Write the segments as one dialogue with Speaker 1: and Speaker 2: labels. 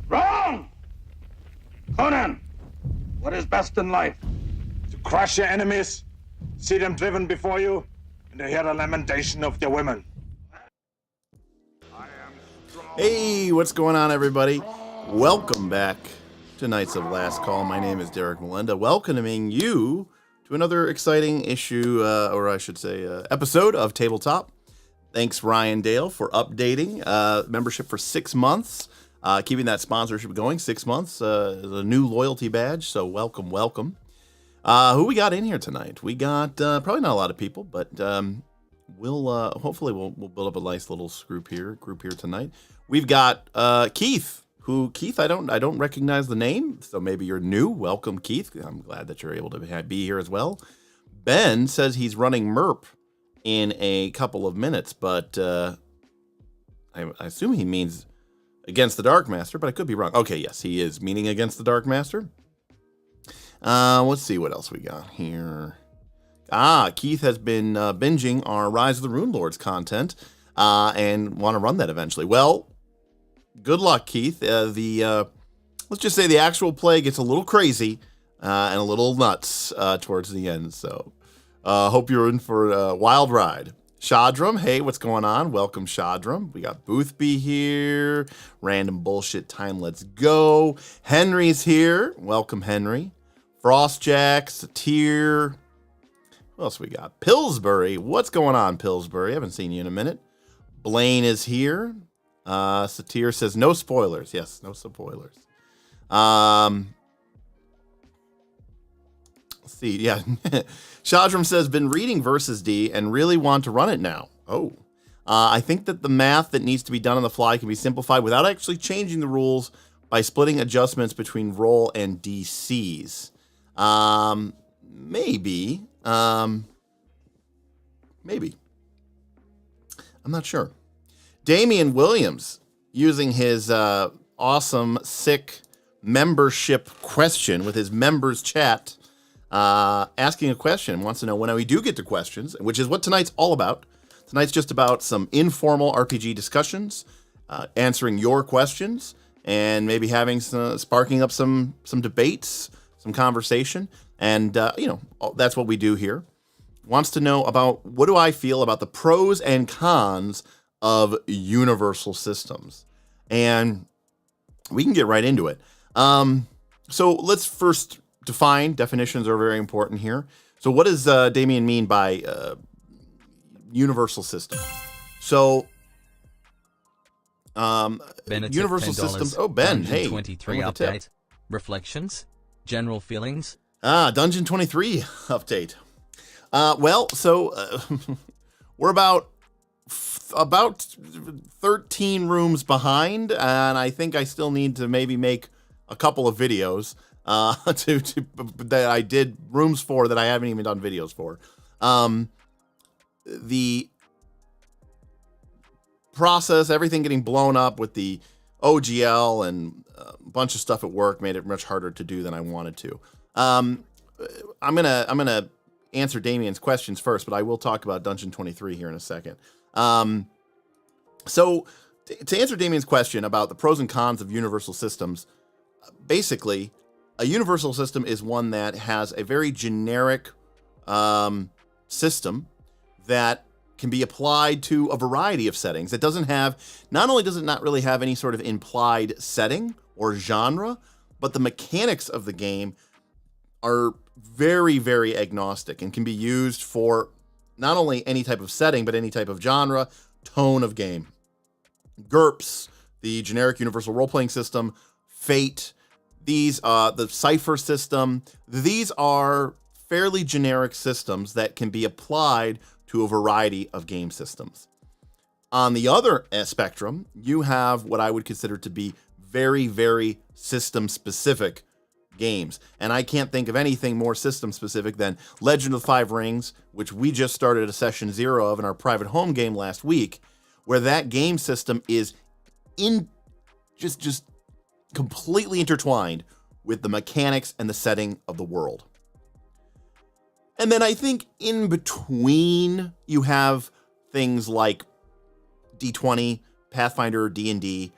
Speaker 1: Wrong! Conan, what is best in life?
Speaker 2: To crush your enemies, see them driven before you, and to hear the lamentation of their women.
Speaker 3: Hey, what's going on, everybody? Welcome back to Knights of Last Call. My name is Derek Melinda, welcoming you to another exciting issue, or I should say, episode of Tabletop. Thanks, Ryan Dale, for updating membership for 6 months, keeping that sponsorship going. 6 months is a new loyalty badge, so welcome. Who we got in here tonight? We got probably not a lot of people, but we'll hopefully we'll build up a nice little group here tonight. We've got Keith. Keith, I don't recognize the name, so maybe you're new. Welcome, Keith. I'm glad that you're able to be here as well. Ben says he's running MERP in a couple of minutes, but I assume he means against the Dark Master, but I could be wrong. Okay, yes, he is meaning against the Dark Master. Let's see what else we got here. Keith has been binging our Rise of the Rune Lords content and want to run that eventually. Well, good luck, Keith. Let's just say the actual play gets a little crazy and a little nuts towards the end. So hope you're in for a wild ride. Shadram, hey, what's going on? Welcome, Shadram. We got Boothby here. Random bullshit time, let's go. Henry's here. Welcome, Henry. Frostjack, Satir. What else we got? Pillsbury. What's going on, Pillsbury? I haven't seen you in a minute. Blaine is here. Satir says no spoilers. Yes, no spoilers. Let's see. Yeah. Shadram says, been reading Versus D and really want to run it now. Oh. I think that the math that needs to be done on the fly can be simplified without actually changing the rules by splitting adjustments between roll and DCs. Maybe. Maybe. I'm not sure. Damian Williams, using his awesome, sick membership question with his members chat, asking a question, wants to know when we do get to questions, which is what tonight's all about. Tonight's just about some informal RPG discussions, answering your questions, and maybe having sparking up some debates, some conversation, and that's what we do here. Wants to know about what do I feel about the pros and cons of universal systems, and we can get right into it. So let's first define. Definitions are very important here. So what does Damien mean by universal system? So universal systems. Oh, Ben, hey,
Speaker 4: 23 update. Reflections, general feelings.
Speaker 3: Dungeon 23 update. We're about 13 rooms behind, and I think I still need to maybe make a couple of videos that I did rooms for that I haven't even done videos for. The process, everything getting blown up with the OGL and a bunch of stuff at work made it much harder to do than I wanted to. I'm gonna answer Damien's questions first, but I will talk about Dungeon 23 here in a second. So to answer Damien's question about the pros and cons of universal systems, basically, a universal system is one that has a very generic system that can be applied to a variety of settings. It doesn't have, not only does it not really have any sort of implied setting or genre, but the mechanics of the game are very, very agnostic and can be used for not only any type of setting, but any type of genre, tone of game. GURPS, the generic universal role-playing system, Fate, the Cypher system, these are fairly generic systems that can be applied to a variety of game systems. On the other spectrum, you have what I would consider to be very, very system-specific games. And I can't think of anything more system-specific than Legend of the Five Rings, which we just started a session 0 of in our private home game last week, where that game system is just completely intertwined with the mechanics and the setting of the world. And then I think in between, you have things like D20, Pathfinder, D&D,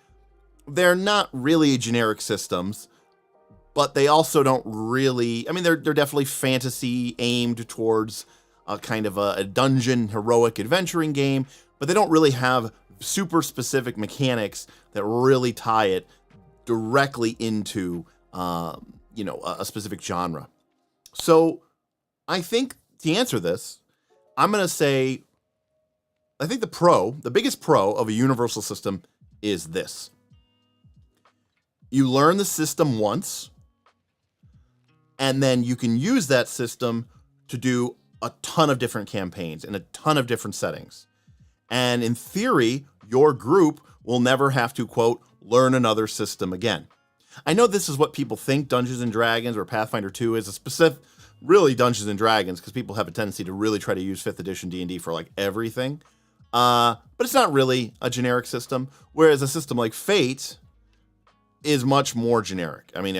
Speaker 3: they're not really generic systems, but they also don't really, I mean, they're definitely fantasy aimed towards a kind of a dungeon heroic adventuring game, but they don't really have super specific mechanics that really tie it directly into, a specific genre. So I think to answer this, I'm going to say, I think the biggest pro of a universal system is this. You learn the system once, and then you can use that system to do a ton of different campaigns in a ton of different settings. And in theory, your group will never have to, quote, learn another system again. I know this is what people think Dungeons & Dragons or Pathfinder 2 is, a specific, really Dungeons & Dragons, because people have a tendency to really try to use 5th edition D&D for like everything. But it's not really a generic system, whereas a system like Fate is much more generic. I mean,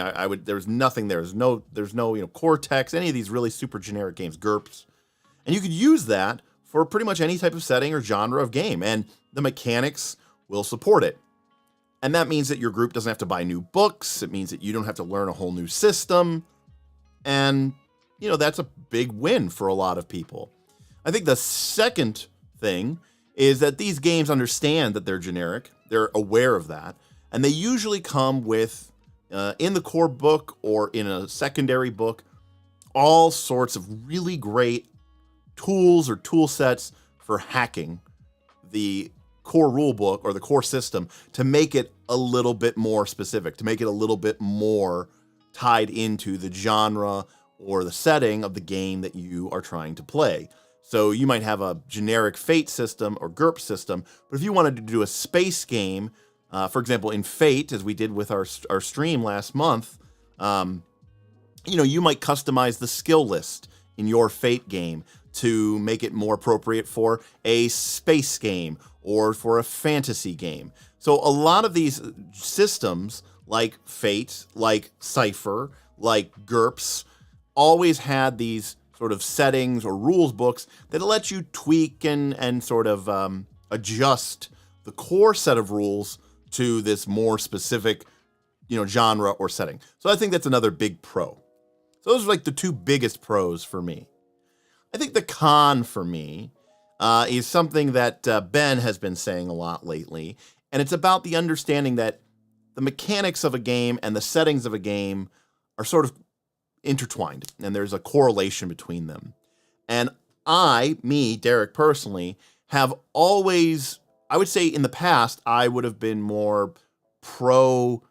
Speaker 3: there's nothing there. There's no core text, any of these really super generic games, GURPS. And you could use that for pretty much any type of setting or genre of game, and the mechanics will support it. And that means that your group doesn't have to buy new books. It means that you don't have to learn a whole new system. And, that's a big win for a lot of people. I think the second thing is that these games understand that they're generic. They're aware of that. And they usually come with, in the core book or in a secondary book, all sorts of really great tools or tool sets for hacking the core rule book or the core system to make it a little bit more specific, to make it a little bit more tied into the genre or the setting of the game that you are trying to play. So you might have a generic Fate system or GURP system, but if you wanted to do a space game, for example, in Fate, as we did with our stream last month, you might customize the skill list in your Fate game to make it more appropriate for a space game or for a fantasy game. So a lot of these systems, like Fate, like Cypher, like GURPS, always had these sort of settings or rules books that let you tweak and sort of adjust the core set of rules to this more specific, genre or setting. So I think that's another big pro. So those are like the two biggest pros for me. I think the con for me is something that Ben has been saying a lot lately, and it's about the understanding that the mechanics of a game and the settings of a game are sort of intertwined, and there's a correlation between them. And Derek personally, have always, I would say in the past, I would have been more pro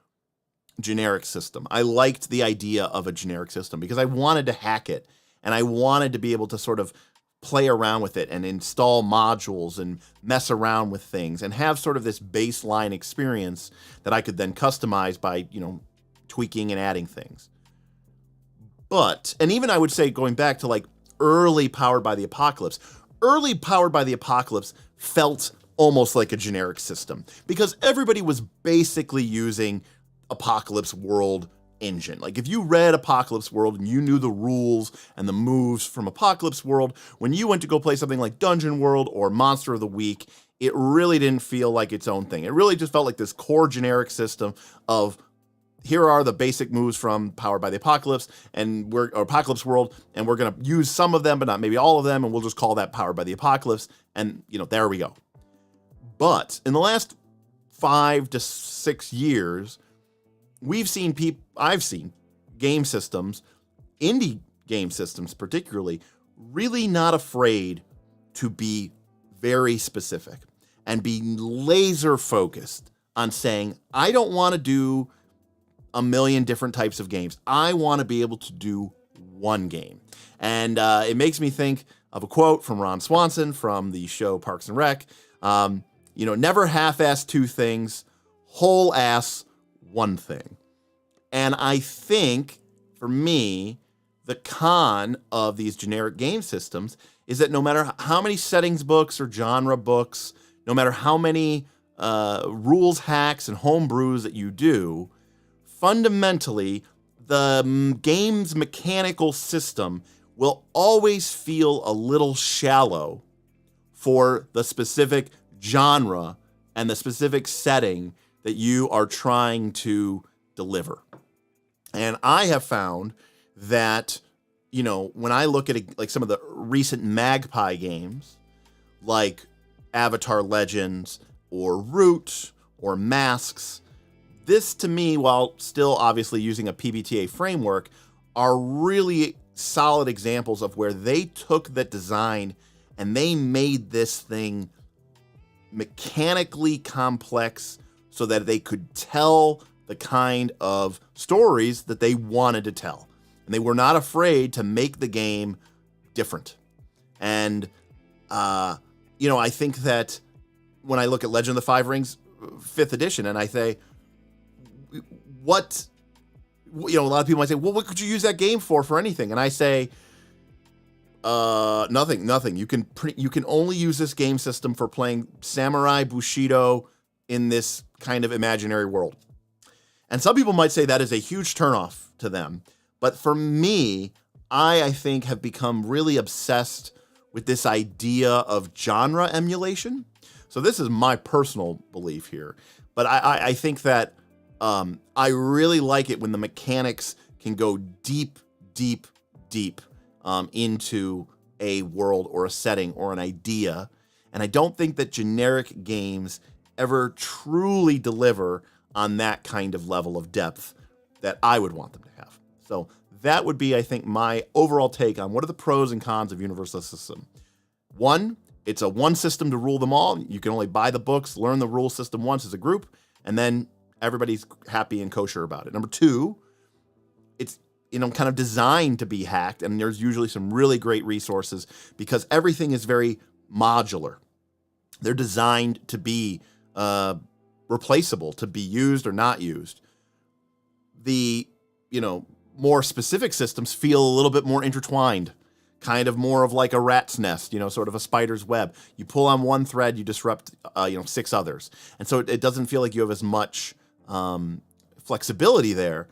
Speaker 3: generic system. I liked the idea of a generic system because I wanted to hack it, and I wanted to be able to sort of play around with it and install modules and mess around with things and have sort of this baseline experience that I could then customize by, tweaking and adding things. But, and even I would say going back to like early Powered by the Apocalypse felt almost like a generic system because everybody was basically using Apocalypse World engine. Like if you read Apocalypse World and you knew the rules and the moves from Apocalypse World, when you went to go play something like Dungeon World or Monster of the Week, it really didn't feel like its own thing. It really just felt like this core generic system of here are the basic moves from Powered by the Apocalypse or Apocalypse World, and we're going to use some of them, but not maybe all of them, and we'll just call that Powered by the Apocalypse, and there we go. But in the last 5 to 6 years, I've seen game systems, indie game systems particularly, really not afraid to be very specific and be laser focused on saying, I don't want to do a million different types of games. I want to be able to do one game. And it makes me think of a quote from Ron Swanson from the show Parks and Rec. Never half-ass 2 things, whole-ass 1 thing. And I think, for me, the con of these generic game systems is that no matter how many settings books or genre books, no matter how many rules hacks and homebrews that you do, fundamentally, the game's mechanical system will always feel a little shallow for the specific genre and the specific setting that you are trying to deliver. And I have found that, you know, when I look at like some of the recent Magpie games, like Avatar Legends or Root or Masks, this to me, while still obviously using a PBTA framework, are really solid examples of where they took that design and they made this thing mechanically complex so that they could tell the kind of stories that they wanted to tell. And they were not afraid to make the game different. And, you know, I think that when I look at Legend of the Five Rings 5th edition and I say, what, you know, a lot of people might say, well, what could you use that game for anything? And I say, nothing. You can only use this game system for playing Samurai Bushido in this kind of imaginary world. And some people might say that is a huge turnoff to them. But for me, I think have become really obsessed with this idea of genre emulation. So this is my personal belief here. But I think that I really like it when the mechanics can go deep into a world or a setting or an idea. And I don't think that generic games ever truly deliver on that kind of level of depth that I would want them to have. So that would be, I think, my overall take on what are the pros and cons of Universal System. One, it's a one system to rule them all. You can only buy the books, learn the rule system once as a group, and then everybody's happy and kosher about it. Number two, it's, you know, kind of designed to be hacked, and there's usually some really great resources because everything is very modular. They're designed to be replaceable, to be used or not used. The, you know, more specific systems feel a little bit more intertwined, kind of more of like a rat's nest, you know, sort of a spider's web. You pull on one thread, you disrupt, 6 others. And so it doesn't feel like you have as much flexibility there.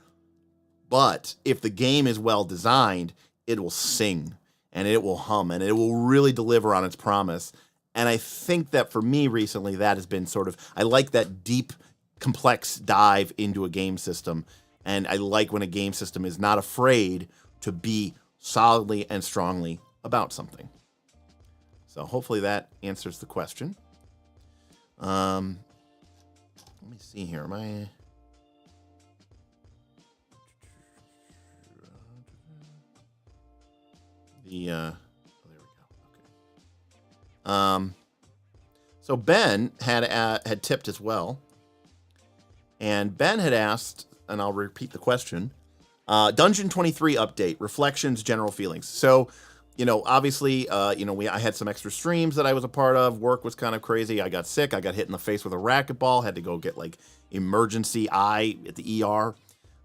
Speaker 3: But if the game is well designed, it will sing and it will hum and it will really deliver on its promise. And I think that for me recently, that has been sort of, I like that deep, complex dive into a game system. And I like when a game system is not afraid to be solidly and strongly about something. So hopefully that answers the question. Let me see here. Am I... there we go. Okay. So Ben had tipped as well, and Ben had asked, and I'll repeat the question: Dungeon 23 update, reflections, general feelings. So, you know, obviously, I had some extra streams that I was a part of. Work was kind of crazy. I got sick. I got hit in the face with a racquetball. Had to go get like emergency eye at the ER.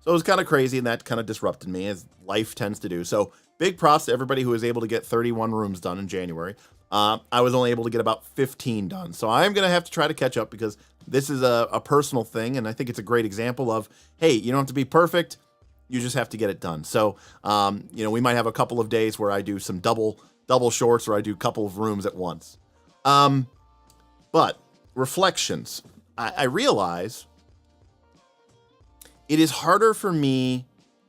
Speaker 3: So it was kind of crazy, and that kind of disrupted me, as life tends to do. So big props to everybody who was able to get 31 rooms done in January. I was only able to get about 15 done. So I'm going to have to try to catch up because this is a personal thing, and I think it's a great example of, hey, you don't have to be perfect. You just have to get it done. So, we might have a couple of days where I do some double shorts or I do a couple of rooms at once. But reflections, I realize it is harder for me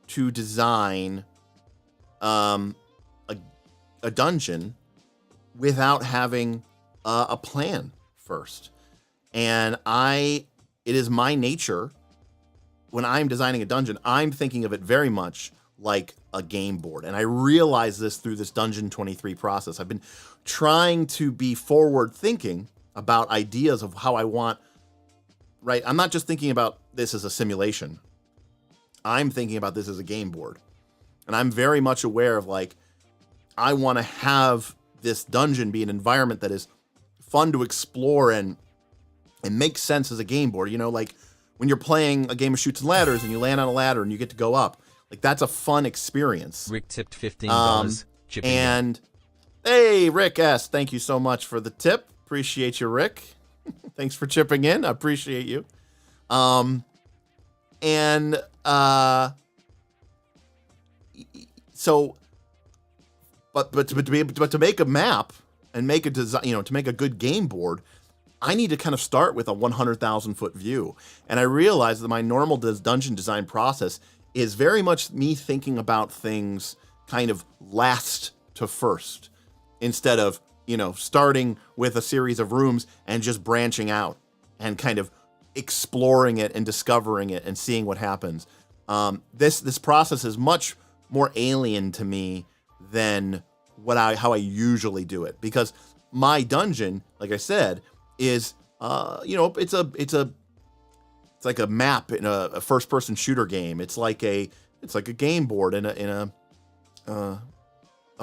Speaker 3: to design a dungeon without having a plan first. And it is my nature, when I'm designing a dungeon, I'm thinking of it very much like a game board. And I realize this through this Dungeon 23 process. I've been trying to be forward thinking about ideas of how I want, right? I'm not just thinking about this as a simulation. I'm thinking about this as a game board. And I'm very much aware of, like, I want to have this dungeon be an environment that is fun to explore and makes sense as a game board. You know, like when you're playing a game of Chutes and Ladders and you land on a ladder and you get to go up, like that's a fun experience.
Speaker 4: Rick tipped $15.
Speaker 3: And hey, Rick S., thank you so much for the tip. Appreciate you, Rick. Thanks for chipping in. I appreciate you. So, but to make a map and make a design, to make a good game board, I need to kind of start with a 100,000 foot view. And I realized that my normal dungeon design process is very much me thinking about things kind of last to first, instead of, starting with a series of rooms and just branching out and kind of exploring it and discovering it and seeing what happens. This process is much more alien to me than how I usually do it, because my dungeon, like I said, is it's like a map in a first person shooter game. It's like a game board in a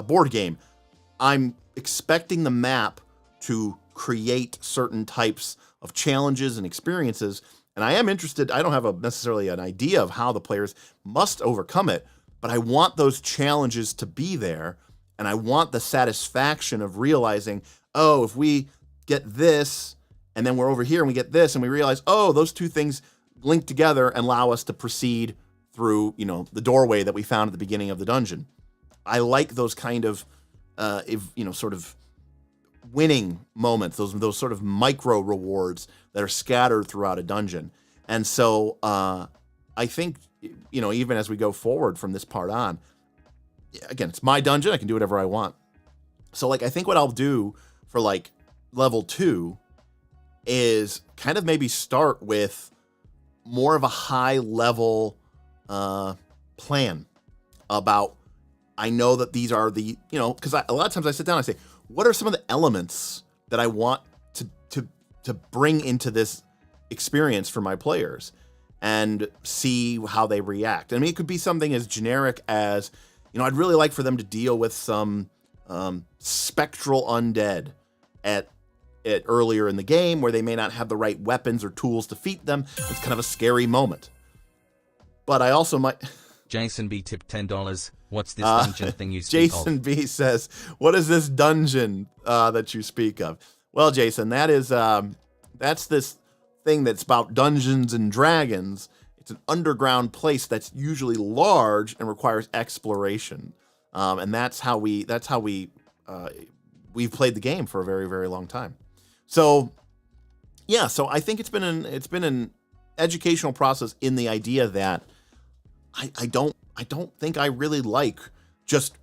Speaker 3: board game. I'm expecting the map to create certain types of challenges and experiences, and I am interested. I don't have necessarily an idea of how the players must overcome it, but I want those challenges to be there, and I want the satisfaction of realizing, oh, if we get this, and then we're over here and we get this, and we realize, oh, those two things link together and allow us to proceed through, the doorway that we found at the beginning of the dungeon. I like those kind of, sort of winning moments, those sort of micro rewards that are scattered throughout a dungeon. And so I think, even as we go forward from this part on, again, it's my dungeon. I can do whatever I want. So, I think what I'll do for, level 2 is kind of maybe start with more of a high level plan about, I know that these are the, because a lot of times I sit down and I say, what are some of the elements that I want to bring into this experience for my players, and see how they react. I mean, it could be something as generic as, I'd really like for them to deal with some spectral undead at earlier in the game, where they may not have the right weapons or tools to defeat them. It's kind of a scary moment. But I also might...
Speaker 4: Jason B tipped $10. What's this dungeon thing you speak of?
Speaker 3: Jason B says, what is this dungeon that you speak of? Well, Jason, that's this thing that's about Dungeons and Dragons. It's an underground place that's usually large and requires exploration. And that's how we've played the game for a very, very long time. So, yeah, so I think it's been an educational process in the idea that I don't think I really like just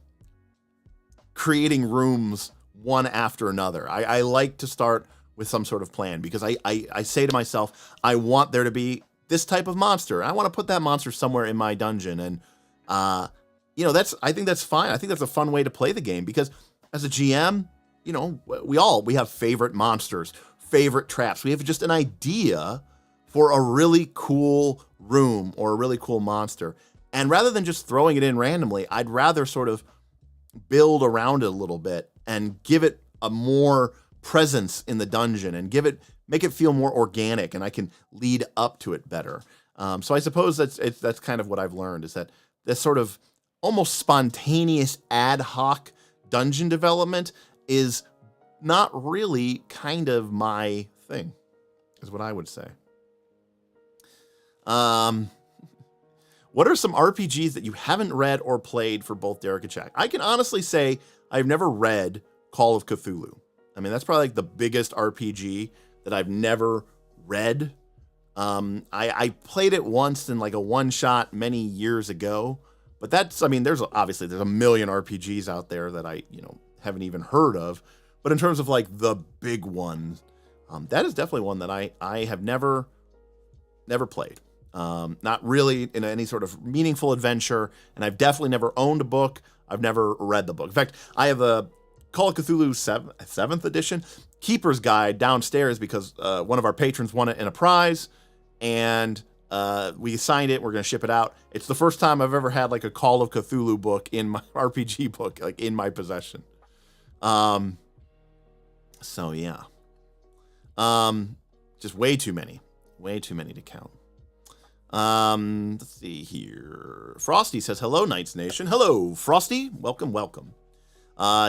Speaker 3: creating rooms one after another. I like to start with some sort of plan, because I say to myself, I want there to be this type of monster. I want to put that monster somewhere in my dungeon. And, I think that's fine. I think that's a fun way to play the game, because as a GM, we have favorite monsters, favorite traps. We have just an idea for a really cool room or a really cool monster. And rather than just throwing it in randomly, I'd rather sort of build around it a little bit and give it a more presence in the dungeon and make it feel more organic, and I can lead up to it better. So I suppose that's kind of what I've learned, is that this sort of almost spontaneous ad hoc dungeon development is not really kind of my thing, is what I would say. What are some RPGs that you haven't read or played for both Derek and Jack? I can honestly say I've never read Call of Cthulhu. I mean, that's probably the biggest RPG that I've never read. I played it once in a one-shot many years ago, but there's a million RPGs out there that I, haven't even heard of. But in terms of the big ones, that is definitely one that I have never played. Not really in any sort of meaningful adventure, and I've definitely never owned a book. I've never read the book. In fact, I have a Call of Cthulhu 7th edition Keeper's Guide downstairs, because one of our patrons won it in a prize, and we signed it. We're going to ship it out. It's the first time I've ever had a Call of Cthulhu book in my RPG book, in my possession. So yeah. Just way too many to count. Let's see here. Frosty says, hello, Knights Nation. Hello, Frosty. Welcome.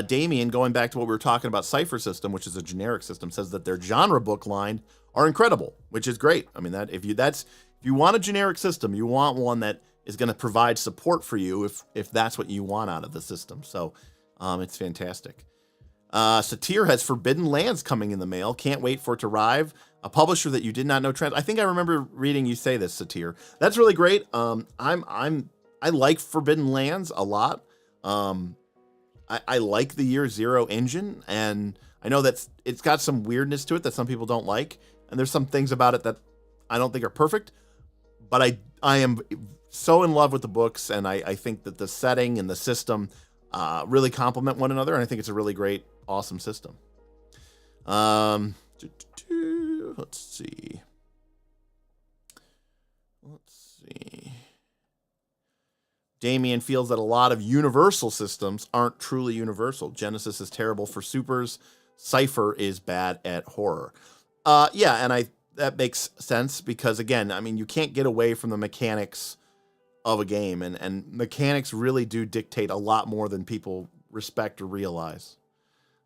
Speaker 3: Damien, going back to what we were talking about, Cypher System, which is a generic system, says that their genre book line are incredible, which is great. I mean, if you want a generic system, you want one that is going to provide support for you if that's what you want out of the system. So, it's fantastic. Satir has Forbidden Lands coming in the mail. Can't wait for it to arrive. A publisher that you did not know. I think I remember reading you say this, Satir. That's really great. I like Forbidden Lands a lot. I like the Year Zero engine, and I know that it's got some weirdness to it that some people don't like, and there's some things about it that I don't think are perfect. But I am so in love with the books, and I think that the setting and the system really complement one another, and I think it's a really great, awesome system. Let's see. Damien feels that a lot of universal systems aren't truly universal. Genesis is terrible for supers. Cypher is bad at horror. Yeah, and that makes sense because, again, I mean, you can't get away from the mechanics of a game, and mechanics really do dictate a lot more than people respect or realize.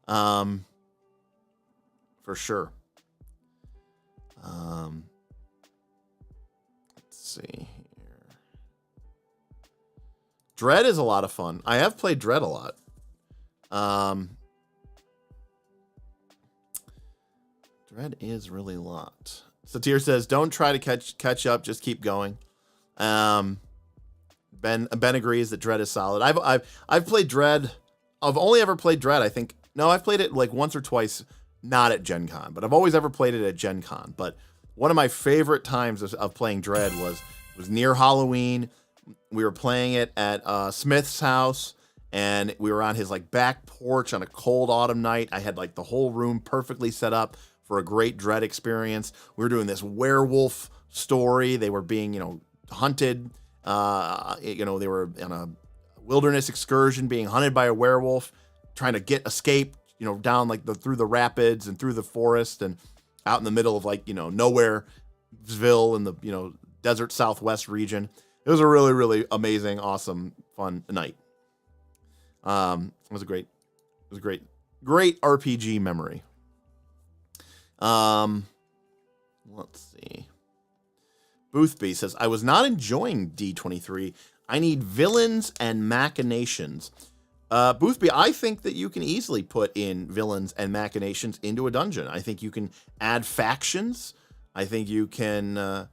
Speaker 3: For sure. Let's see here. Dread is a lot of fun. I have played Dread a lot. Dread is really a lot. Satir says, "Don't try to catch up. Just keep going." Ben agrees that Dread is solid. I've played Dread. I've only ever played Dread. I think I've played it like once or twice, not at Gen Con, but I've always ever played it at Gen Con. But one of my favorite times of playing Dread was near Halloween. We were playing it at Smith's house, and we were on his like back porch on a cold autumn night. I had like the whole room perfectly set up for a great Dread experience. We were doing this werewolf story. They were being, hunted. They were on a wilderness excursion being hunted by a werewolf, trying to escape, down like through the rapids and through the forest and out in the middle of like, Nowhereville in the, desert Southwest region. It was a really, really amazing, awesome, fun night. It was a great RPG memory. Let's see. Boothby says, "I was not enjoying D23. I need villains and machinations." Boothby, I think that you can easily put in villains and machinations into a dungeon. I think you can add factions. I think you can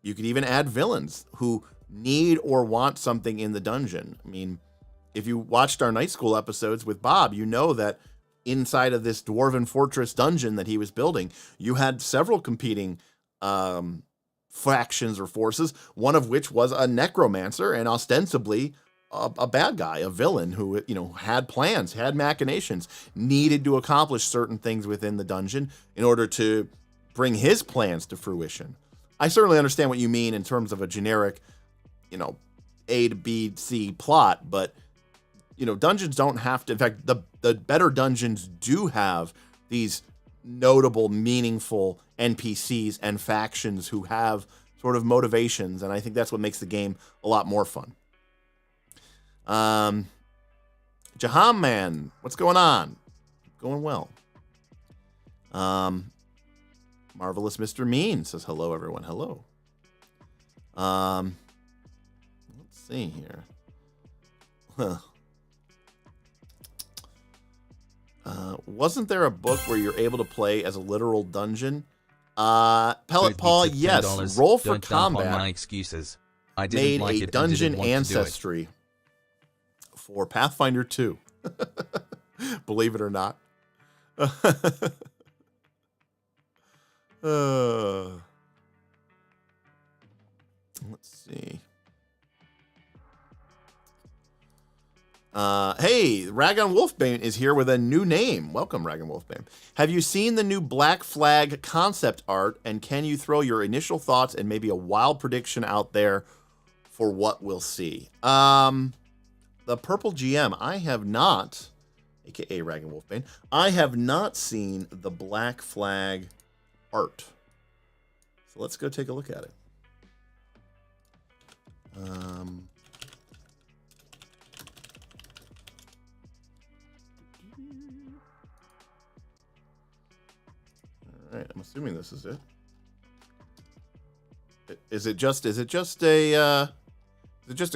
Speaker 3: even add villains who need or want something in the dungeon. I mean, if you watched our Night School episodes with Bob, you know that inside of this Dwarven Fortress dungeon that he was building, you had several competing factions or forces, one of which was a necromancer and ostensibly a bad guy, a villain who, had plans, had machinations, needed to accomplish certain things within the dungeon in order to bring his plans to fruition. I certainly understand what you mean in terms of a generic, A to B, C plot, but, dungeons don't have to. In fact, the better dungeons do have these notable, meaningful NPCs and factions who have sort of motivations, and I think that's what makes the game a lot more fun. Jaham Man, what's going on? Going well. Marvelous Mr. Mean says hello, everyone. Hello. Let's see here. Wasn't there a book where you're able to play as a literal dungeon? Pellet Paul, yes. Roll for Combat.
Speaker 4: My excuses. I
Speaker 3: made
Speaker 4: didn't like
Speaker 3: a
Speaker 4: it
Speaker 3: dungeon
Speaker 4: and didn't want to do it.
Speaker 3: ancestry for Pathfinder 2. Believe it or not. Let's see. Hey, Ragon Wolfbane is here with a new name. Welcome, Ragon Wolfbane. Have you seen the new Black Flag concept art, and can you throw your initial thoughts and maybe a wild prediction out there for what we'll see? The Purple GM, I have not, aka Ragon Wolfbane, I have not seen the Black Flag art. So let's go take a look at it. All right, I'm assuming this is it. Is it just a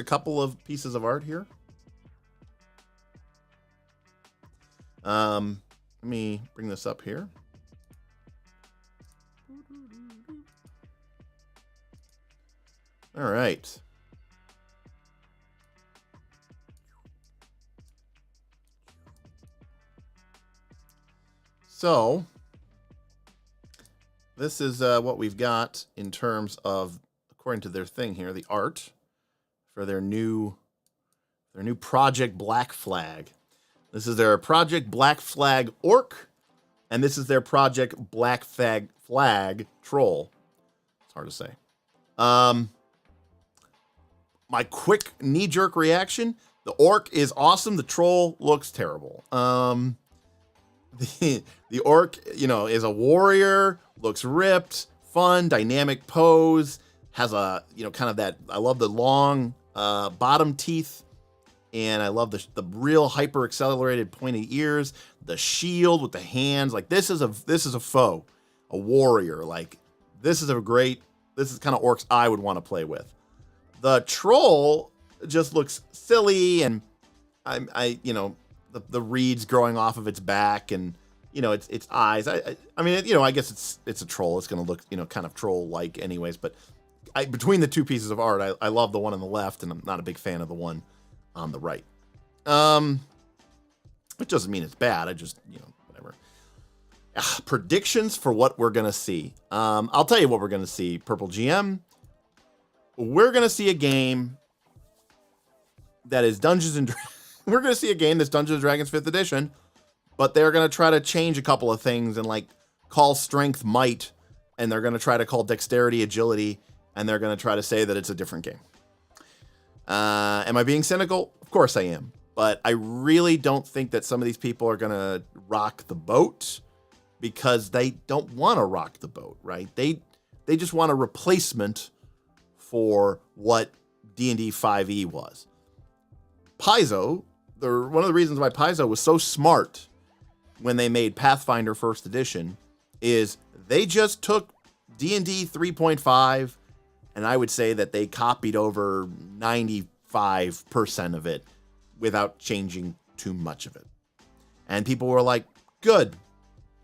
Speaker 3: couple of pieces of art here? Let me bring this up here. All right. So this is what we've got in terms of, according to their thing here, the art for their new Project Black Flag. This is their Project Black Flag Orc, and this is their Project Black Flag Troll. It's hard to say. My quick knee-jerk reaction, the Orc is awesome, the Troll looks terrible. The Orc, is a warrior, looks ripped, fun, dynamic pose, has a, kind of that, I love the long bottom teeth, and I love the real hyper accelerated pointy ears, the shield with the hands. Like this is a foe, a warrior. Like this is kind of orcs I would want to play with. The Troll just looks silly, and the reeds growing off of its back, and its eyes. I guess it's a troll. It's gonna look kind of troll like anyways. But between the two pieces of art, I love the one on the left, and I'm not a big fan of the one on the right. It doesn't mean it's bad. I just whatever. Predictions for what we're gonna see. I'll tell you what we're gonna see. Purple GM. We're gonna see a game that is Dungeons and we're gonna see a game that's Dungeons and Dragons 5th edition, but they're gonna try to change a couple of things and like call strength might, and they're gonna try to call dexterity agility, and they're gonna try to say that it's a different game. Am I being cynical? Of course I am, but I really don't think that some of these people are gonna rock the boat because they don't want to rock the boat, right? They just want a replacement for what D&D 5e was. Paizo, one of the reasons why Paizo was so smart when they made Pathfinder 1st edition is they just took D&D 3.5, and I would say that they copied over 95% of it without changing too much of it. And people were like, good,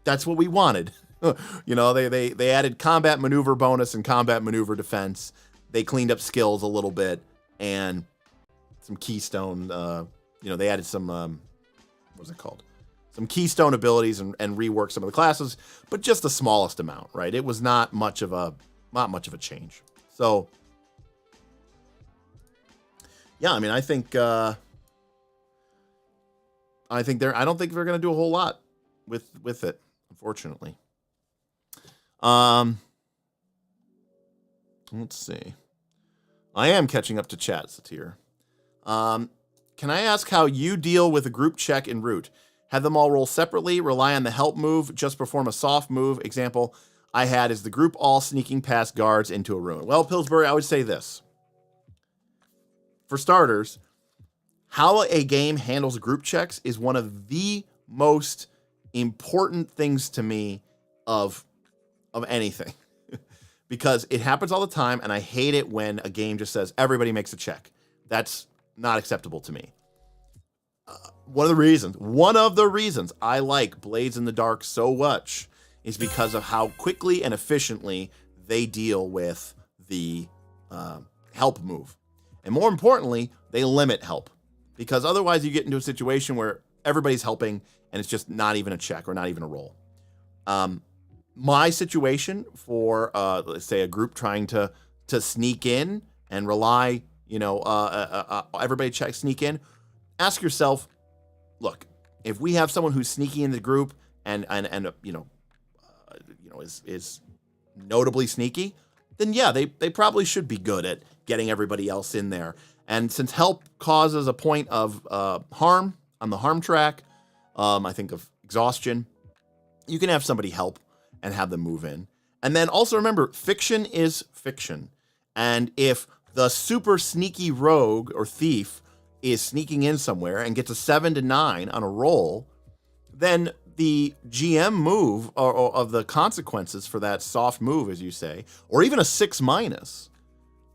Speaker 3: that's what we wanted. They added combat maneuver bonus and combat maneuver defense. They cleaned up skills a little bit, and some keystone, they added some, what's it called? Some keystone abilities and reworked some of the classes, but just the smallest amount, right? It was not much of a change. So, yeah, I mean, I don't think they're going to do a whole lot with it, unfortunately. Let's see. I am catching up to chat, Satir. Can I ask how you deal with a group check in Root? Have them all roll separately, rely on the help move, just perform a soft move. Example I had is the group all sneaking past guards into a ruin. Well, Pillsbury, I would say this. For starters, how a game handles group checks is one of the most important things to me of anything. Because it happens all the time, and I hate it when a game just says, everybody makes a check. That's not acceptable to me. One of the reasons I like Blades in the Dark so much is because of how quickly and efficiently they deal with the help move. And more importantly, they limit help. Because otherwise you get into a situation where everybody's helping, and it's just not even a check or not even a roll. My situation for, let's say, a group trying to sneak in and rely, everybody sneak in. Ask yourself, look, if we have someone who's sneaking in the group and is notably sneaky, then yeah, they probably should be good at getting everybody else in there. And since help causes a point of harm on the harm track, I think of exhaustion, you can have somebody help and have them move in. And then also remember, fiction is fiction. And if the super sneaky rogue or thief is sneaking in somewhere and gets a 7 to 9 on a roll, then the GM move or of the consequences for that soft move, as you say, or even a 6-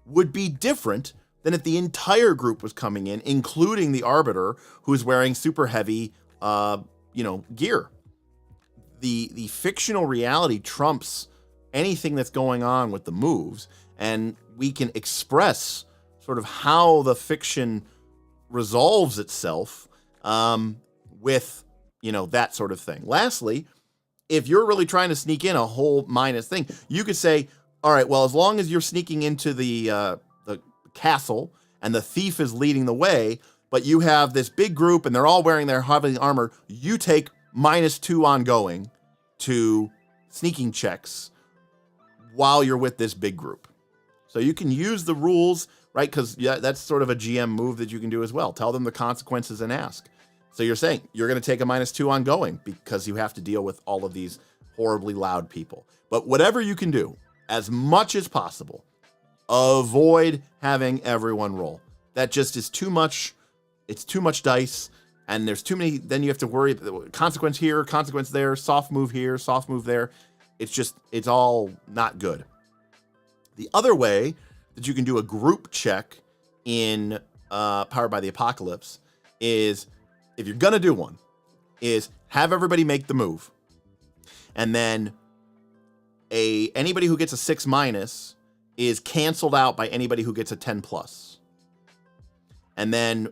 Speaker 3: would be different than if the entire group was coming in, including the Arbiter, who's wearing super heavy, gear. the fictional reality trumps anything that's going on with the moves, and we can express sort of how the fiction resolves itself with, that sort of thing. Lastly, if you're really trying to sneak in a whole minus thing, you could say, all right, well, as long as you're sneaking into the castle and the thief is leading the way, but you have this big group and they're all wearing their heavy armor, you take -2 ongoing to sneaking checks while you're with this big group. So you can use the rules, right? Because that's sort of a GM move that you can do as well. Tell them the consequences and ask. So you're saying you're going to take a -2 ongoing because you have to deal with all of these horribly loud people. But whatever you can do, as much as possible, avoid having everyone roll. That just is too much. It's too much dice, and there's too many. Then you have to worry consequence here, consequence there, soft move here, soft move there. It's all not good. The other way that you can do a group check in Powered by the Apocalypse is, if you're gonna do one, is have everybody make the move, and then anybody who gets a 6- is canceled out by anybody who gets a 10+. And then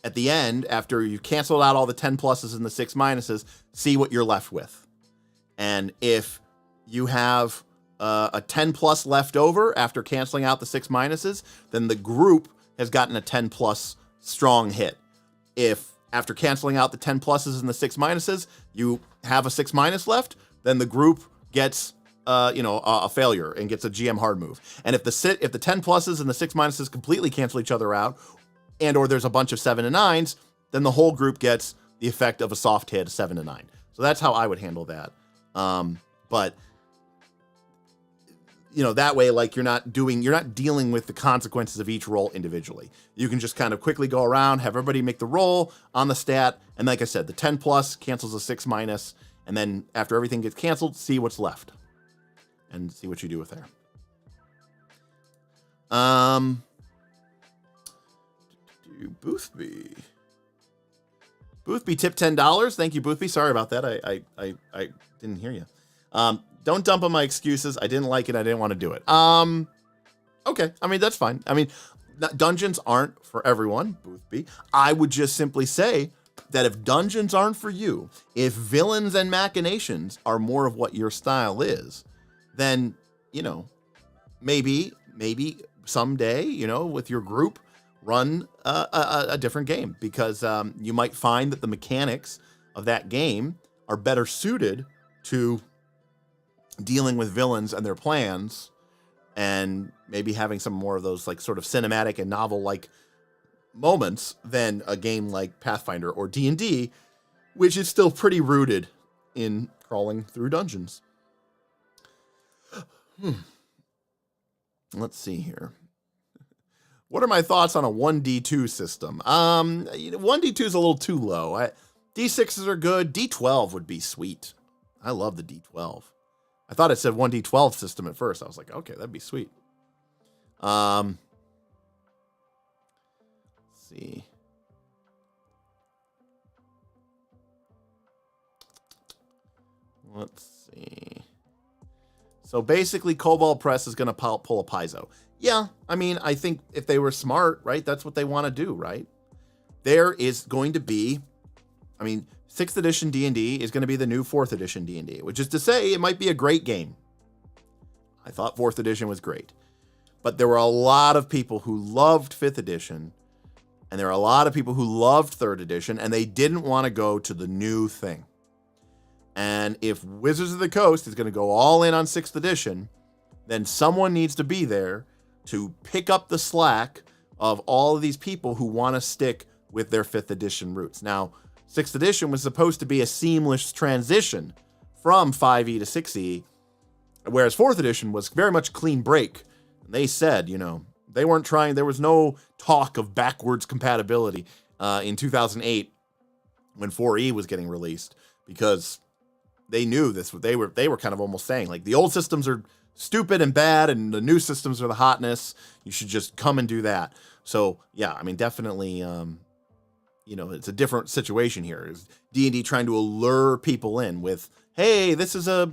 Speaker 3: at the end, after you've canceled out all the 10+ and the 6-, see what you're left with. And if you have a 10+ left over after canceling out the 6-, then the group has gotten a 10+ strong hit. If after canceling out the 10+ and the 6-, you have a 6- left, then the group gets a failure and gets a GM hard move. And if the 10+ and the 6- completely cancel each other out, and or there's a bunch of 7 and 9s, then the whole group gets the effect of a soft hit, 7 and 9. So that's how I would handle that. But that way, like, you're not dealing with the consequences of each roll individually. You can just kind of quickly go around, have everybody make the roll on the stat, and like I said, the 10+ cancels a 6-, and then after everything gets canceled, see what's left and see what you do with there. Boothby tipped $10. Thank you, Boothby. Sorry about that. I didn't hear you. Don't dump on my excuses. I didn't like it. I didn't want to do it. Okay. I mean, that's fine. I mean, dungeons aren't for everyone, Boothby. I would just simply say that if dungeons aren't for you, if villains and machinations are more of what your style is, then, maybe someday, with your group, run a different game, because you might find that the mechanics of that game are better suited to dealing with villains and their plans, and maybe having some more of those like sort of cinematic and novel-like moments than a game like Pathfinder or D&D, which is still pretty rooted in crawling through dungeons. Let's see here. What are my thoughts on a 1d2 system? 1d2 is a little too low. D6s are good. D12 would be sweet. I love the D12. I thought it said 1d12 system at first. I was like, okay, that'd be sweet. Let's see. Let's see. So basically, Cobalt Press is going to pull a Paizo. Yeah, I mean, I think if they were smart, right, that's what they want to do, right? There is going to be, 6th edition D&D is going to be the new 4th edition D&D, which is to say it might be a great game. I thought 4th edition was great. But there were a lot of people who loved 5th edition, and there are a lot of people who loved 3rd edition, and they didn't want to go to the new thing. And if Wizards of the Coast is going to go all in on 6th edition, then someone needs to be there to pick up the slack of all of these people who want to stick with their 5th edition roots. Now, 6th edition was supposed to be a seamless transition from 5e to 6e, whereas 4th edition was very much clean break. They said, they weren't trying, there was no talk of backwards compatibility in 2008 when 4e was getting released, because they knew this. They were kind of almost saying, like, the old systems are stupid and bad, and the new systems are the hotness. You should just come and do that. So yeah, definitely, it's a different situation here. Is D&D trying to allure people in with, hey, this is a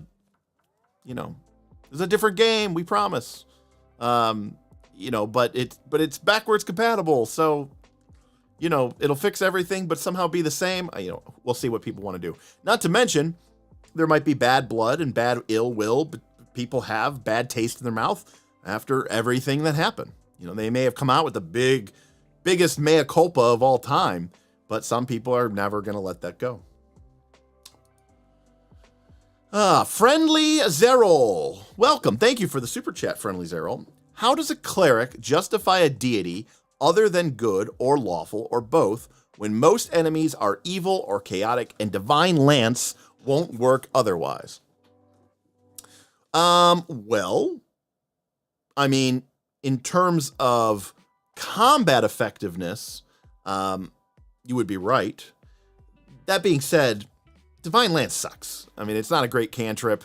Speaker 3: different game, we promise. But it's backwards compatible, so it'll fix everything, but somehow be the same. We'll see what people want to do. Not to mention, there might be bad blood and bad ill will, but people have bad taste in their mouth after everything that happened. They may have come out with the biggest mea culpa of all time, but some people are never going to let that go. Friendly Zerol. Welcome. Thank you for the super chat, Friendly Zerol. How does a cleric justify a deity other than good or lawful or both when most enemies are evil or chaotic and divine lance won't work otherwise? Well, I mean, in terms of combat effectiveness, you would be right. That being said, divine lance sucks. I mean, it's not a great cantrip.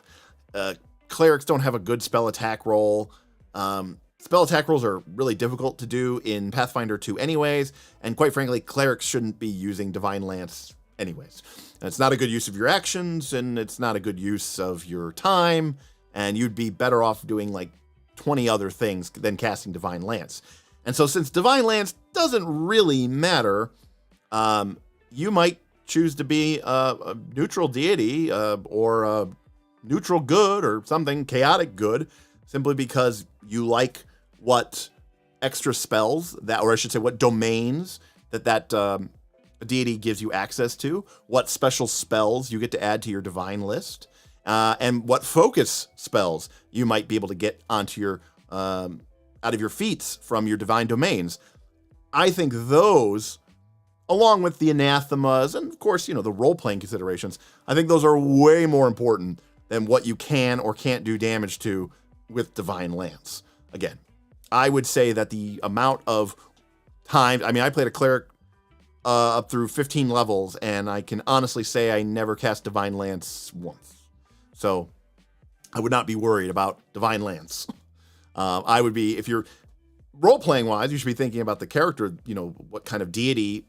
Speaker 3: Clerics don't have a good spell attack roll. Spell attack rolls are really difficult to do in Pathfinder 2 anyways, and quite frankly, clerics shouldn't be using divine lance anyways. And it's not a good use of your actions, and it's not a good use of your time, and you'd be better off doing like 20 other things than casting divine lance. And so since divine lance doesn't really matter, you might choose to be a neutral deity or a neutral good or something chaotic good, simply because you like what extra spells that, or I should say what domains that deity gives you access to, what special spells you get to add to your divine list, and what focus spells you might be able to get onto your out of your feats from your divine domains. I think those, along with the anathemas and of course, the role-playing considerations, I think those are way more important than what you can or can't do damage to with divine lance. Again, I would say that the amount of time, I played a cleric up through 15 levels, and I can honestly say I never cast divine lance once. So I would not be worried about divine lance. I would be, if you're role-playing wise, you should be thinking about the character, what kind of deity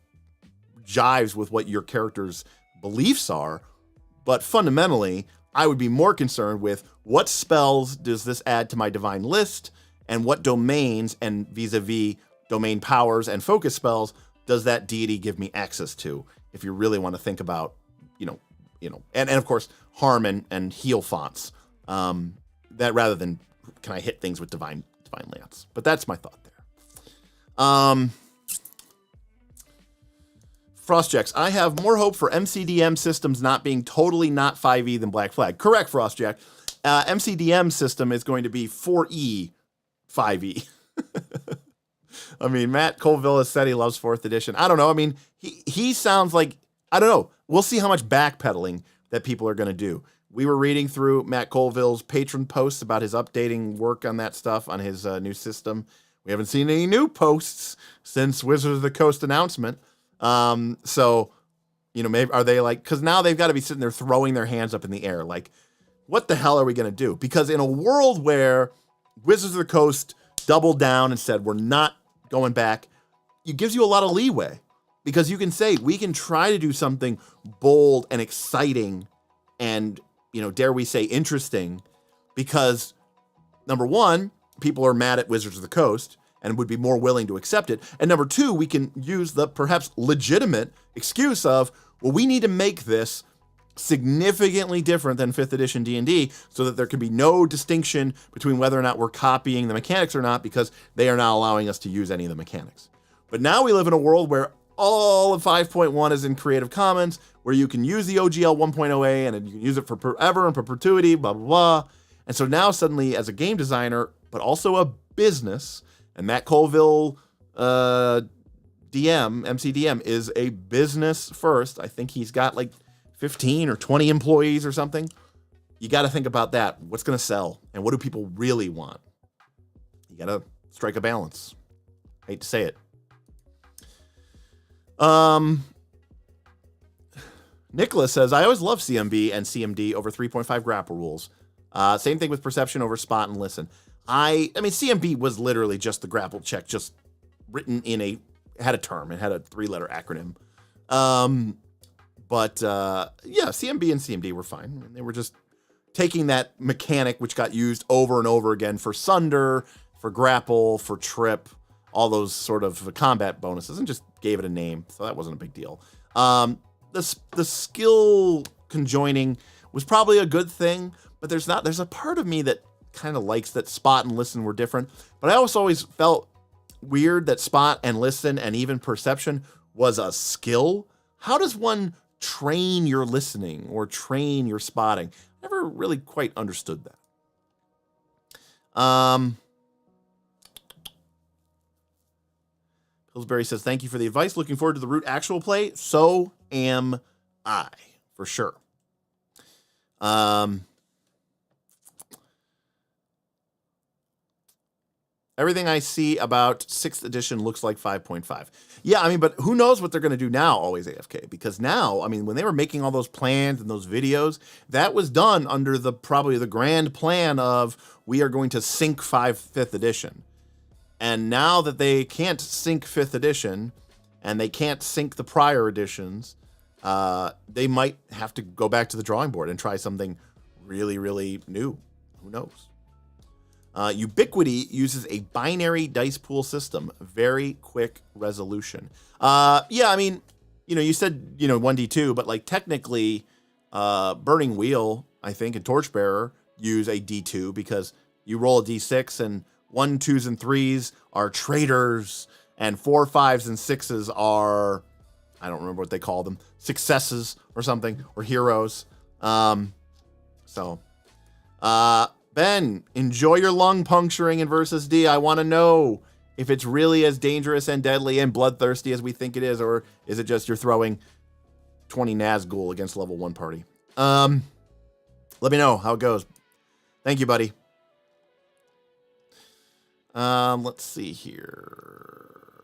Speaker 3: jives with what your character's beliefs are. But fundamentally, I would be more concerned with what spells does this add to my divine list, and what domains and vis-a-vis domain powers and focus spells does that deity give me access to, if you really want to think about, and of course, harm and heal fonts, that rather than can I hit things with divine lance. But that's my thought there. Frostjacks, I have more hope for MCDM systems not being totally not 5e than Black Flag. Correct, Frostjack. MCDM system is going to be 4e 5e. I mean, Matt Colville has said he loves 4th edition. I don't know. I mean, he sounds like, I don't know. We'll see how much backpedaling that people are going to do. We were reading through Matt Colville's patron posts about his updating work on that stuff on his new system. We haven't seen any new posts since Wizards of the Coast announcement. So, maybe are they like, because now they've got to be sitting there throwing their hands up in the air. Like, what the hell are we going to do? Because in a world where Wizards of the Coast doubled down and said, we're not going back, it gives you a lot of leeway, because you can say, we can try to do something bold and exciting and, dare we say interesting, because number one, people are mad at Wizards of the Coast and would be more willing to accept it. And number two, we can use the perhaps legitimate excuse of, well, we need to make this significantly different than 5th edition D&D so that there can be no distinction between whether or not we're copying the mechanics or not, because they are not allowing us to use any of the mechanics. But now we live in a world where all of 5.1 is in Creative Commons, where you can use the OGL 1.0a and you can use it for forever and for perpetuity, blah, blah, blah. And so now suddenly, as a game designer, but also a business, and Matt Colville, MCDM, is a business first. I think he's got like 15 or 20 employees or something. You got to think about that. What's going to sell? And what do people really want? You got to strike a balance. I hate to say it. Nicholas says, I always love CMB and CMD over 3.5 grapple rules. Same thing with perception over spot and listen. I mean, CMB was literally just the grapple check, just written in had a term. It had a 3-letter acronym. But yeah, CMB and CMD were fine. I mean, they were just taking that mechanic which got used over and over again for Sunder, for Grapple, for Trip, all those sort of combat bonuses, and just gave it a name. So that wasn't a big deal. The skill conjoining was probably a good thing, but there's a part of me that kind of likes that Spot and Listen were different. But I also always felt weird that Spot and Listen and even Perception was a skill. How does one train your listening or train your spotting? Never really quite understood that. Pillsbury says, thank you for the advice. Looking forward to the Root actual play. So am I, for sure. Everything I see about 6th edition looks like 5.5. Yeah, I mean, but who knows what they're going to do now, Always AFK? Because now, I mean, when they were making all those plans and those videos, that was done under probably the grand plan of we are going to sync 5th edition. And now that they can't sync 5th edition and they can't sync the prior editions, they might have to go back to the drawing board and try something really, really new. Who knows? Ubiquity uses a binary dice pool system. Very quick resolution. Yeah, I mean, you said, 1d2, but like technically, Burning Wheel, I think, and Torchbearer use a d2 because you roll a d6 and 1, 2s, and 3s are traitors, and 4, 5s, and 6s are, I don't remember what they call them, successes or something, or heroes. Ben, enjoy your lung puncturing in Versus D. I want to know if it's really as dangerous and deadly and bloodthirsty as we think it is, or is it just you're throwing 20 Nazgul against level 1 party? Let me know how it goes. Thank you, buddy. Let's see here.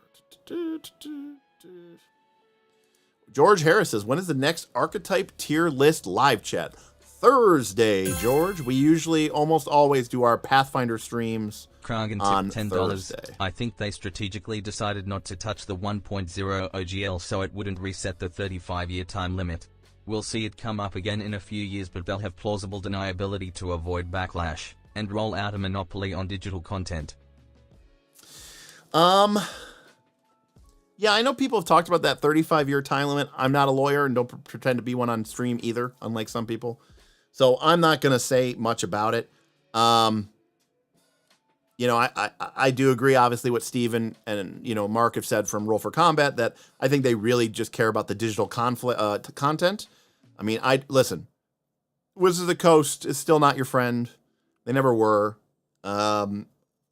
Speaker 3: George Harris says, when is the next archetype tier list live chat? Thursday, George. We usually almost always do our Pathfinder streams
Speaker 4: Kragan
Speaker 3: on
Speaker 4: tipped $10.
Speaker 3: Thursday.
Speaker 4: I think they strategically decided not to touch the 1.0 OGL so it wouldn't reset the 35-year time limit. We'll see it come up again in a few years, but they'll have plausible deniability to avoid backlash and roll out a monopoly on digital content.
Speaker 3: Yeah, I know people have talked about that 35-year time limit. I'm not a lawyer and don't pretend to be one on stream either, unlike some people. So I'm not going to say much about it. I do agree, obviously, what Steven and Mark have said from Roll for Combat, that I think they really just care about the digital content. I mean, listen, Wizards of the Coast is still not your friend. They never were. Come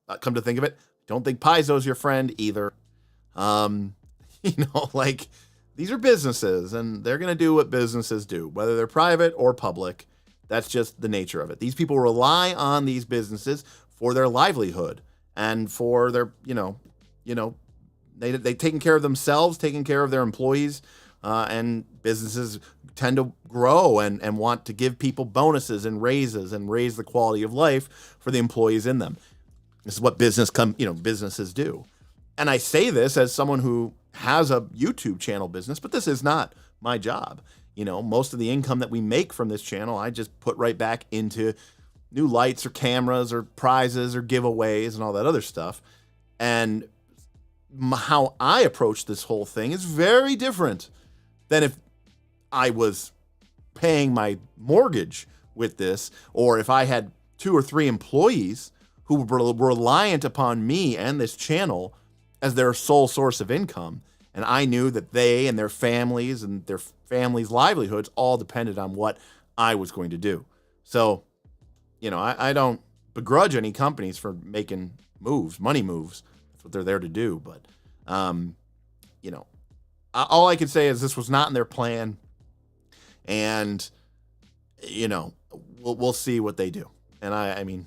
Speaker 3: to think of it, don't think Paizo's your friend either. These are businesses and they're going to do what businesses do, whether they're private or public. That's just the nature of it. These people rely on these businesses for their livelihood and for their, they taking care of themselves, taking care of their employees, and businesses tend to grow and want to give people bonuses and raises and raise the quality of life for the employees in them. This is what businesses do. And I say this as someone who has a YouTube channel business, but this is not my job. Most of the income that we make from this channel, I just put right back into new lights or cameras or prizes or giveaways and all that other stuff. And how I approach this whole thing is very different than if I was paying my mortgage with this, or if I had 2 or 3 employees who were reliant upon me and this channel as their sole source of income. And I knew that they and their families livelihoods all depended on what I was going to do. So, I don't begrudge any companies for making money moves. That's what they're there to do. But, all I can say is this was not in their plan. And, we'll see what they do. And I mean,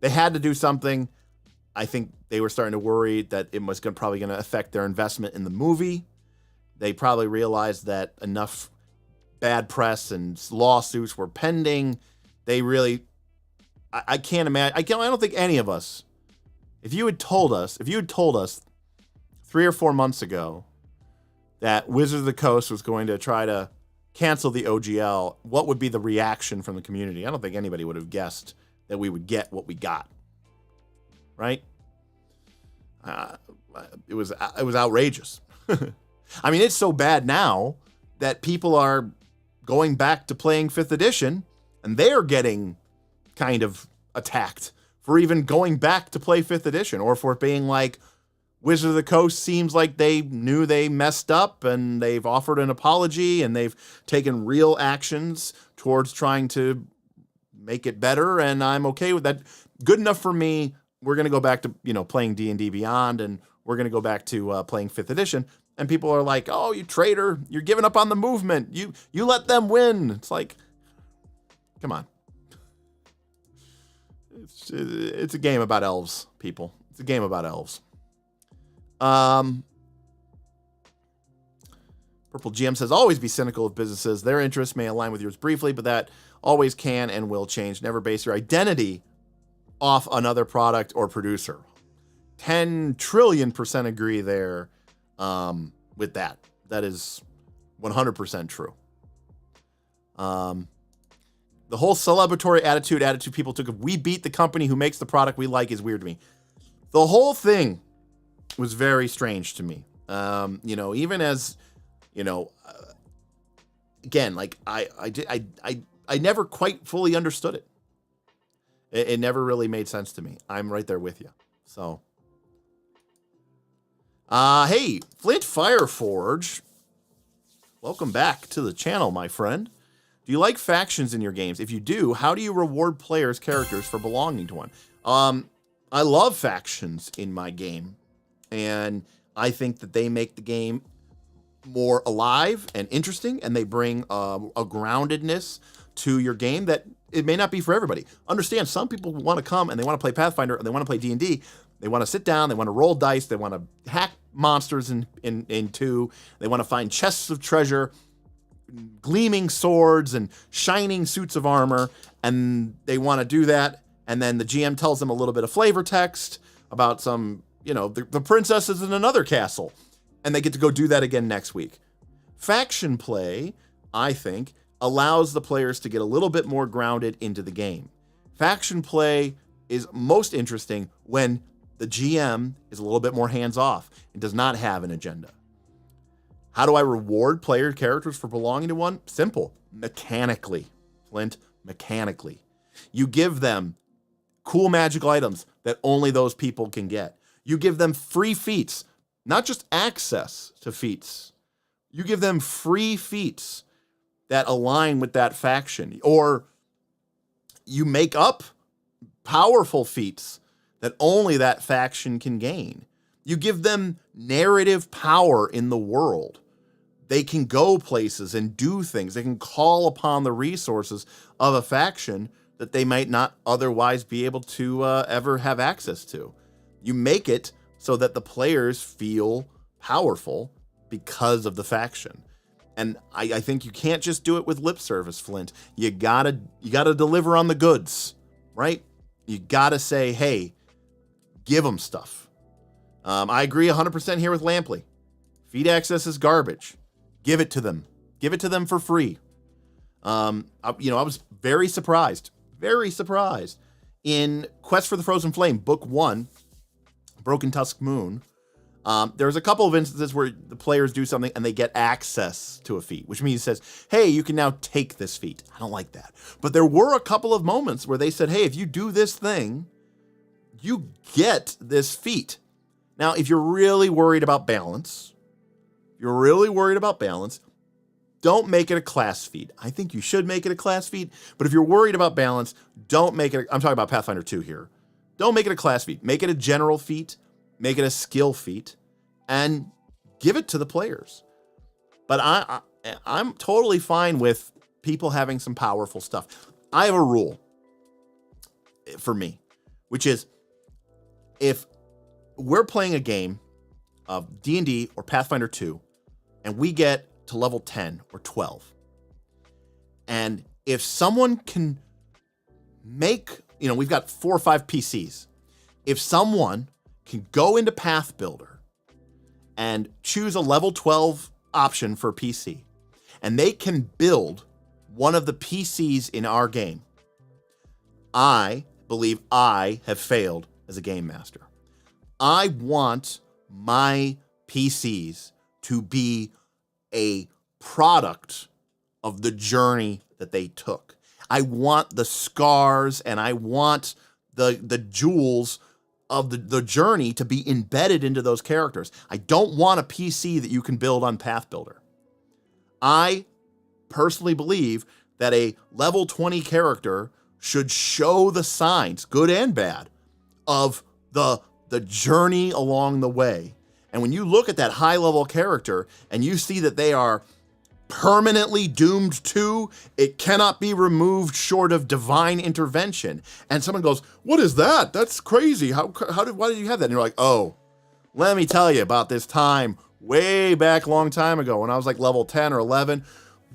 Speaker 3: they had to do something. I think they were starting to worry that it was probably going to affect their investment in the movie. They probably realized that enough bad press and lawsuits were pending. They really, I can't imagine. I don't think any of us, if you had told us 3 or 4 months ago that Wizards of the Coast was going to try to cancel the OGL, what would be the reaction from the community? I don't think anybody would have guessed that we would get what we got. Right? It was outrageous. I mean, it's so bad now that people are going back to playing 5th edition, and they're getting kind of attacked for even going back to play 5th edition, or for being like, Wizard of the Coast seems like they knew they messed up, and they've offered an apology, and they've taken real actions towards trying to make it better, and I'm okay with that. Good enough for me. We're going to go back to, playing D&D Beyond, and we're going to go back to playing 5th edition. And people are like, oh, you traitor, you're giving up on the movement. You let them win. It's like, come on. It's a game about elves, people. It's a game about elves. Purple GM says, always be cynical of businesses. Their interests may align with yours briefly, but that always can and will change. Never base your identity off another product or producer. 10 trillion% agree there with that. That is 100% true. The whole celebratory attitude people took of, we beat the company who makes the product we like, is weird to me. The whole thing was very strange to me. Even as, again, like I never quite fully understood it. It never really made sense to me. I'm right there with you. So, hey, Flint Fireforge, welcome back to the channel, my friend. Do you like factions in your games? If you do, how do you reward players' characters for belonging to one? I love factions in my game, and I think that they make the game more alive and interesting, and they bring a groundedness to your game that it may not be for everybody. Understand, some people want to come and they want to play Pathfinder, and they want to play D&D. They want to sit down, they want to roll dice, they want to hack monsters in 2, they want to find chests of treasure, gleaming swords, and shining suits of armor, and they want to do that, and then the GM tells them a little bit of flavor text about some, the princess is in another castle, and they get to go do that again next week. Faction play, I think, allows the players to get a little bit more grounded into the game. Faction play is most interesting when the GM is a little bit more hands-off and does not have an agenda. How do I reward player characters for belonging to one? Simple. Mechanically. Flint, mechanically. You give them cool magical items that only those people can get. You give them free feats, not just access to feats. You give them free feats that align with that faction. Or you make up powerful feats that only that faction can gain. You give them narrative power in the world. They can go places and do things. They can call upon the resources of a faction that they might not otherwise be able to ever have access to. You make it so that the players feel powerful because of the faction. And I think you can't just do it with lip service, Flint. You gotta deliver on the goods, right? You gotta say, hey, give them stuff. I agree 100% here with Lampley. Feed access is garbage. Give it to them. Give it to them for free. I was very surprised in Quest for the Frozen Flame, Book 1, Broken Tusk Moon. There's a couple of instances where the players do something and they get access to a feat, which means it says, hey, you can now take this feat. I don't like that. But there were a couple of moments where they said, hey, if you do this thing, you get this feat. Now, if you're really worried about balance, don't make it a class feat. I think you should make it a class feat, but if you're worried about balance, don't make it, I'm talking about Pathfinder 2 here. Don't make it a class feat. Make it a general feat. Make it a skill feat, and give it to the players. But I'm totally fine with people having some powerful stuff. I have a rule for me, which is if we're playing a game of D&D or Pathfinder 2, and we get to level 10 or 12, and if someone can make, we've got 4 or 5 PCs. If someone can go into Path Builder and choose a level 12 option for PC and they can build one of the PCs in our game, I believe I have failed as a game master. I want my PCs to be a product of the journey that they took. I want the scars and I want the jewels of the journey to be embedded into those characters. I don't want a PC that you can build on Path Builder. I personally believe that a level 20 character should show the signs, good and bad, of the journey along the way. And when you look at that high level character and you see that they are permanently doomed to, it cannot be removed short of divine intervention. And someone goes, what is that? That's crazy. Why did you have that? And you're like, oh, let me tell you about this time way back long time ago when I was like level 10 or 11.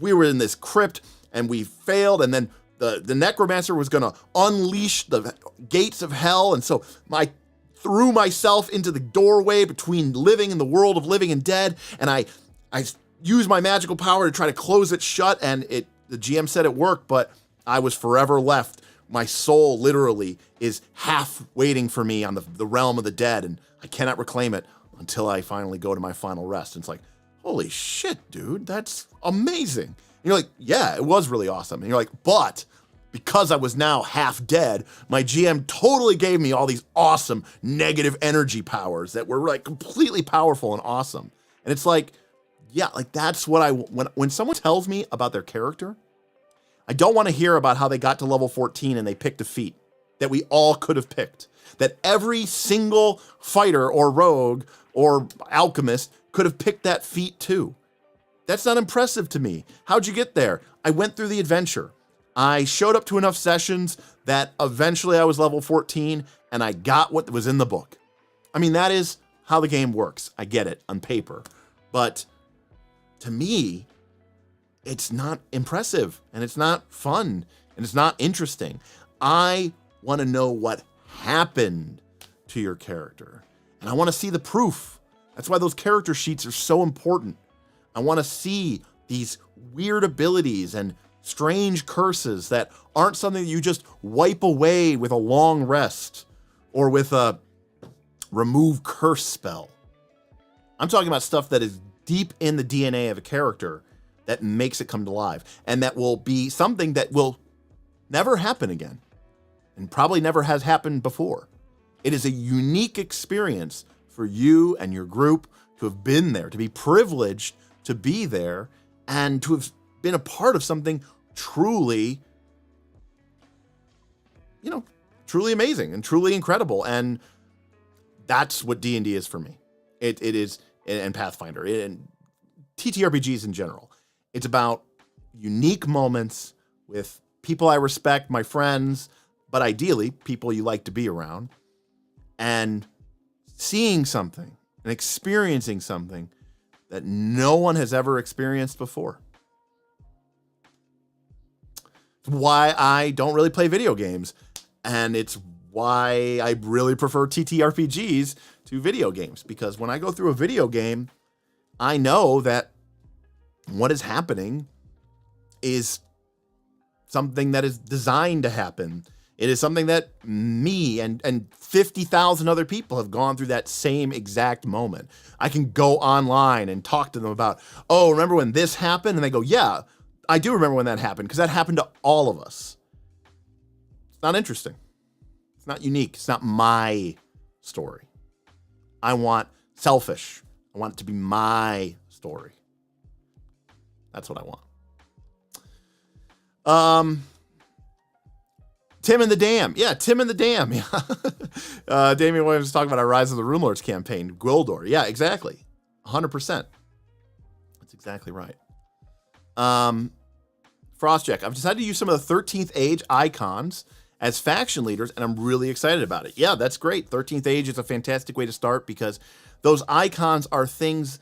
Speaker 3: We were in this crypt and we failed, and then the necromancer was going to unleash the gates of hell. And so I threw myself into the doorway between living and the world of living and dead. And I used my magical power to try to close it shut. And the GM said it worked, but I was forever left. My soul literally is half waiting for me on the realm of the dead. And I cannot reclaim it until I finally go to my final rest. And it's like, holy shit, dude, that's amazing. And you're like, yeah, it was really awesome. And you're like, but because I was now half dead, my GM totally gave me all these awesome negative energy powers that were like completely powerful and awesome. And it's like, yeah, like that's what when someone tells me about their character, I don't want to hear about how they got to level 14 and they picked a feat that we all could have picked, that every single fighter or rogue or alchemist could have picked that feat too. That's not impressive to me. How'd you get there? I went through the adventure. I showed up to enough sessions that eventually I was level 14 and I got what was in the book. I mean, that is how the game works. I get it on paper, but to me, it's not impressive and it's not fun and it's not interesting. I want to know what happened to your character and I want to see the proof. That's why those character sheets are so important. I want to see these weird abilities and strange curses that aren't something that you just wipe away with a long rest or with a remove curse spell. I'm talking about stuff that is deep in the DNA of a character that makes it come to life and that will be something that will never happen again and probably never has happened before. It is a unique experience for you and your group to have been there, to be privileged to be there and to have been a part of something truly, truly amazing and truly incredible. And that's what D&D is for me. It is, and Pathfinder, and TTRPGs in general. It's about unique moments with people I respect, my friends, but ideally people you like to be around, and seeing something and experiencing something that no one has ever experienced before. It's why I don't really play video games, and it's why I really prefer TTRPGs to video games, because when I go through a video game, I know that what is happening is something that is designed to happen. It is something that me and 50,000 other people have gone through that same exact moment. I can go online and talk to them about, oh, remember when this happened? And they go, yeah, I do remember when that happened, because that happened to all of us. It's not interesting. It's not unique. It's not my story. I want selfish. I want it to be my story. That's what I want. Tim and the Dam. Yeah, Tim and the Dam. Yeah. Damian Williams was talking about our Rise of the Runelords campaign, Gwildor. Yeah, exactly. 100%. That's exactly right. Frostjack, I've decided to use some of the 13th Age icons as faction leaders, and I'm really excited about it. Yeah, that's great. 13th Age is a fantastic way to start, because those icons are things,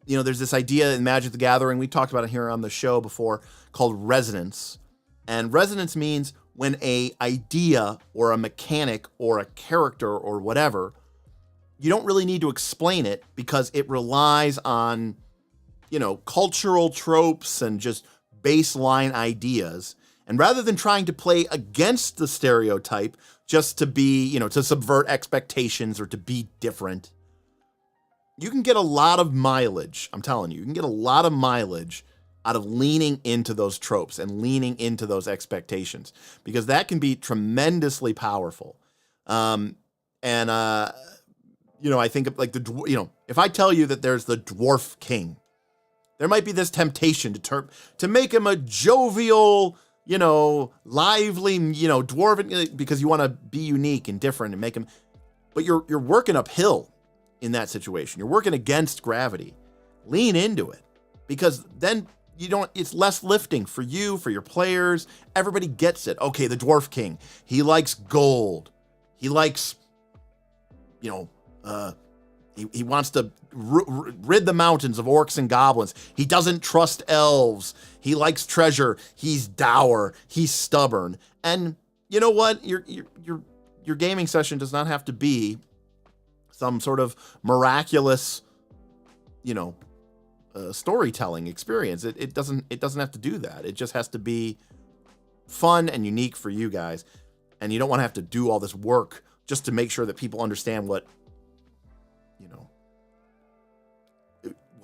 Speaker 3: there's this idea in Magic the Gathering, we talked about it here on the show before, called resonance. And resonance means when a idea or a mechanic or a character or whatever, you don't really need to explain it because it relies on cultural tropes and just baseline ideas. And rather than trying to play against the stereotype just to be, to subvert expectations or to be different, you can get a lot of mileage. I'm telling you, you can get a lot of mileage out of leaning into those tropes and leaning into those expectations, because that can be tremendously powerful. I think of like if I tell you that there's the dwarf king, there might be this temptation to make him a jovial, lively, dwarven, because you want to be unique and different and make him, but you're working uphill in that situation. You're working against gravity. Lean into it, because then it's less lifting for you, for your players. Everybody gets it. Okay, the dwarf king, he likes gold. He likes, he wants to rid the mountains of orcs and goblins. He doesn't trust elves. He likes treasure. He's dour. He's stubborn. And you know what? Your gaming session does not have to be some sort of miraculous, storytelling experience. It doesn't have to do that. It just has to be fun and unique for you guys. And you don't want to have to do all this work just to make sure that people understand what,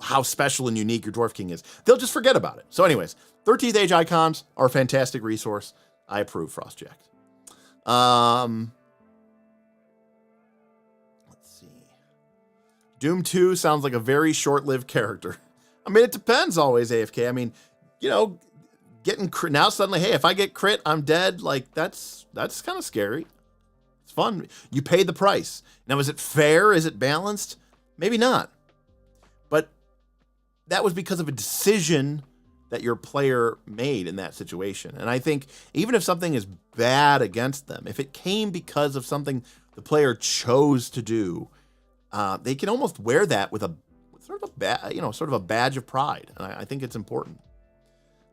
Speaker 3: how special and unique your Dwarf King is. They'll just forget about it. So anyways, 13th Age icons are a fantastic resource. I approve, Frostjacked. Let's see. Doom 2 sounds like a very short-lived character. I mean, it depends always, AFK. I mean, getting crit now suddenly, hey, if I get crit, I'm dead. Like, that's kind of scary. It's fun. You pay the price. Now, is it fair? Is it balanced? Maybe not. But that was because of a decision that your player made in that situation. And I think even if something is bad against them, if it came because of something the player chose to do, they can almost wear that with a sort of a badge of pride. And I think it's important.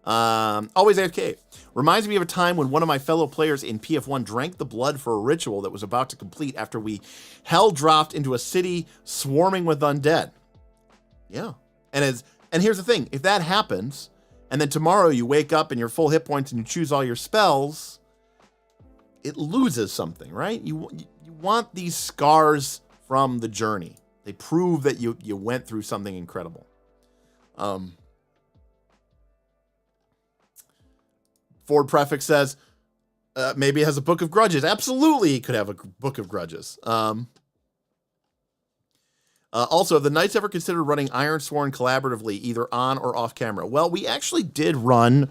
Speaker 3: Always AFK. Reminds me of a time when one of my fellow players in PF1 drank the blood for a ritual that was about to complete after we hell dropped into a city swarming with undead. Yeah. And here's the thing. If that happens, and then tomorrow you wake up and you're full hit points and you choose all your spells, it loses something, right? You want these scars from the journey. They prove that you went through something incredible. Ford Prefix says, maybe it has a Book of Grudges. Absolutely, it could have a Book of Grudges. Also, have the Knights ever considered running Ironsworn collaboratively, either on or off camera? Well, we actually did run,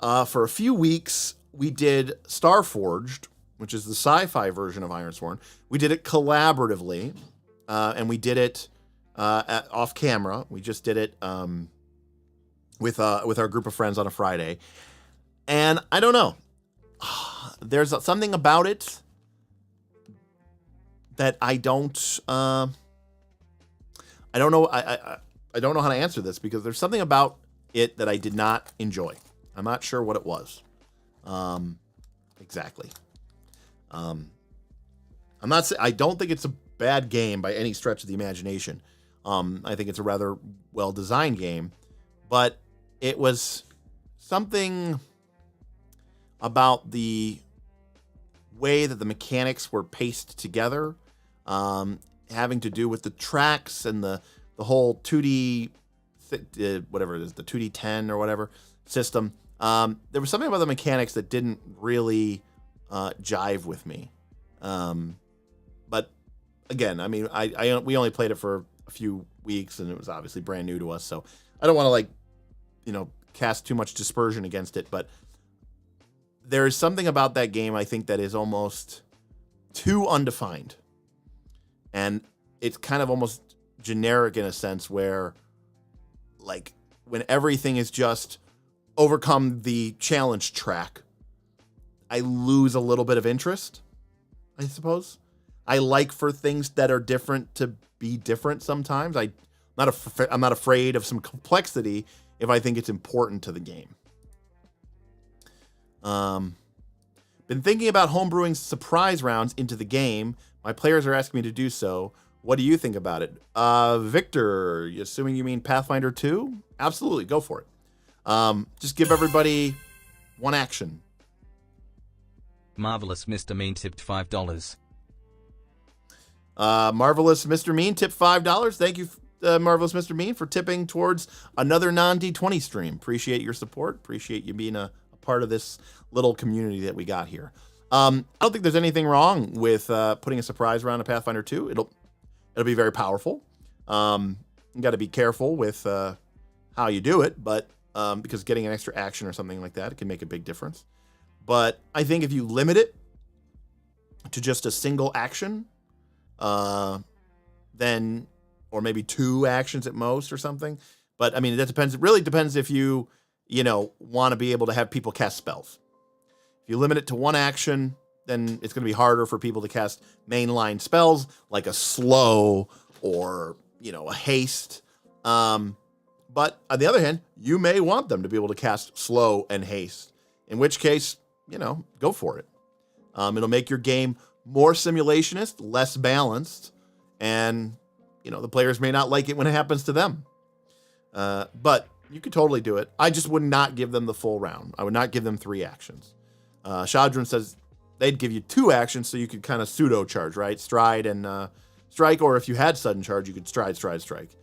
Speaker 3: for a few weeks, we did Starforged, which is the sci-fi version of Ironsworn. We did it collaboratively, and we did it off camera. We just did it with our group of friends on a Friday. And I don't know. There's something about it that I don't know. I don't know how to answer this, because there's something about it that I did not enjoy. I'm not sure what it was. Exactly. I don't think it's a bad game by any stretch of the imagination. I think it's a rather well-designed game, but it was something about the way that the mechanics were paced together, having to do with the tracks and the whole 2D, whatever it is, the 2D10 or whatever system. There was something about the mechanics that didn't really jive with me. But again, I mean, we only played it for a few weeks, and it was obviously brand new to us, so I don't want to cast too much dispersion against it. But there's something about that game, I think, that is almost too undefined. And it's kind of almost generic in a sense where, like, when everything is just overcome the challenge track, I lose a little bit of interest, I suppose. I like for things that are different to be different sometimes. I'm not afraid of some complexity if I think it's important to the game. Been thinking about homebrewing surprise rounds into the game. My players are asking me to do so. What do you think about it? Victor, assuming you mean Pathfinder 2? Absolutely, go for it. Just give everybody one action.
Speaker 4: Marvelous Mr. Mean tipped $5.
Speaker 3: Marvelous Mr. Mean tipped $5. Thank you, Marvelous Mr. Mean, for tipping towards another non-D20 stream. Appreciate your support. Appreciate you being a part of this little community that we got here. I don't think there's anything wrong with putting a surprise round in Pathfinder 2. It'll be very powerful. You got to be careful with how you do it, but because getting an extra action or something like that, it can make a big difference. But I think if you limit it to just a single action, then, or maybe 2 actions at most or something. But I mean, that depends. It really depends if you want to be able to have people cast spells. If you limit it to 1 action, then it's going to be harder for people to cast mainline spells like a slow or, a haste. But on the other hand, you may want them to be able to cast slow and haste, in which case, go for it. It'll make your game more simulationist, less balanced, and, the players may not like it when it happens to them. But you could totally do it. I just would not give them the full round. I would not give them 3 actions. Shadron says they'd give you 2 actions so you could kind of pseudo charge, right? Stride and strike, or if you had sudden charge, you could stride, strike.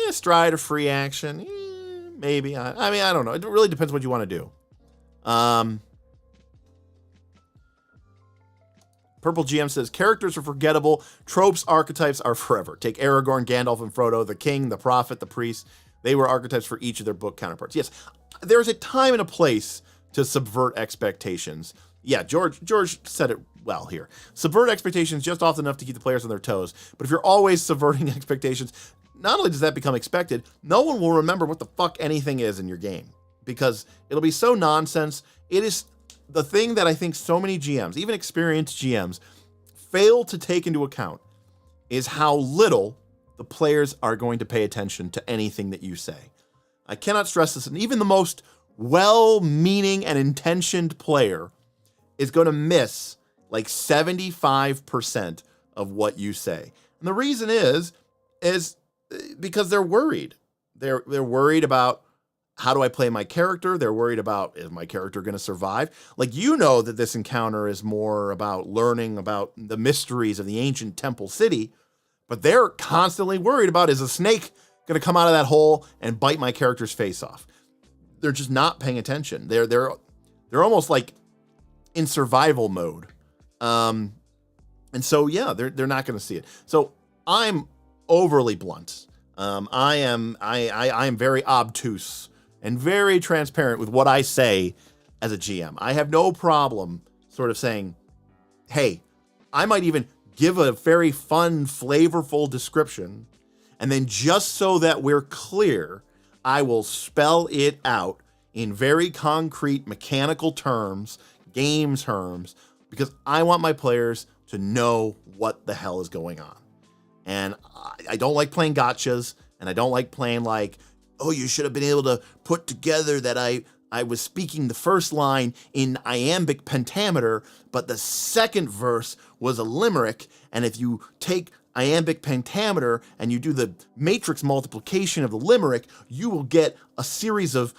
Speaker 3: Stride or free action, maybe. I don't know. It really depends what you want to do. Purple GM says, characters are forgettable. Tropes, archetypes are forever. Take Aragorn, Gandalf, and Frodo, the king, the prophet, the priest. They were archetypes for each of their book counterparts. Yes, there's a time and a place to subvert expectations. Yeah, George said it well here. Subvert expectations just often enough to keep the players on their toes. But if you're always subverting expectations, not only does that become expected, no one will remember what the fuck anything is in your game. Because it'll be so nonsense. It is the thing that I think so many GMs, even experienced GMs, fail to take into account is how little the players are going to pay attention to anything that you say. I cannot stress this, and even the most well-meaning and intentioned player is going to miss like 75% of what you say. And the reason is because they're worried. They're worried about, how do I play my character? They're worried about, is my character going to survive? Like, that this encounter is more about learning about the mysteries of the ancient temple city, but they're constantly worried about, is a snake going to come out of that hole and bite my character's face off? They're just not paying attention. They're almost like in survival mode. And so, yeah, they're not going to see it. So I'm overly blunt. I am very obtuse and very transparent with what I say as a GM. I have no problem sort of saying, hey, I might even give a very fun, flavorful description, and then just so that we're clear, I will spell it out in very concrete mechanical terms, game terms, because I want my players to know what the hell is going on. And I don't like playing gotchas, and I don't like playing like, oh, you should have been able to put together that I was speaking the first line in iambic pentameter, but the second verse was a limerick, and if you take iambic pentameter and you do the matrix multiplication of the limerick, you will get a series of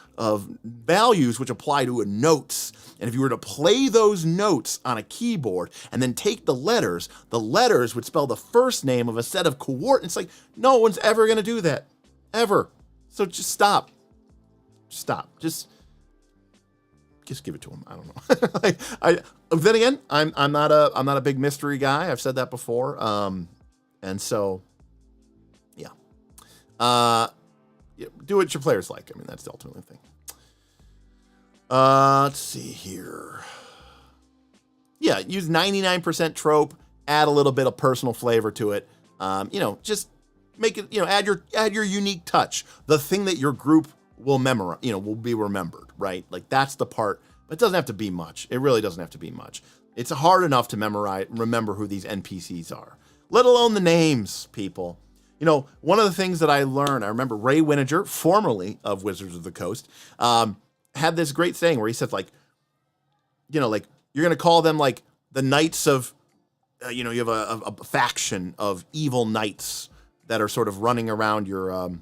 Speaker 3: values which apply to notes. And if you were to play those notes on a keyboard and then take the letters would spell the first name of a set of coordinates. It's like, no one's ever going to do that. Ever. So just stop. Just give it to him. I don't know. Then again, I'm not a big mystery guy. I've said that before. And so, yeah. Do what your players like. I mean, that's the ultimate thing. Let's see here. Yeah, use 99% trope. Add a little bit of personal flavor to it. Just make it. Add your unique touch. The thing that your group will memorize. Will be remembered. Right? Like that's the part. But it doesn't have to be much. It really doesn't have to be much. It's hard enough to remember who these NPCs are. Let alone the names, people. One of the things that I learned, I remember Ray Winiger, formerly of Wizards of the Coast, had this great saying where he said, you're going to call them like the Knights of you have a faction of evil knights that are sort of running around your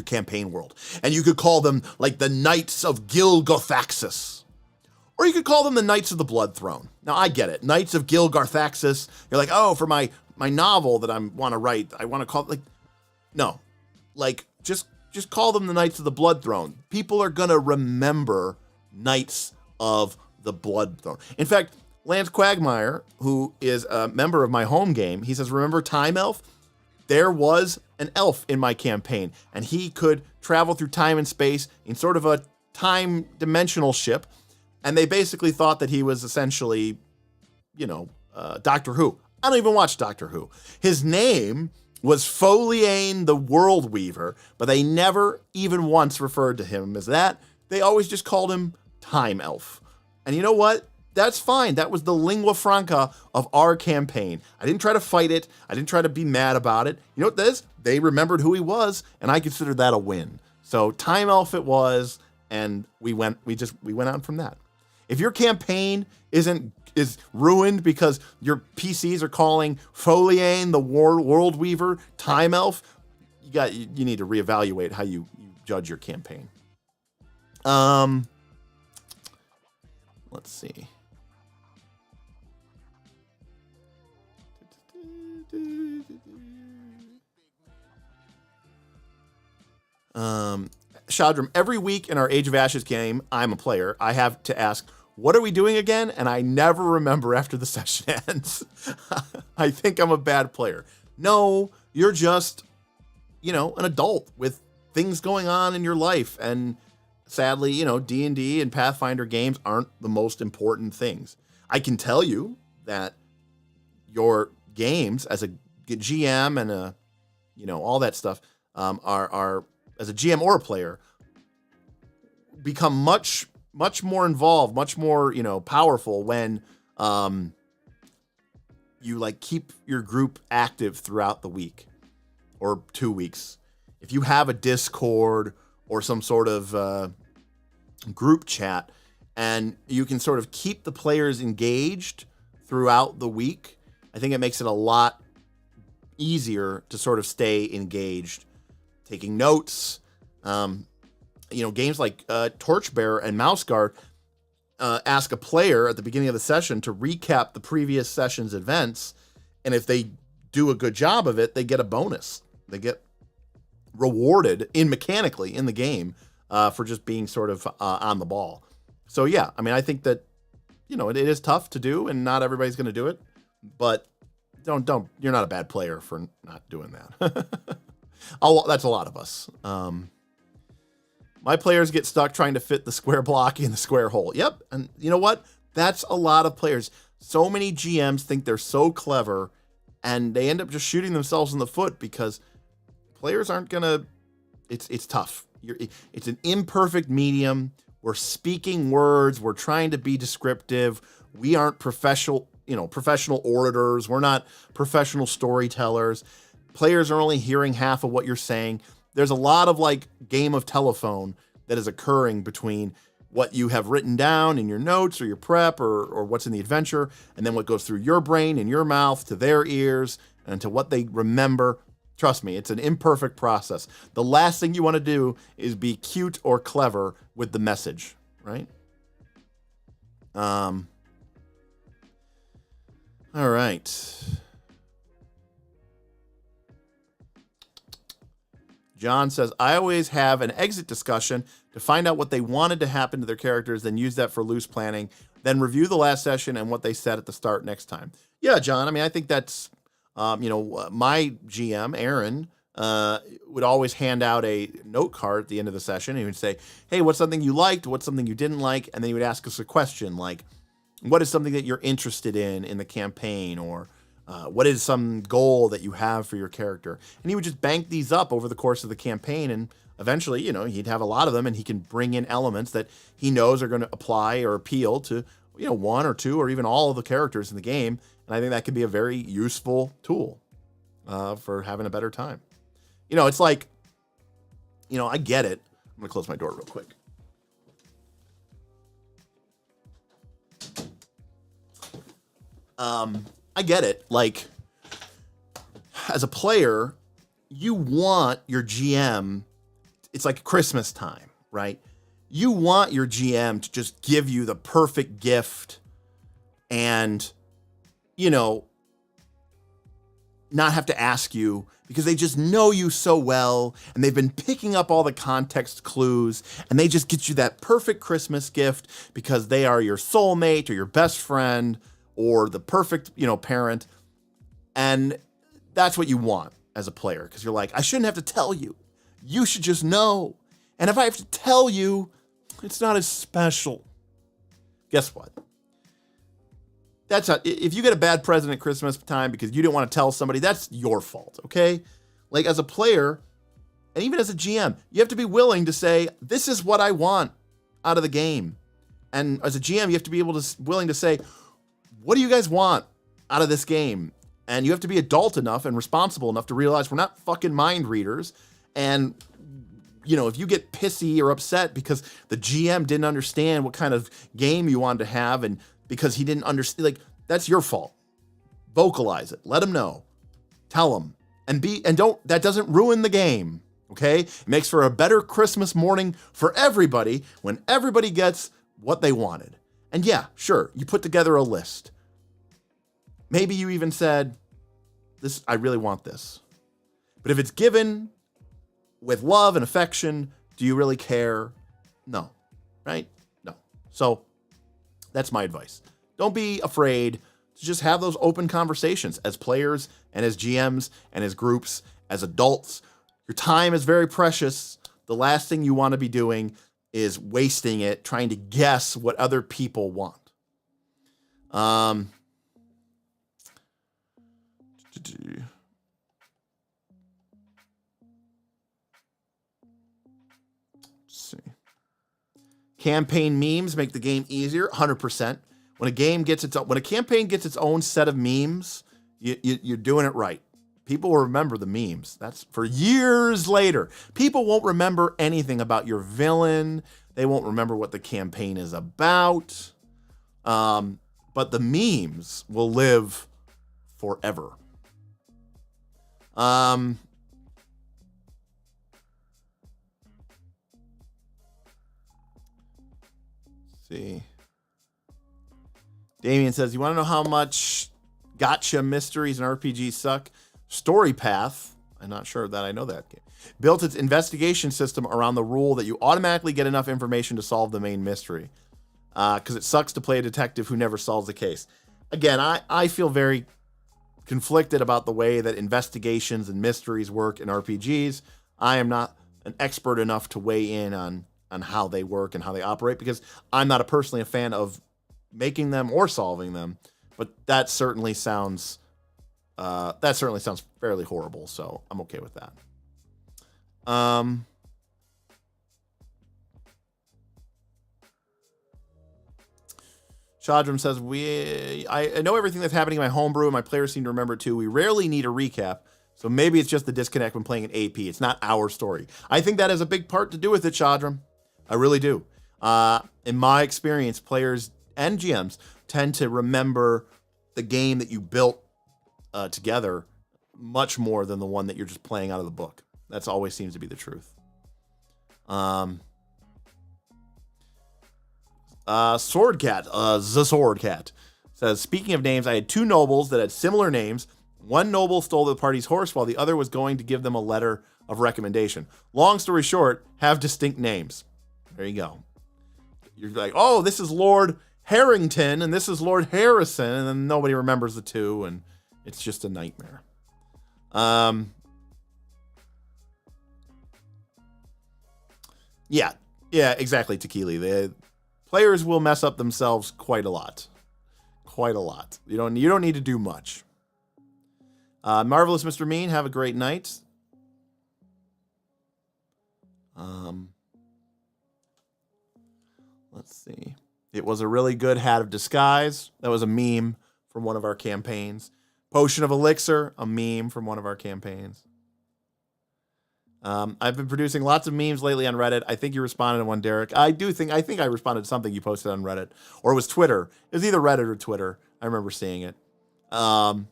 Speaker 3: campaign world. And you could call them like the Knights of Gilgothaxis. Or you could call them the Knights of the Blood Throne. Now, I get it. Knights of Gilgothaxis. You're like, oh, for my novel that I want to write, I want to call it like... No. Like, just call them the Knights of the Blood Throne. People are going to remember Knights of the Blood Throne. In fact, Lance Quagmire, who is a member of my home game, he says, remember Time Elf? There was an elf in my campaign, and he could travel through time and space in sort of a time dimensional ship, and they basically thought that he was essentially, Doctor Who. I don't even watch Doctor Who. His name was Foliane the World Weaver, but they never even once referred to him as that. They always just called him Time Elf. And you know what? That's fine. That was the lingua franca of our campaign. I didn't try to fight it. I didn't try to be mad about it. You know what that is? They remembered who he was, and I considered that a win. So Time Elf it was, and we went on from that. If your campaign is ruined because your PCs are calling Foliane the World Weaver Time Elf, you need to reevaluate how you judge your campaign. Let's see. Shadram, every week in our Age of Ashes game, I'm a player, I have to ask, what are we doing again? And I never remember after the session ends. I think I'm a bad player. No, you're just, an adult with things going on in your life. And sadly, D&D and Pathfinder games aren't the most important things. I can tell you that your games as a GM and all that stuff are as a GM or a player become much more involved, much more powerful when you keep your group active throughout the week or 2 weeks. If you have a Discord or some sort of group chat and you can sort of keep the players engaged throughout the week, I think it makes it a lot easier to sort of stay engaged, taking notes. Games like Torchbearer and Mouseguard ask a player at the beginning of the session to recap the previous session's events, and if they do a good job of it, they get a bonus. They get rewarded mechanically in the game for just being sort of on the ball. So yeah, I think that it is tough to do, and not everybody's going to do it, but don't. You're not a bad player for not doing that. That's a lot of us. My players get stuck trying to fit the square block in the square hole. Yep. And you know what? That's a lot of players. So many GMs think they're so clever, and they end up just shooting themselves in the foot because players aren't going to... It's tough. It's an imperfect medium. We're speaking words. We're trying to be descriptive. We aren't professional orators. We're not professional storytellers. Players are only hearing half of what you're saying. There's a lot of game of telephone that is occurring between what you have written down in your notes or your prep or what's in the adventure, and then what goes through your brain and your mouth to their ears and to what they remember. Trust me, it's an imperfect process. The last thing you want to do is be cute or clever with the message, right? All right. John says, I always have an exit discussion to find out what they wanted to happen to their characters, then use that for loose planning, then review the last session and what they said at the start next time. Yeah, John, I think that's, my GM, Aaron, would always hand out a note card at the end of the session. He would say, hey, what's something you liked? What's something you didn't like? And then he would ask us a question like, what is something that you're interested in the campaign? Or what is some goal that you have for your character? And he would just bank these up over the course of the campaign, and eventually, he'd have a lot of them, and he can bring in elements that he knows are going to apply or appeal to, one or two or even all of the characters in the game. And I think that could be a very useful tool for having a better time. It's like, I get it. I'm going to close my door real quick. I get it. Like, as a player, you want your GM, it's like Christmas time, right? You want your GM to just give you the perfect gift and, you know, not have to ask you because they just know you so well and they've been picking up all the context clues and they just get you that perfect Christmas gift because they are your soulmate or your best friend or the perfect, you know, parent. And that's what you want as a player because you're like, I shouldn't have to tell you. You should just know. And if I have to tell you, it's not as special. Guess what? That's not, if you get a bad present at Christmas time because you didn't want to tell somebody, that's your fault, okay? Like as a player, and even as a GM, you have to be willing to say, this is what I want out of the game. And as a GM, you have to be willing to say, what do you guys want out of this game? And you have to be adult enough and responsible enough to realize we're not fucking mind readers. And, you know, if you get pissy or upset because the GM didn't understand what kind of game you wanted to have and because he didn't understand, like, that's your fault. Vocalize it. Let him know. Tell him. That doesn't ruin the game, okay? It makes for a better Christmas morning for everybody when everybody gets what they wanted. And yeah, sure, you put together a list. Maybe you even said, I really want this. But if it's given with love and affection, do you really care? No, right? No. So that's my advice. Don't be afraid to just have those open conversations as players and as GMs and as groups, as adults. Your time is very precious. The last thing you want to be doing is wasting it trying to guess what other people want. Let's see. Campaign memes make the game easier, 100%. When a campaign gets its own set of memes, you're doing it right. People will remember the memes. That's for years later. People won't remember anything about your villain. They won't remember what the campaign is about. But the memes will live forever. Let's see. Damien says, you want to know how much gotcha mysteries and RPGs suck? Story Path, I'm not sure that I know that game, built its investigation system around the rule that you automatically get enough information to solve the main mystery. Because it sucks to play a detective who never solves the case. Again, I feel very conflicted about the way that investigations and mysteries work in RPGs. I am not an expert enough to weigh in on how they work and how they operate because I'm not personally a fan of making them or solving them. But that certainly sounds fairly horrible, so I'm okay with that. Shadram says, I know everything that's happening in my homebrew, and my players seem to remember it too. We rarely need a recap, so maybe it's just the disconnect when playing an AP. It's not our story. I think that has a big part to do with it, Shadram. I really do. In my experience, players and GMs tend to remember the game that you built together much more than the one that you're just playing out of the book. That's always seems to be the truth. Swordcat, the Swordcat says, speaking of names, I had two nobles that had similar names. One noble stole the party's horse while the other was going to give them a letter of recommendation. Long story short, have distinct names. There you go. You're like, oh, this is Lord Harrington and this is Lord Harrison, and then nobody remembers the two, and it's just a nightmare. Yeah, exactly, Tequila. The players will mess up themselves quite a lot. You don't need to do much. Marvelous Mr. Mean, have a great night. Let's see. It was a really good hat of disguise. That was a meme from one of our campaigns. Potion of Elixir, a meme from one of our campaigns. I've been producing lots of memes lately on Reddit. I think you responded to one, Derek. I think I responded to something you posted on Reddit. Or it was Twitter. It was either Reddit or Twitter. I remember seeing it. It's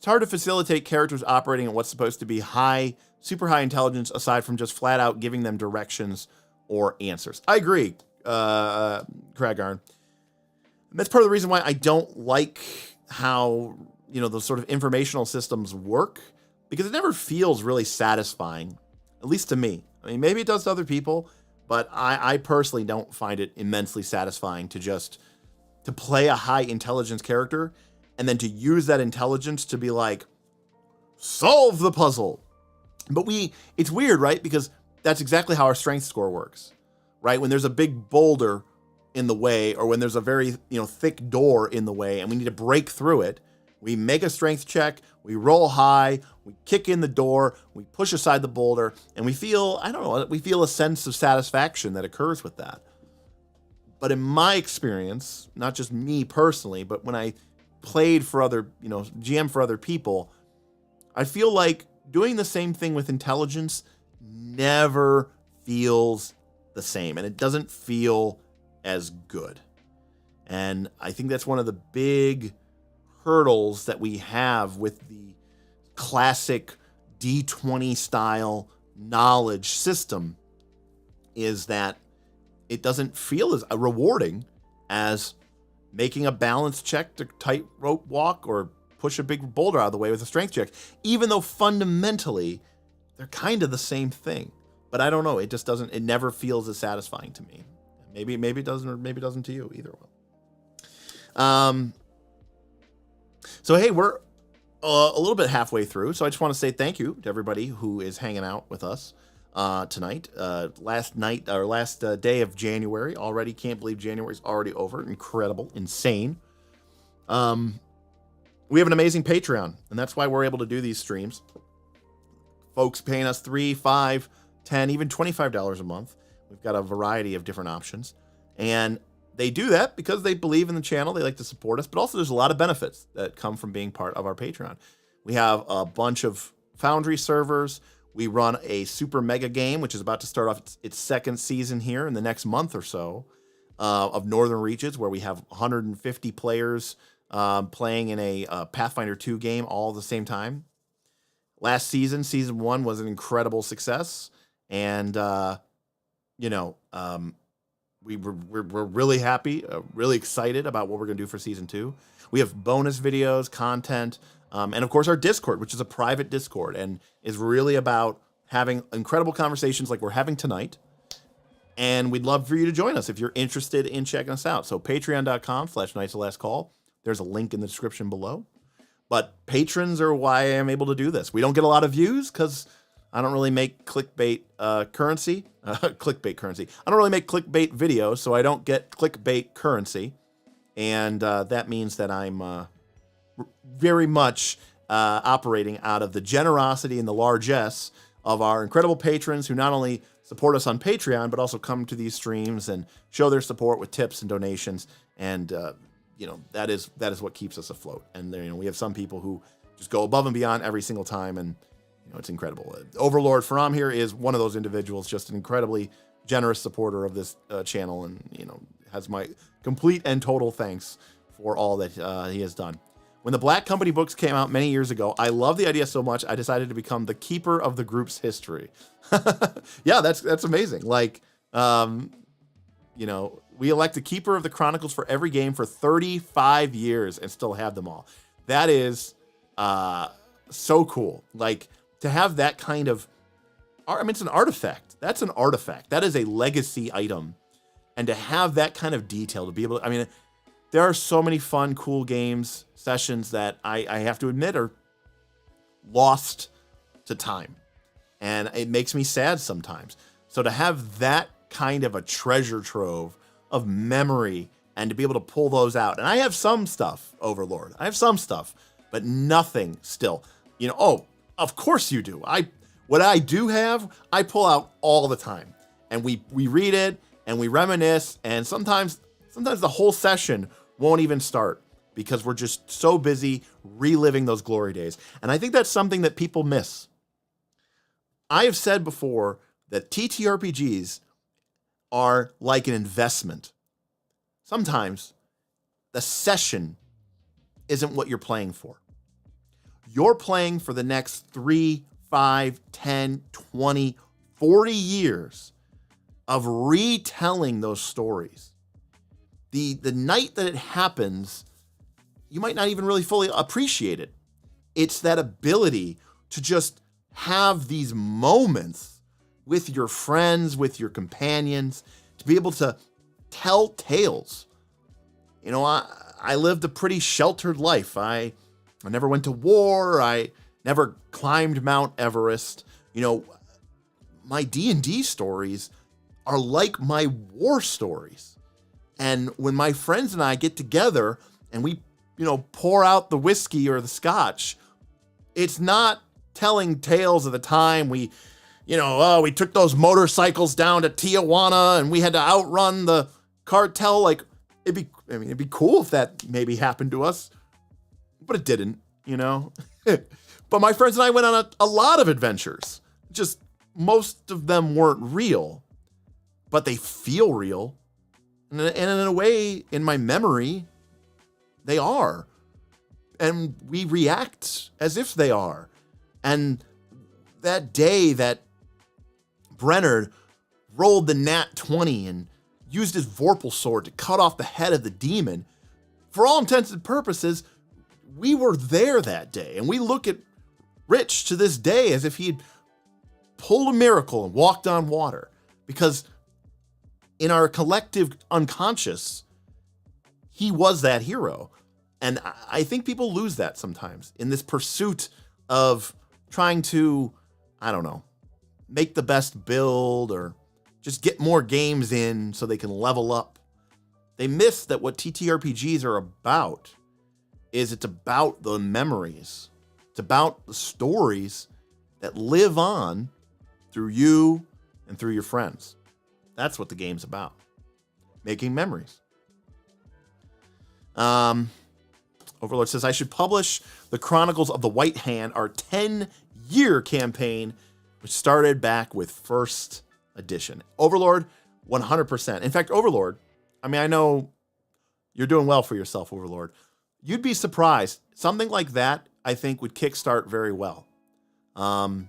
Speaker 3: hard to facilitate characters operating at what's supposed to be super high intelligence, aside from just flat out giving them directions or answers. I agree, Kragarn. That's part of the reason why I don't like how, those sort of informational systems work, because it never feels really satisfying, at least to me. I mean, maybe it does to other people, but I personally don't find it immensely satisfying to play a high intelligence character and then to use that intelligence to be like, solve the puzzle. But it's weird, right? Because that's exactly how our strength score works, right? When there's a big boulder in the way, or when there's a very, thick door in the way and we need to break through it, we make a strength check, we roll high, we kick in the door, we push aside the boulder, and we feel a sense of satisfaction that occurs with that. But in my experience, not just me personally, but when I played for other, GM for other people, I feel like doing the same thing with intelligence never feels the same, and it doesn't feel as good. And I think that's one of the big hurdles that we have with the classic D20 style knowledge system, is that it doesn't feel as rewarding as making a balance check to tightrope walk or push a big boulder out of the way with a strength check, even though fundamentally they're kind of the same thing. But I don't know, it never feels as satisfying to me. Maybe it doesn't, or maybe it doesn't to you, either one. So hey, we're a little bit halfway through, so I just want to say thank you to everybody who is hanging out with us tonight. Last day of January already. Can't believe January's already over. Incredible, insane. We have an amazing Patreon, and that's why we're able to do these streams. Folks paying us $3, $5, $10, even $25 a month. We've got a variety of different options, and they do that because they believe in the channel. They like to support us, but also there's a lot of benefits that come from being part of our Patreon. We have a bunch of Foundry servers. We run a super mega game, which is about to start off its second season here in the next month or so, of Northern Reaches, where we have 150 players playing in a Pathfinder 2 game all at the same time. Last season, season 1, was an incredible success, and we're really happy, really excited about what we're going to do for season 2. We have bonus videos, content, and of course our Discord, which is a private Discord and is really about having incredible conversations like we're having tonight. And we'd love for you to join us if you're interested in checking us out. So patreon.com/Knights of Last Call. There's a link in the description below. But patrons are why I'm able to do this. We don't get a lot of views because I don't really make clickbait currency. Clickbait currency. I don't really make clickbait videos, so I don't get clickbait currency. And that means that I'm very much operating out of the generosity and the largesse of our incredible patrons who not only support us on Patreon, but also come to these streams and show their support with tips and donations. And, that is what keeps us afloat. And we have some people who just go above and beyond every single time, and it's incredible. Overlord Faram here is one of those individuals, just an incredibly generous supporter of this channel, and has my complete and total thanks for all that he has done. When the Black Company books came out many years ago, I loved the idea so much I decided to become the keeper of the group's history. Yeah, that's amazing. We elect the keeper of the chronicles for every game for 35 years and still have them all. That is so cool. To have that kind of, it's an artifact. That's an artifact. That is a legacy item. And to have that kind of detail, to be able to, there are so many fun, cool games, sessions that I have to admit are lost to time. And it makes me sad sometimes. So to have that kind of a treasure trove of memory and to be able to pull those out. And I have some stuff, Overlord. I have some stuff, but nothing still. Of course you do. What I do have, I pull out all the time. And we read it and we reminisce, and sometimes the whole session won't even start because we're just so busy reliving those glory days. And I think that's something that people miss. I have said before that TTRPGs are like an investment. Sometimes the session isn't what you're playing for. You're playing for the next 3, 5, 10, 20, 40 years of retelling those stories. The night that it happens, you might not even really fully appreciate it. It's that ability to just have these moments with your friends, with your companions, to be able to tell tales. You know, I lived a pretty sheltered life. I never went to war. I never climbed Mount Everest. You know, my D&D stories are like my war stories. And when my friends and I get together and we, you know, pour out the whiskey or the scotch, it's not telling tales of the time we took those motorcycles down to Tijuana and we had to outrun the cartel. Like, it'd be cool if that maybe happened to us, but it didn't, you know. But my friends and I went on a lot of adventures. Just most of them weren't real, but they feel real. And in a way, in my memory, they are. And we react as if they are. And that day that Brenner rolled the nat 20 and used his Vorpal sword to cut off the head of the demon, for all intents and purposes, we were there that day. And we look at Rich to this day as if he'd pulled a miracle and walked on water. Because in our collective unconscious, he was that hero. And I think people lose that sometimes in this pursuit of trying to, I don't know, make the best build or just get more games in so they can level up. They miss that what TTRPGs are about is it's about the memories. It's about the stories that live on through you and through your friends. That's what the game's about. Making memories. Overlord says, I should publish the Chronicles of the White Hand, our 10-year campaign, which started back with first edition. Overlord, 100%. In fact, Overlord, I mean, I know you're doing well for yourself, Overlord. You'd be surprised. Something like that, I think, would kickstart very well. You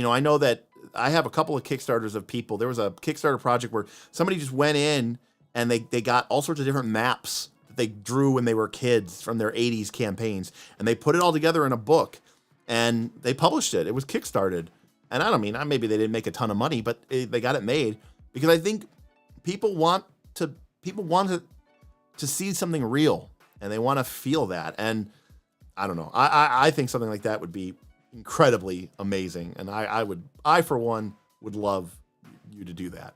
Speaker 3: know, I know that I have a couple of Kickstarters of people. There was a Kickstarter project where somebody just went in and they got all sorts of different maps that they drew when they were kids from their 80s campaigns. And they put it all together in a book and they published it. It was Kickstarted. And I don't mean, maybe they didn't make a ton of money, but they got it made because I think people want to see something real and they want to feel that. And I don't know. I think something like that would be incredibly amazing. And I for one would love you to do that.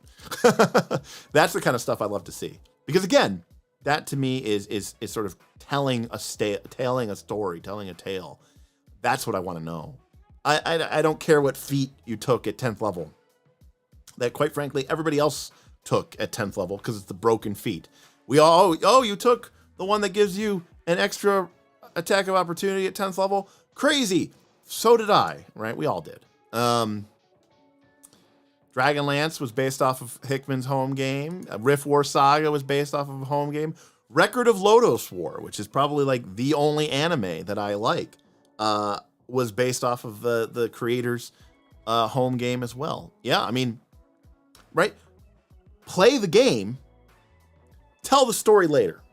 Speaker 3: That's the kind of stuff I love to see, because again, that to me is sort of telling a story, telling a tale. That's what I want to know. I don't care what feat you took at 10th level that quite frankly everybody else took at 10th level, because it's the broken feat. We all, you took the one that gives you an extra attack of opportunity at 10th level. Crazy. So did I, right? We all did. Dragonlance was based off of Hickman's home game. Rift War Saga was based off of a home game. Record of Lodos War, which is probably like the only anime that I like, was based off of the creator's home game as well. Yeah, I mean, right? Play the game, tell the story later.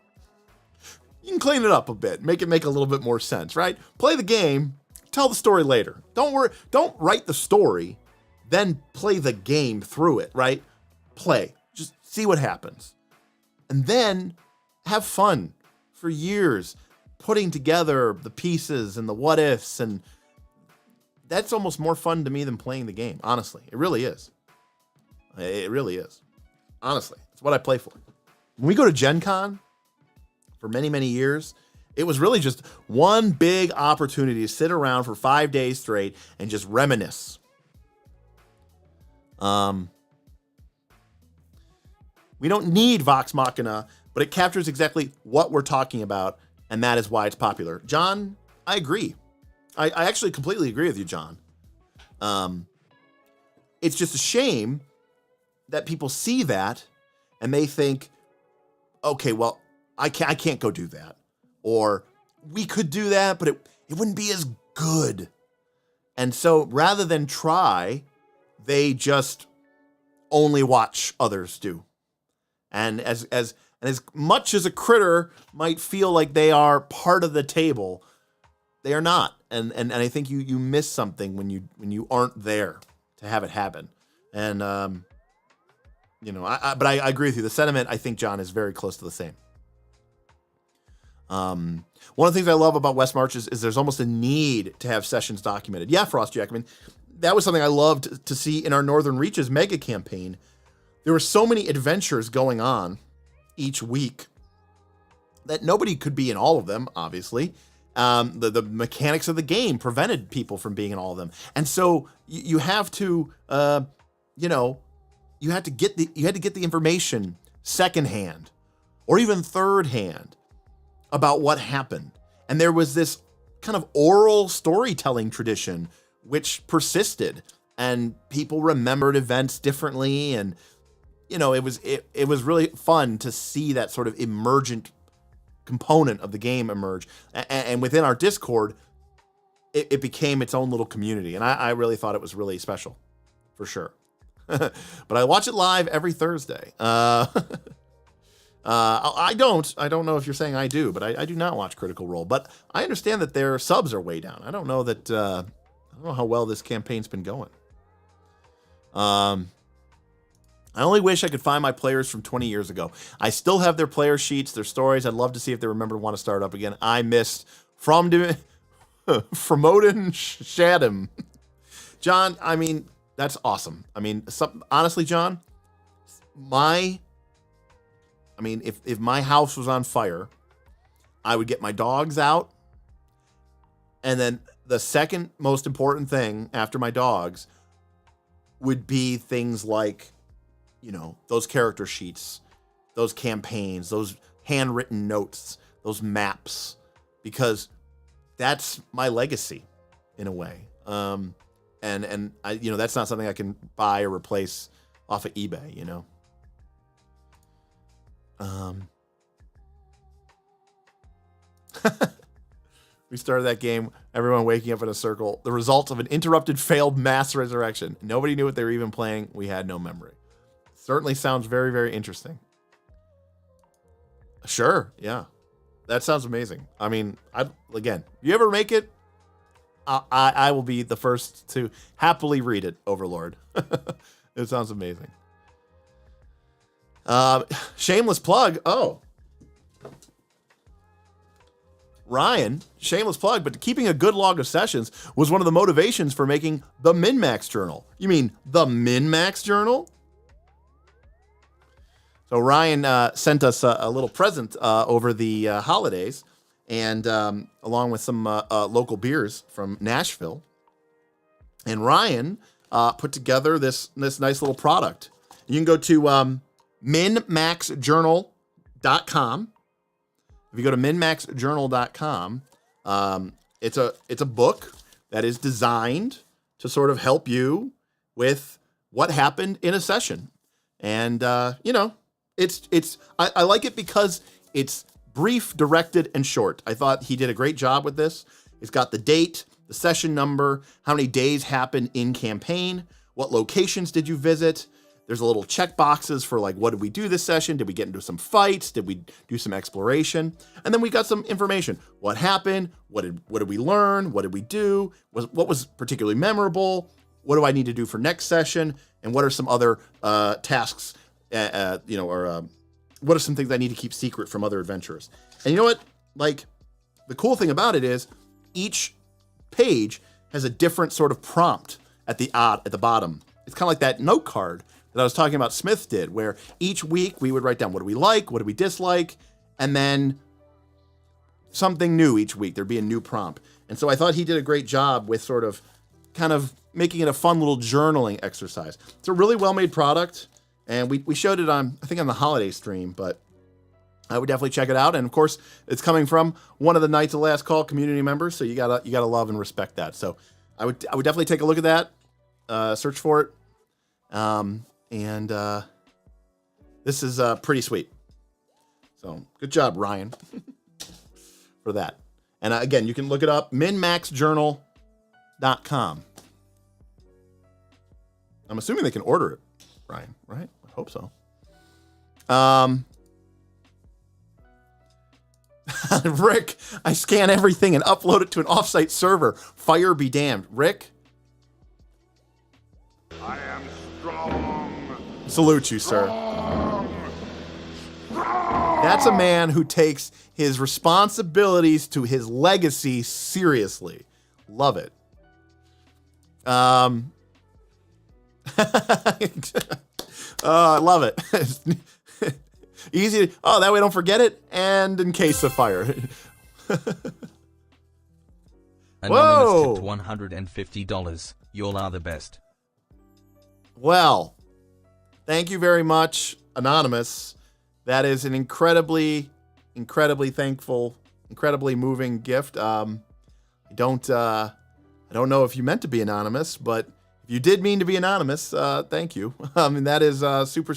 Speaker 3: You can clean it up a bit, make it make a little bit more sense, right? Play the game, tell the story later. Don't worry, don't write the story, then play the game through it, right? Play, just see what happens. And then have fun for years putting together the pieces and the what ifs, and that's almost more fun to me than playing the game, honestly. It really is. It really is. Honestly, it's what I play for. When we go to Gen Con for many, many years, it was really just one big opportunity to sit around for 5 days straight and just reminisce. We don't need Vox Machina, but it captures exactly what we're talking about, and that is why it's popular. John, I agree. I actually completely agree with you, John. It's just a shame that people see that and they think, okay, well, I can't go do that. Or we could do that, but it wouldn't be as good. And so rather than try, they just only watch others do. And as much as a critter might feel like they are part of the table, they are not. And I think you miss something when you aren't there to have it happen. And but I agree with you. The sentiment, I think, John, is very close to the same. One of the things I love about West March is there's almost a need to have sessions documented. Yeah, Frostjack. I mean, that was something I loved to see in our Northern Reaches mega campaign. There were so many adventures going on each week that nobody could be in all of them, obviously. The mechanics of the game prevented people from being in all of them. And so you have to, you had to get the information secondhand or even third hand about what happened. And there was this kind of oral storytelling tradition which persisted, and people remembered events differently. And, it was really fun to see that sort of emergent component of the game emerge. And within our Discord, it became its own little community. And I really thought it was really special, for sure. But I watch it live every Thursday. I don't know if you're saying I do, but I do not watch Critical Role. But I understand that their subs are way down. I don't know how well this campaign's been going. I only wish I could find my players from 20 years ago. I still have their player sheets, their stories. I'd love to see if they remember to want to start up again. I missed Fromodin Shadim. John, I mean, that's awesome. I mean, honestly, John, if my house was on fire, I would get my dogs out. And then the second most important thing after my dogs would be things like, those character sheets, those campaigns, those handwritten notes, those maps, because that's my legacy in a way. And I, that's not something I can buy or replace off of eBay, We started that game, everyone waking up in a circle. The result of an interrupted, failed mass resurrection. Nobody knew what they were even playing. We had no memory. Certainly sounds very, very interesting. Sure, yeah. That sounds amazing. I mean, you ever make it? I will be the first to happily read it, Overlord. It sounds amazing. Shameless plug. Oh. Ryan, shameless plug, but keeping a good log of sessions was one of the motivations for making the Min-Max Journal. You mean the Min-Max Journal? So Ryan sent us a little present over the holidays, and along with some local beers from Nashville. And Ryan put together this nice little product. You can go to minmaxjournal.com. If you go to minmaxjournal.com, it's a book that is designed to sort of help you with what happened in a session. And, I like it because it's brief, directed, and short. I thought he did a great job with this. It's got the date, the session number, how many days happened in campaign, what locations did you visit. There's a little check boxes for like, what did we do this session? Did we get into some fights? Did we do some exploration? And then we got some information. What happened? What did we learn? What did we do? What was particularly memorable? What do I need to do for next session? And what are some other tasks, what are some things I need to keep secret from other adventurers? And you know what? Like, the cool thing about it is each page has a different sort of prompt at the bottom. It's kind of like that note card that I was talking about Smith did, where each week we would write down what do we like, what do we dislike, and then something new each week. There'd be a new prompt. And so I thought he did a great job with sort of kind of making it a fun little journaling exercise. It's a really well-made product, and we showed it on, I think, on the holiday stream, but I would definitely check it out. And of course, it's coming from one of the Knights of Last Call community members, so you gotta love and respect that. So I would definitely take a look at that, search for it. And this is pretty sweet. So good job, Ryan, for that. And again, you can look it up, minmaxjournal.com. I'm assuming they can order it, Ryan, right? I hope so. Rick, I scan everything and upload it to an offsite server. Fire be damned. Rick?
Speaker 2: I am strong.
Speaker 3: Salute you, sir. That's a man who takes his responsibilities to his legacy seriously. Love it. I love it. Easy. Oh, that way I don't forget it. And in case of fire.
Speaker 4: Anonymous tipped $150. Y'all are the best.
Speaker 3: Well, thank you very much, Anonymous. That is an incredibly thankful, incredibly moving gift. I don't know if you meant to be anonymous, but if you did mean to be anonymous, thank you. I mean, that is super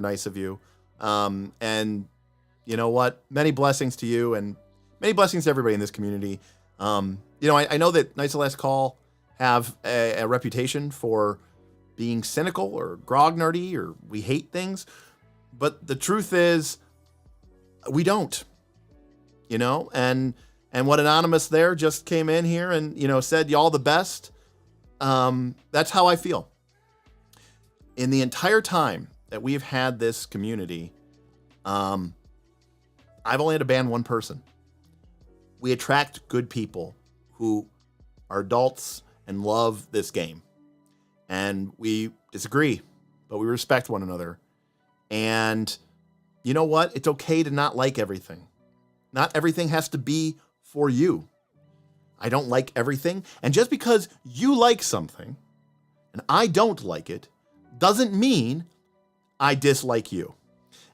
Speaker 3: nice of you. And you know what? Many blessings to you and many blessings to everybody in this community. I know that Knights of Last Call have a reputation for being cynical or grognardy or we hate things. But the truth is, we don't, and what Anonymous there just came in here and, said, y'all the best. That's how I feel. In the entire time that we've had this community, I've only had to ban one person. We attract good people who are adults and love this game. And we disagree, but we respect one another. And you know what? It's okay to not like everything. Not everything has to be for you. I don't like everything. And just because you like something and I don't like it doesn't mean I dislike you.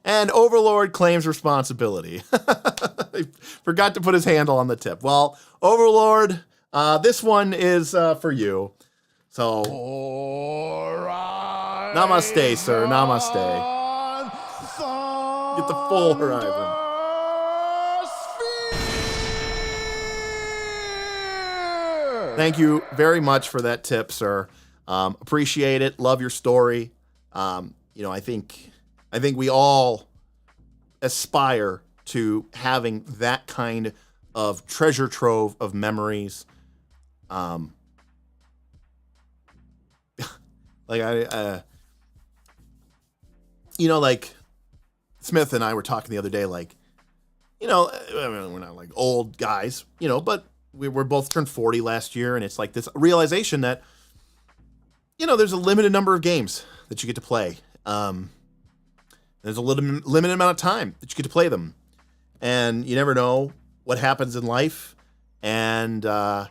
Speaker 3: And Overlord claims responsibility. I forgot to put his handle on the tip. Well, Overlord, this one is for you. So, namaste, sir. Namaste. Get the full horizon. Thank you very much for that tip, sir. Appreciate it. Love your story. I think we all aspire to having that kind of treasure trove of memories. Like Smith and I were talking the other day, we're not like old guys, but we were both turned 40 last year. And it's like this realization that, there's a limited number of games that you get to play. There's a limited amount of time that you get to play them. And you never know what happens in life. And I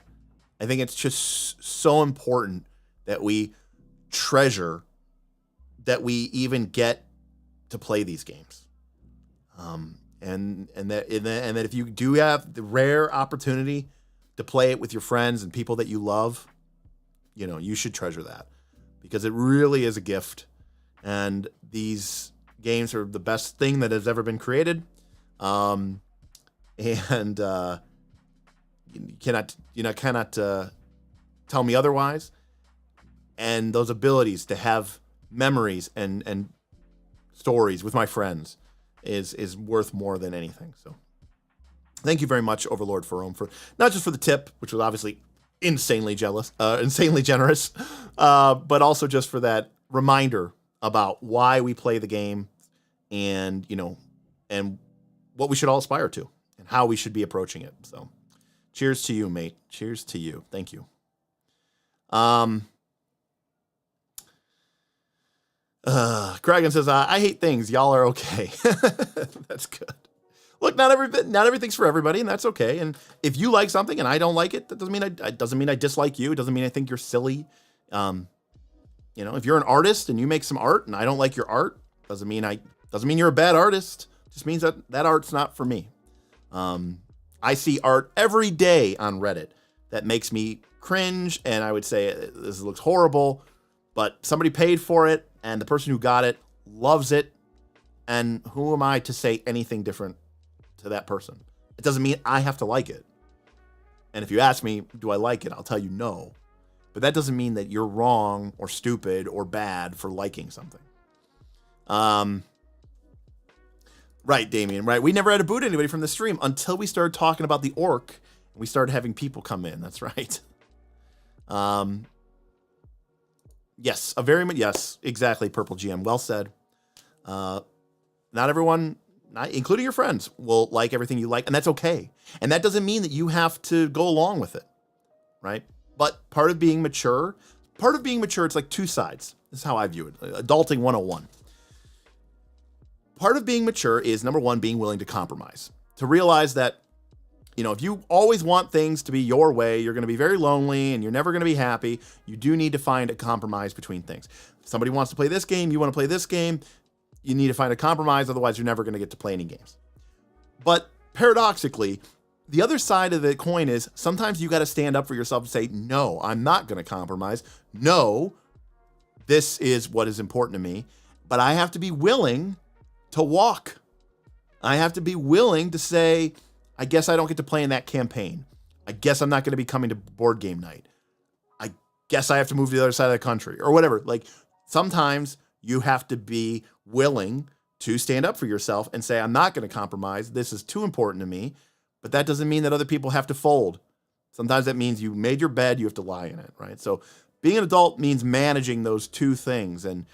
Speaker 3: think it's just so important that we treasure that we even get to play these games. And that if you do have the rare opportunity to play it with your friends and people that you love, you should treasure that because it really is a gift. And these games are the best thing that has ever been created. You cannot tell me otherwise. And those abilities to have memories and stories with my friends is worth more than anything. So thank you very much, Overlord Ferome, for not just for the tip, which was obviously insanely generous, but also just for that reminder about why we play the game and what we should all aspire to and how we should be approaching it. So cheers to you, mate. Cheers to you. Thank you. Kragan says, I hate things. Y'all are okay. That's good. Look, not everything's for everybody, and that's okay. And if you like something and I don't like it, that doesn't mean I dislike you. It doesn't mean I think you're silly. If you're an artist and you make some art and I don't like your art, doesn't mean you're a bad artist. It just means that art's not for me. I see art every day on Reddit that makes me cringe, and I would say this looks horrible, but somebody paid for it, and the person who got it loves it, And who am I to say anything different to that person? It doesn't mean I have to like it. And if you ask me, do I like it? I'll tell you no. But that doesn't mean that you're wrong or stupid or bad for liking something. Right, Damien, right. We never had to boot anybody from the stream until we started talking about the orc and we started having people come in. That's right. Yes, yes, exactly, Purple GM. Well said. Not everyone, including your friends, will like everything you like, and that's okay. And that doesn't mean that you have to go along with it, right? But part of being mature, it's like two sides. This is how I view it. Adulting 101. Part of being mature is, number one, being willing to compromise. To realize that, if you always want things to be your way, you're going to be very lonely and you're never going to be happy. You do need to find a compromise between things. If somebody wants to play this game, you want to play this game, you need to find a compromise, otherwise you're never going to get to play any games. But paradoxically, the other side of the coin is sometimes you got to stand up for yourself and say, no, I'm not going to compromise. No, this is what is important to me, but I have to be willing to walk. I have to be willing to say, I guess I don't get to play in that campaign. I guess I'm not going to be coming to board game night. I guess I have to move to the other side of the country or whatever. Like sometimes you have to be willing to stand up for yourself and say, I'm not going to compromise. This is too important to me. But that doesn't mean that other people have to fold. Sometimes that means you made your bed, you have to lie in it, right? So being an adult means managing those two things. And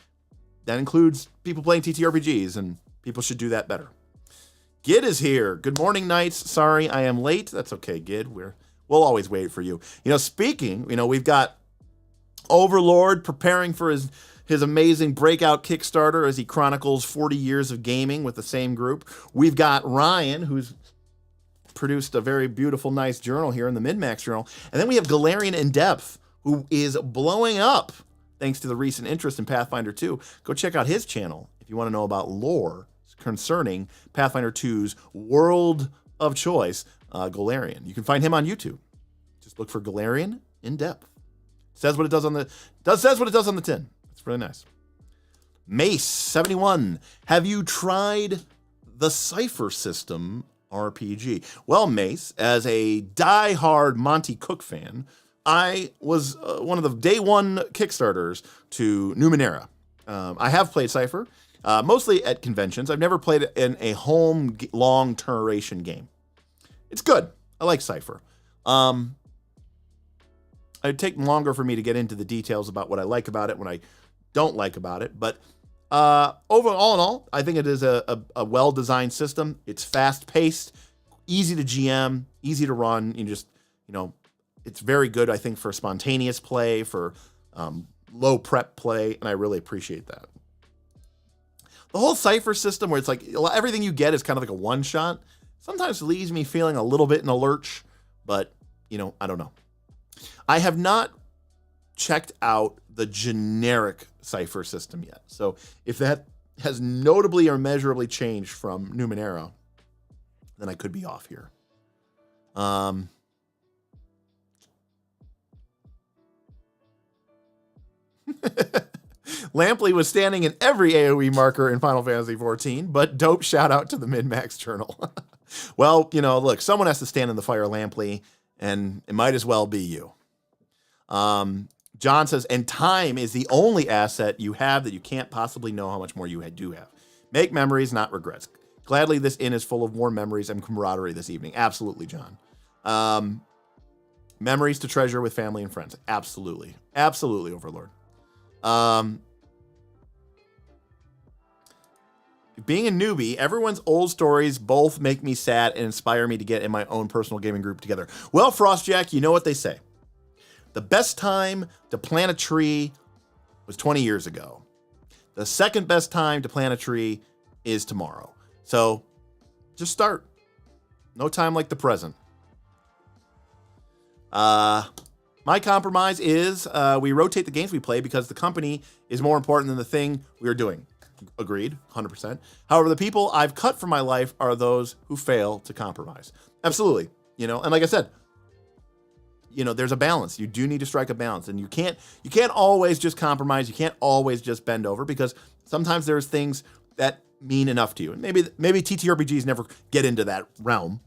Speaker 3: that includes people playing TTRPGs, and people should do that better. Gid is here. Good morning, Knights. Sorry, I am late. That's okay, Gid. We'll always wait for you. Speaking, we've got Overlord preparing for his amazing breakout Kickstarter as he chronicles 40 years of gaming with the same group. We've got Ryan, who's produced a very beautiful, nice journal here in the Min-Max Journal. And then we have Galarian In Depth, who is blowing up thanks to the recent interest in Pathfinder 2. Go check out his channel if you want to know about lore concerning Pathfinder 2's world of choice, Galarian. You can find him on YouTube. Just look for Galarian In Depth. Says what it does on the tin. It's really nice. Mace 71. Have you tried the Cypher System RPG? Well, Mace, as a die-hard Monty Cook fan, I was one of the day one Kickstarters to Numenera. I have played Cypher, mostly at conventions. I've never played it in a home long duration game. It's good. I like Cypher. It'd take longer for me to get into the details about what I like about it, what I don't like about it. But overall in all, I think it is a well-designed system. It's fast-paced, easy to GM, easy to run. It's very good, I think, for spontaneous play, for low prep play, and I really appreciate that. The whole Cypher system, where it's like everything you get is kind of like a one-shot, sometimes leaves me feeling a little bit in a lurch, but, I don't know. I have not checked out the generic Cypher system yet. So if that has notably or measurably changed from Numenera, then I could be off here. Lampley was standing in every AoE marker in Final Fantasy XIV, but dope shout out to the Min-Max Journal. Well, look, someone has to stand in the fire, Lampley, and it might as well be you. John says, and time is the only asset you have that you can't possibly know how much more you do have. Make memories, not regrets. Gladly, this inn is full of warm memories and camaraderie this evening. Absolutely, John. Memories to treasure with family and friends. Absolutely. Absolutely, Overlord. Being a newbie, everyone's old stories both make me sad and inspire me to get in my own personal gaming group together. Well, Frostjack, you know what they say. The best time to plant a tree was 20 years ago. The second best time to plant a tree is tomorrow. So just start. No time like the present. My compromise is we rotate the games we play because the company is more important than the thing we are doing. Agreed, 100%. However, the people I've cut from my life are those who fail to compromise. Absolutely. And like I said, there's a balance. You do need to strike a balance, and you can't always just compromise. You can't always just bend over, because sometimes there's things that mean enough to you? And maybe TTRPGs never get into that realm,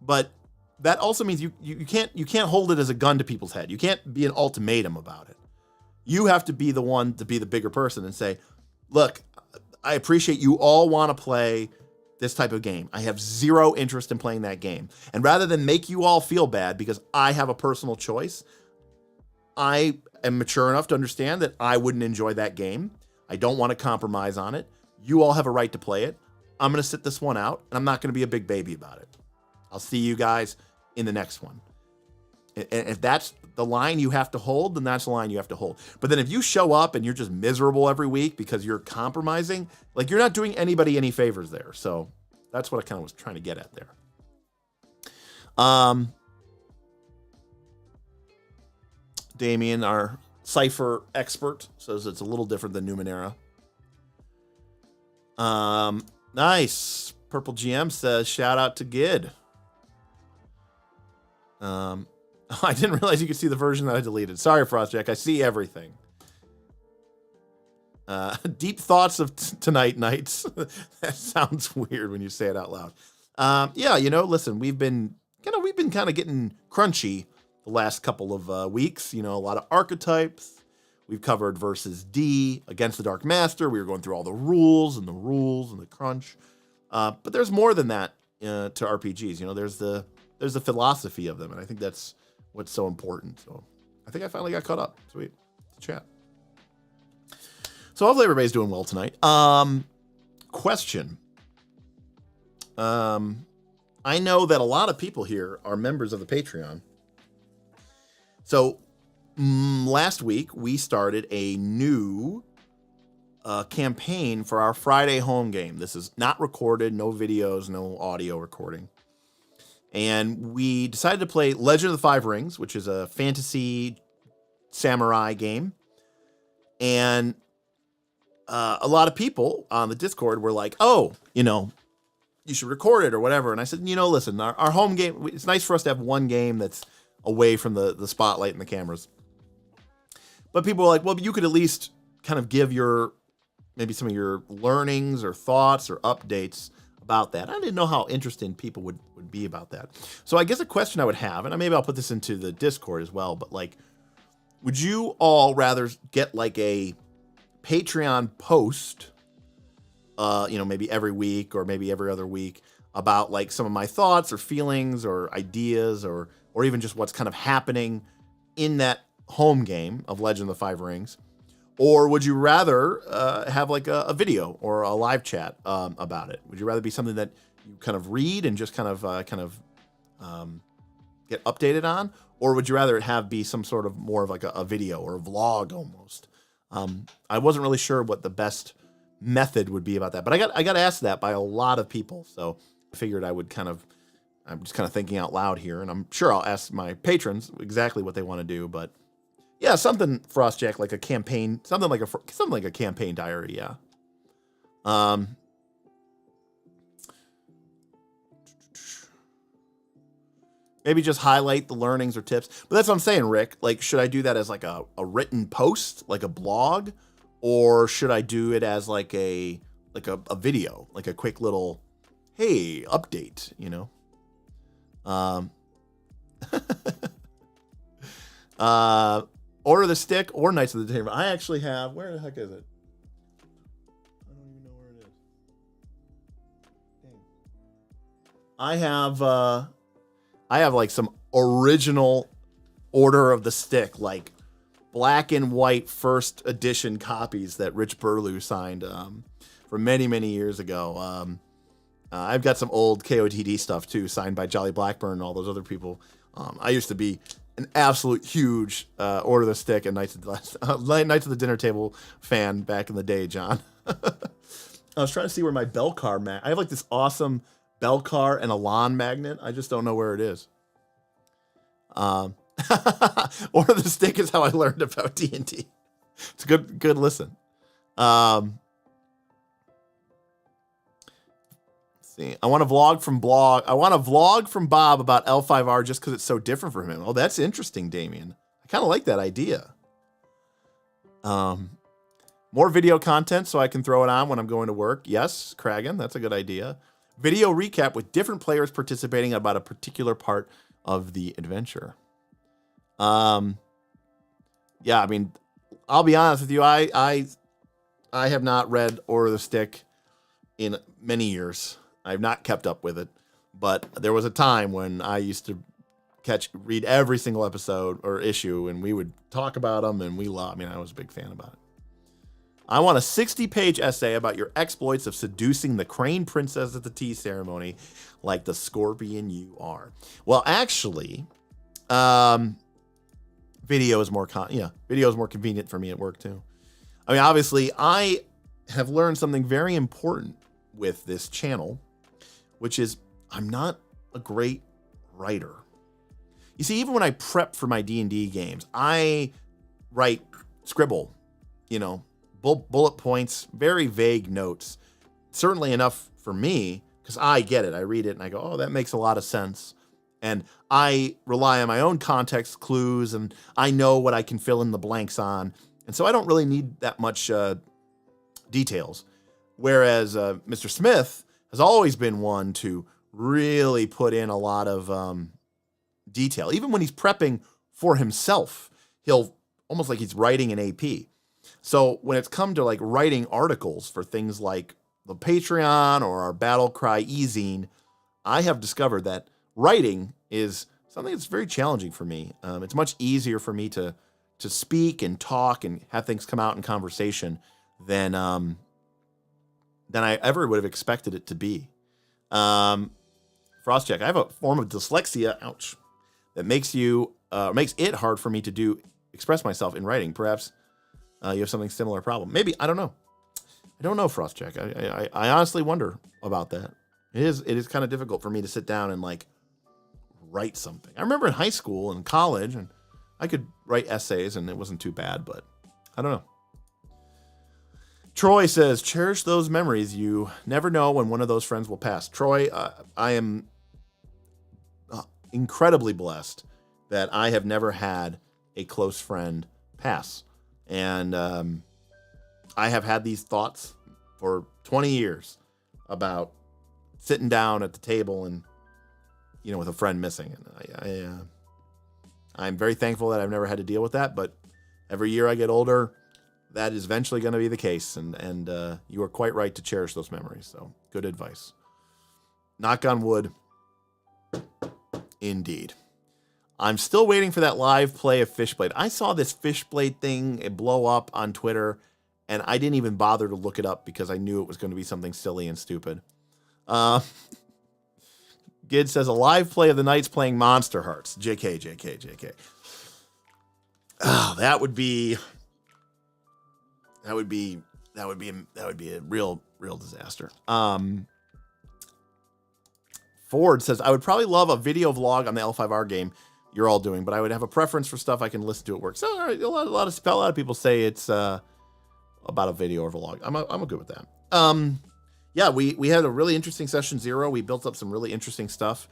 Speaker 3: but that also means you can't hold it as a gun to people's head. You can't be an ultimatum about it. You have to be the one to be the bigger person and say, look, I appreciate you all want to play this type of game. I have zero interest in playing that game. And rather than make you all feel bad because I have a personal choice, I am mature enough to understand that I wouldn't enjoy that game. I don't want to compromise on it. You all have a right to play it. I'm going to sit this one out, and I'm not going to be a big baby about it. I'll see you guys in the next one. And if that's the line you have to hold, then that's the line you have to hold. But then if you show up and you're just miserable every week because you're compromising, like, you're not doing anybody any favors there. So that's what I kind of was trying to get at there. Damien, our Cypher expert, says it's a little different than Numenera. Nice. Purple GM says, shout out to Gid. I didn't realize you could see the version that I deleted. Sorry, Frostjack. I see everything. Deep thoughts of tonight nights. That sounds weird when you say it out loud. Yeah, listen, we've been kind of getting crunchy the last couple of weeks. A lot of archetypes. We've covered versus D against the Dark Master. We were going through all the rules and the crunch. But there's more than that to RPGs. There's the philosophy of them, and I think that's what's so important. So I think I finally got caught up. Sweet. Chat. So hopefully everybody's doing well tonight. Question. I know that a lot of people here are members of the Patreon. So last week we started a new campaign for our Friday home game. This is not recorded, no videos, no audio recording. And we decided to play Legend of the Five Rings, which is a fantasy samurai game. And a lot of people on the Discord were like, oh, you should record it or whatever. And I said, listen, our home game, it's nice for us to have one game that's away from the spotlight and the cameras. But people were like, well, you could at least kind of give maybe some of your learnings or thoughts or updates about that. I didn't know how interested people would be about that. So I guess a question I would have, and maybe I'll put this into the Discord as well, but would you all rather get a Patreon post, maybe every week or maybe every other week about some of my thoughts or feelings or ideas or even just what's kind of happening in that home game of Legend of the Five Rings? Or would you rather have a video or a live chat about it? Would you rather be something that you kind of read and just kind of get updated on? Or would you rather it be some sort of more of a video or a vlog almost? I wasn't really sure what the best method would be about that, but I got asked that by a lot of people. So I figured I'm just kind of thinking out loud here, and I'm sure I'll ask my patrons exactly what they want to do, but yeah, something, Frostjack, like a campaign, something like a campaign diary, yeah. Maybe just highlight the learnings or tips. But that's what I'm saying, Rick. Should I do that as a written post, like a blog, or should I do it as a video, like a quick little, hey, update, Order the Stick or Knights of the Table. I actually have, where the heck is it? I don't even know where it is. Dang. I have some original Order of the Stick, black and white first edition copies that Rich Burlew signed from many, many years ago. I've got some old KOTD stuff too, signed by Jolly Blackburn and all those other people. I used to be an absolute huge Order of the Stick and Knights of the Dinner Table fan back in the day, John. I was trying to see where my Belcar I have this awesome Belcar and a lawn magnet. I just don't know where it is. Order of the Stick is how I learned about D&D. It's a good listen. Let's see. I want a vlog from Bob about L5R just because it's so different from him. Oh, that's interesting, Damien. I kind of like that idea. More video content so I can throw it on when I'm going to work. Yes, Kragan, that's a good idea. Video recap with different players participating about a particular part of the adventure. Yeah, I mean, I'll be honest with you. I have not read Order of the Stick in many years. I've not kept up with it, but there was a time when I used to read every single episode or issue, and we would talk about them, and I was a big fan about it. I want a 60-page essay about your exploits of seducing the crane princess at the tea ceremony like the scorpion you are. Well, actually, video is more convenient for me at work too. I mean, obviously, I have learned something very important with this channel, which is I'm not a great writer. You see, even when I prep for my D&D games, I scribble, bullet points, very vague notes. Certainly enough for me, because I get it. I read it and I go, oh, that makes a lot of sense. And I rely on my own context clues, and I know what I can fill in the blanks on. And so I don't really need that much details. Whereas Mr. Smith has always been one to really put in a lot of detail. Even when he's prepping for himself, he'll almost like he's writing an AP. So when it's come to like writing articles for things like the Patreon or our Battle Cry e-zine, I have discovered that writing is something that's very challenging for me. It's much easier for me to speak and talk and have things come out in conversation than I ever would have expected it to be. Frostcheck, I have a form of dyslexia, ouch, that makes it hard for me to express myself in writing. Perhaps you have something similar problem. Maybe, I don't know. I don't know, Frostcheck. I honestly wonder about that. It is kind of difficult for me to sit down and like write something. I remember in high school and college, and I could write essays, and it wasn't too bad, but I don't know. Troy says, cherish those memories. You never know when one of those friends will pass. Troy, I am incredibly blessed that I have never had a close friend pass. And I have had these thoughts for 20 years about sitting down at the table and, with a friend missing. And I'm very thankful that I've never had to deal with that. But every year I get older, that is eventually going to be the case. And you are quite right to cherish those memories. So good advice. Knock on wood. Indeed. I'm still waiting for that live play of Fishblade. I saw this Fishblade thing blow up on Twitter, and I didn't even bother to look it up because I knew it was going to be something silly and stupid. Gid says, a live play of the Knights playing Monster Hearts. JK. Oh, that would be a real disaster. Ford says, I would probably love a video vlog on the L5R game you're all doing, but I would have a preference for stuff I can listen to at work. So all right, a lot of people say it's about a video or vlog. I'm good with that. Yeah, we had a really interesting session 0. We built up some really interesting stuff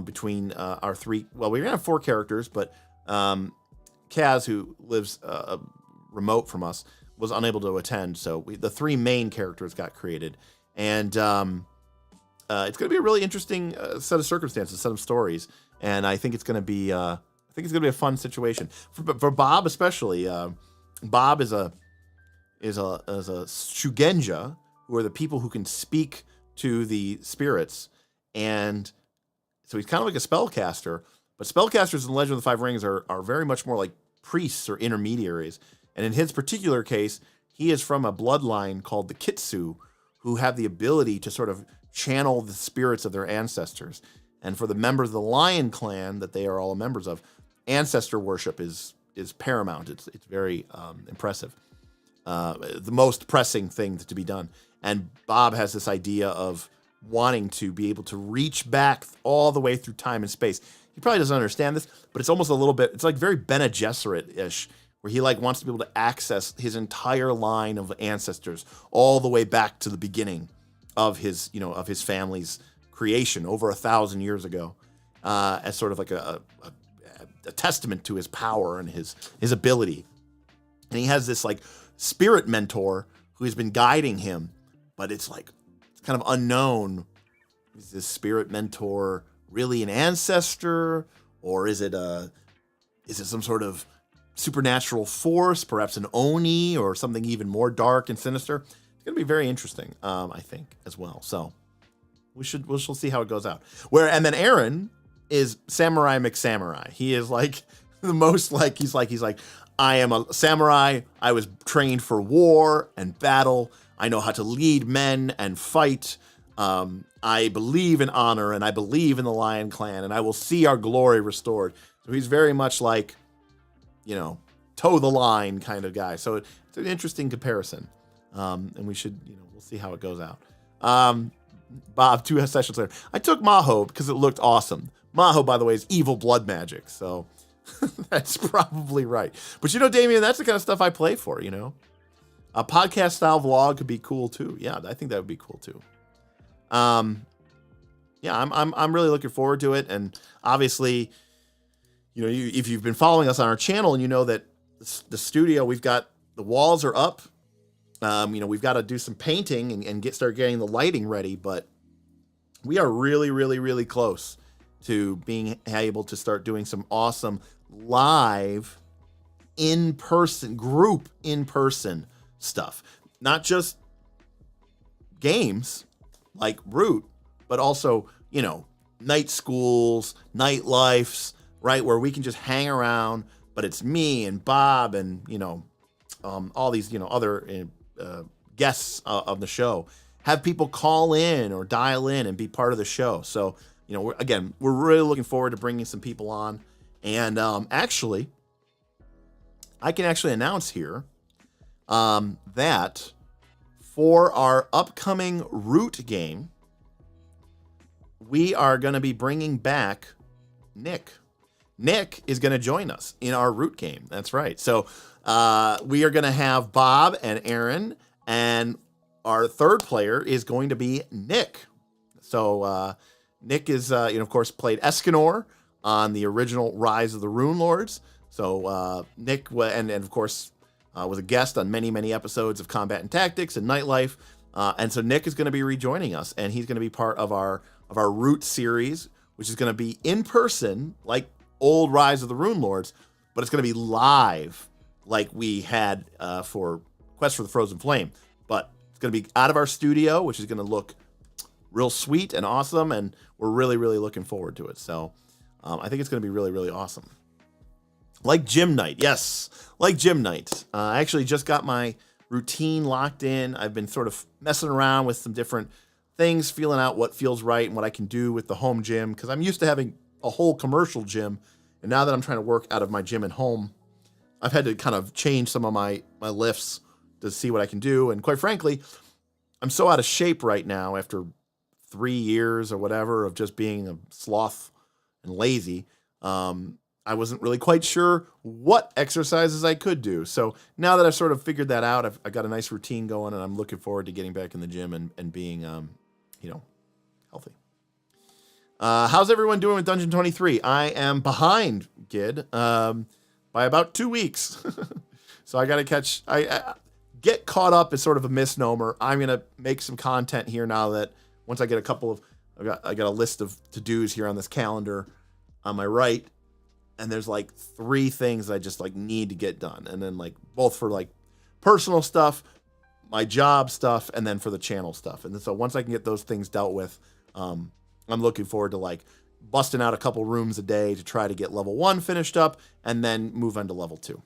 Speaker 3: between our three. Well, we have 4 characters, but Kaz, who lives remote from us, was unable to attend. So the 3 main characters got created, and it's going to be a really interesting set of circumstances, set of stories, and I think it's going to be a fun situation for Bob especially. Bob is a Shugenja, who are the people who can speak to the spirits, and so he's kind of like a spellcaster. But spellcasters in Legend of the Five Rings are very much more like priests or intermediaries. And in his particular case, he is from a bloodline called the Kitsu, who have the ability to sort of channel the spirits of their ancestors. And for the members of the Lion clan that they are all members of, ancestor worship is paramount. It's very impressive. The most pressing thing to be done. And Bob has this idea of wanting to be able to reach back all the way through time and space. He probably doesn't understand this, but it's almost a little bit, it's like very Bene Gesserit-ish, where he like wants to be able to access his entire line of ancestors all the way back to the beginning of his family's creation over 1,000 years ago, as sort of like a testament to his power and his ability. And he has this like spirit mentor who has been guiding him, but it's kind of unknown. Is this spirit mentor really an ancestor, or is it some sort of supernatural force, perhaps an Oni or something even more dark and sinister? It's going to be very interesting, I think, as well. So we shall see how it goes out. And then Aaron is Samurai McSamurai. He is like the most he's like, I am a samurai. I was trained for war and battle. I know how to lead men and fight. I believe in honor, and I believe in the Lion Clan, and I will see our glory restored. So he's very much like, toe the line kind of guy. So it's an interesting comparison. And we should, we'll see how it goes out. Bob, 2 sessions later, I took Maho because it looked awesome. Maho, by the way, is evil blood magic. So that's probably right. But Damien, that's the kind of stuff I play for, A podcast style vlog could be cool too. Yeah, I think that would be cool too. Yeah, I'm really looking forward to it. And obviously, if you've been following us on our channel and you know that the studio, the walls are up. We've got to do some painting and start getting the lighting ready, but we are really, really, really close to being able to start doing some awesome live group in-person stuff. Not just games like Root, but also, night schools, night lifes, right? Where we can just hang around, but it's me and Bob and, all these, other guests of the show. Have people call in or dial in and be part of the show. So, we're really looking forward to bringing some people on. And actually, I can actually announce here that for our upcoming Root game, we are going to be bringing back Nick. Nick is going to join us in our Root game. That's right. So we are going to have Bob and Aaron, and our third player is going to be Nick. So Nick is, of course, played Escanor on the original Rise of the Rune Lords. So Nick, and of course, was a guest on many, many episodes of Combat and Tactics and Nightlife. And so Nick is going to be rejoining us, and he's going to be part of our Root series, which is going to be in person, like old Rise of the Rune Lords, but it's going to be live like we had for Quest for the Frozen Flame. But it's going to be out of our studio, which is going to look real sweet and awesome, and we're really, really looking forward to it. So I think it's going to be really, really awesome. Like gym night. Yes, like gym night. I actually just got my routine locked in. I've been sort of messing around with some different things, feeling out what feels right and what I can do with the home gym, because I'm used to having a whole commercial gym, and now that I'm trying to work out of my gym at home, I've had to kind of change some of my lifts to see what I can do. And quite frankly, I'm so out of shape right now after 3 years or whatever of just being a sloth and lazy. I wasn't really quite sure what exercises I could do. So now that I've sort of figured that out, I've got a nice routine going, and I'm looking forward to getting back in the gym and being, healthy. How's everyone doing with Dungeon 23? I am behind, Gid, by about 2 weeks. So I got to catch, I get caught up is sort of a misnomer. I'm going to make some content here now that once I get a couple of, I got a list of to-dos here on this calendar on my right. And there's like 3 things I just like need to get done. And then like both for like personal stuff, my job stuff, and then for the channel stuff. And so once I can get those things dealt with, I'm looking forward to like busting out a couple rooms a day to try to get level 1 finished up and then move on to level 2.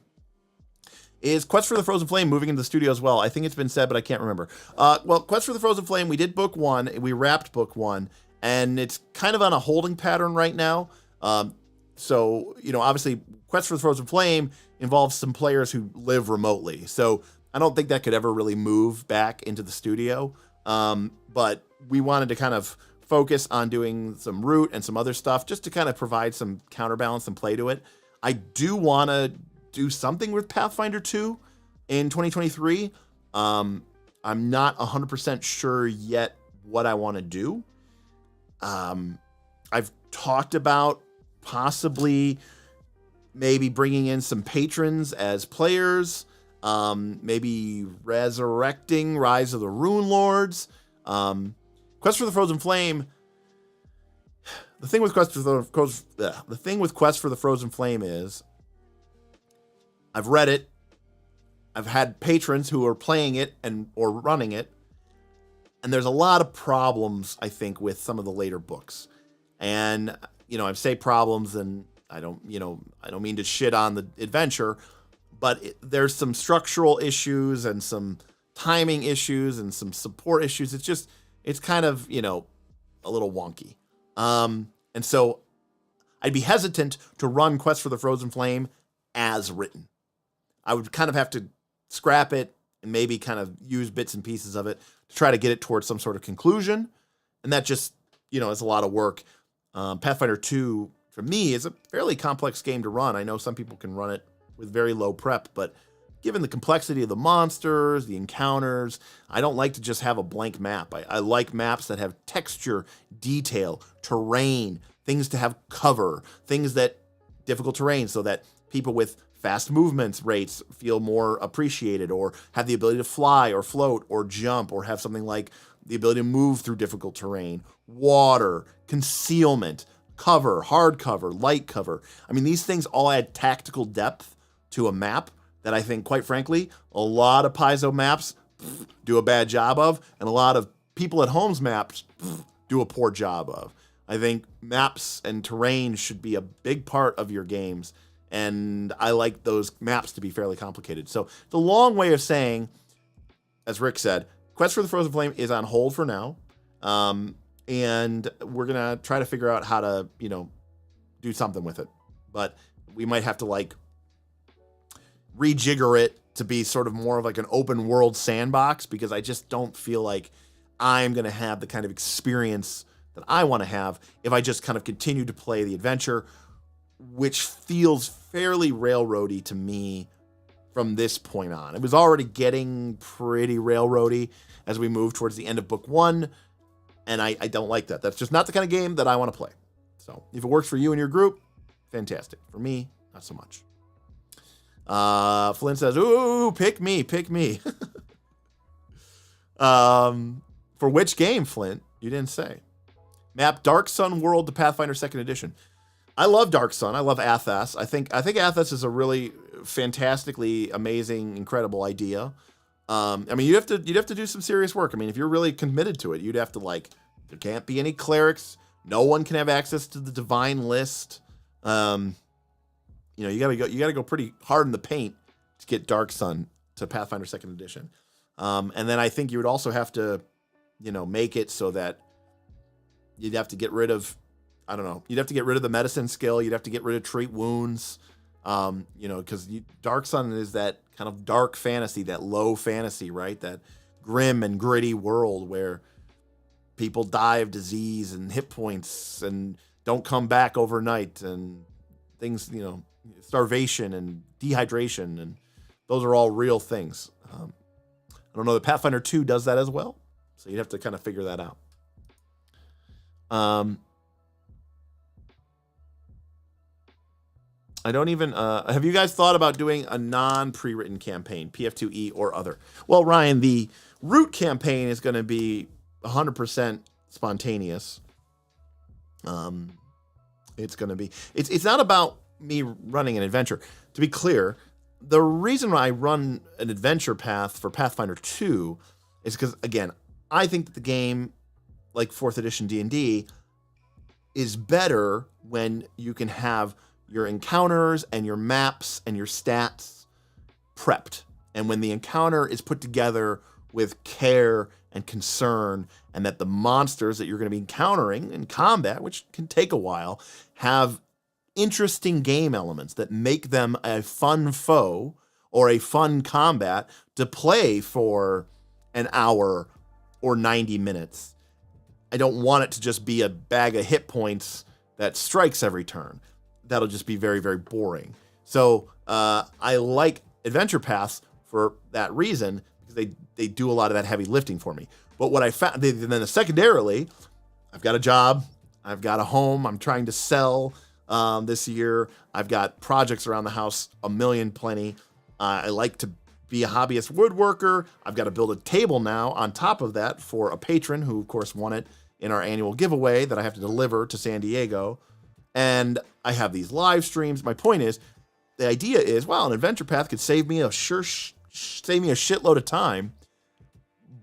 Speaker 3: Is Quest for the Frozen Flame moving into the studio as well? I think it's been said, but I can't remember. Well, Quest for the Frozen Flame, we did book 1. We wrapped book 1, and it's kind of on a holding pattern right now. So, obviously, Quest for the Frozen Flame involves some players who live remotely. So I don't think that could ever really move back into the studio. But we wanted to kind of focus on doing some Root and some other stuff just to kind of provide some counterbalance and play to it. I do want to do something with Pathfinder 2 in 2023. I'm not 100% sure yet what I want to do. I've talked about possibly maybe bringing in some patrons as players. maybe resurrecting Rise of the Rune Lords. Quest for the Frozen Flame. The thing with Quest for the Frozen Flame is, I've read it. I've had patrons who are playing it or running it, and there's a lot of problems, I think, with some of the later books. And I say problems, and I don't mean to shit on the adventure, but there's some structural issues and some timing issues and some support issues. It's kind of a little wonky. And so I'd be hesitant to run Quest for the Frozen Flame as written. I would kind of have to scrap it and maybe kind of use bits and pieces of it to try to get it towards some sort of conclusion. And that just, is a lot of work. Pathfinder 2, for me, is a fairly complex game to run. I know some people can run it with very low prep, but given the complexity of the monsters, the encounters, I don't like to just have a blank map. I like maps that have texture, detail, terrain, things to have cover, things that difficult terrain so that people with fast movements rates feel more appreciated, or have the ability to fly or float or jump, or have something like the ability to move through difficult terrain, water, concealment, cover, hard cover, light cover. I mean, these things all add tactical depth to a map that I think, quite frankly, a lot of Paizo maps do a bad job of, and a lot of people at home's maps do a poor job of. I think maps and terrain should be a big part of your games, and I like those maps to be fairly complicated. So it's a long way of saying, as Rick said, Quest for the Frozen Flame is on hold for now, and we're going to try to figure out how to, do something with it. But we might have to, rejigger it to be sort of more of like an open world sandbox, because I just don't feel like I'm going to have the kind of experience that I want to have if I just kind of continue to play the adventure, which feels fairly railroady to me from this point on. It was already getting pretty railroady as we move towards the end of book 1, and I don't like that. That's just not the kind of game that I want to play. So if it works for you and your group, fantastic. For me, not so much. Flynn says, ooh, pick me. For which game, Flint? You didn't say. Map Dark Sun World to Pathfinder 2nd Edition. I love Dark Sun. I love Athas. I think Athas is a really fantastically amazing, incredible idea. You'd have to do some serious work. I mean, if you're really committed to it, you'd have to there can't be any clerics. No one can have access to the divine list. You gotta go pretty hard in the paint to get Dark Sun to Pathfinder 2nd Edition. And then I think you would also have to, make it so that you'd have to get rid of, you'd have to get rid of the medicine skill. You'd have to get rid of treat wounds. Because Dark Sun is that kind of dark fantasy, that low fantasy, right? That grim and gritty world where people die of disease and hit points and don't come back overnight, and things, starvation and dehydration, and those are all real things. I don't know that Pathfinder 2 does that as well, so you'd have to kind of figure that out. I don't even, have you guys thought about doing a non-pre-written campaign, PF2E or other? Well, Ryan, the root campaign is going to be 100% spontaneous. It's going to be, it's not about me running an adventure. To be clear, the reason why I run an adventure path for Pathfinder 2 is because, again, I think that the game, like 4th edition D&D, is better when you can have your encounters and your maps and your stats prepped. And when the encounter is put together with care and concern, and that the monsters that you're going to be encountering in combat, which can take a while, have interesting game elements that make them a fun foe or a fun combat to play for an hour or 90 minutes. I don't want it to just be a bag of hit points that strikes every turn. That'll just be very, very boring. So I like adventure paths for that reason, because they do a lot of that heavy lifting for me. But what I found, then secondarily, I've got a job, I've got a home, I'm trying to sell this year. I've got projects around the house, a million plenty. I like to be a hobbyist woodworker. I've got to build a table now on top of that for a patron who, of course, won it in our annual giveaway that I have to deliver to San Diego. And I have these live streams. My point is, the idea is, wow, an adventure path could save me a shitload of time,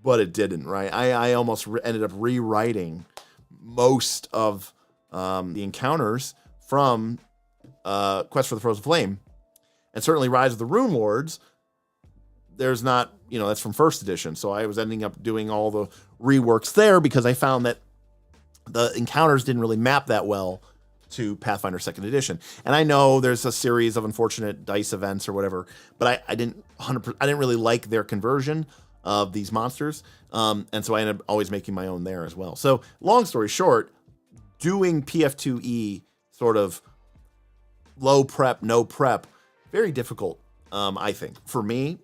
Speaker 3: but it didn't, right? I almost ended up rewriting most of the encounters from Quest for the Frozen Flame. And certainly Rise of the Rune Lords, there's not, that's from first edition. So I was ending up doing all the reworks there because I found that the encounters didn't really map that well to Pathfinder second edition. And I know there's a series of unfortunate dice events or whatever, but I didn't really like their conversion of these monsters. And so I ended up always making my own there as well. So long story short, doing PF2E sort of low prep, no prep, very difficult, I think. For me,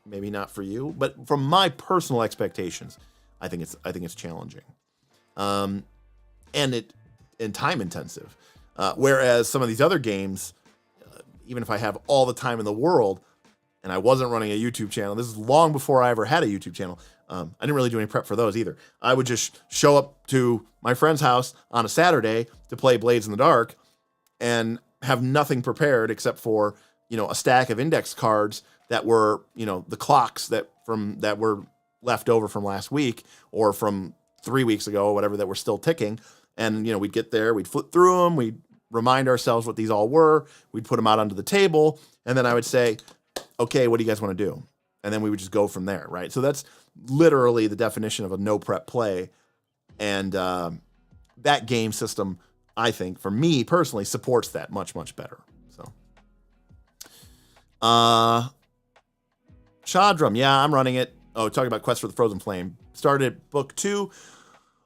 Speaker 3: maybe not for you, but from my personal expectations, I think it's challenging. And time intensive. Whereas some of these other games, even if I have all the time in the world, and I wasn't running a YouTube channel, this is long before I ever had a YouTube channel, I didn't really do any prep for those either. I would just show up to my friend's house on a Saturday to play Blades in the Dark and have nothing prepared except for, a stack of index cards that were, the clocks that were left over from last week or from 3 weeks ago or whatever that were still ticking. And, we'd get there, we'd flip through them, we'd remind ourselves what these all were, we'd put them out onto the table, and then I would say, okay, what do you guys want to do? And then we would just go from there, right? So that's literally the definition of a no prep play. And that game system, I think, for me personally, supports that much, much better. So, Shadram, yeah, I'm running it. Oh, talking about Quest for the Frozen Flame. Started book 2,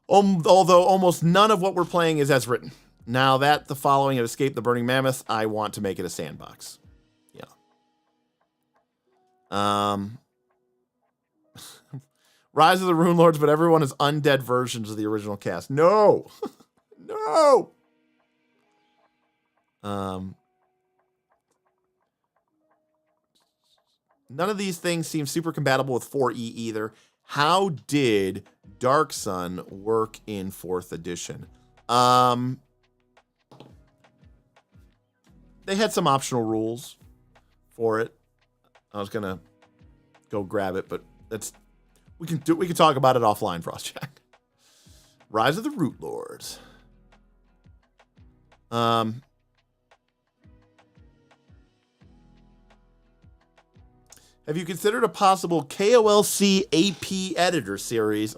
Speaker 3: although almost none of what we're playing is as written. Now that the following of Escape the Burning Mammoth, I want to make it a sandbox. Yeah. Rise of the Rune Lords, but everyone is undead versions of the original cast. No. No. None of these things seem super compatible with 4E either. How did Dark Sun work in 4th edition? They had some optional rules for it. I was gonna go grab it, but we can talk about it offline, Frostjack. Rise of the Root Lords. Have you considered a possible KOLC AP editor series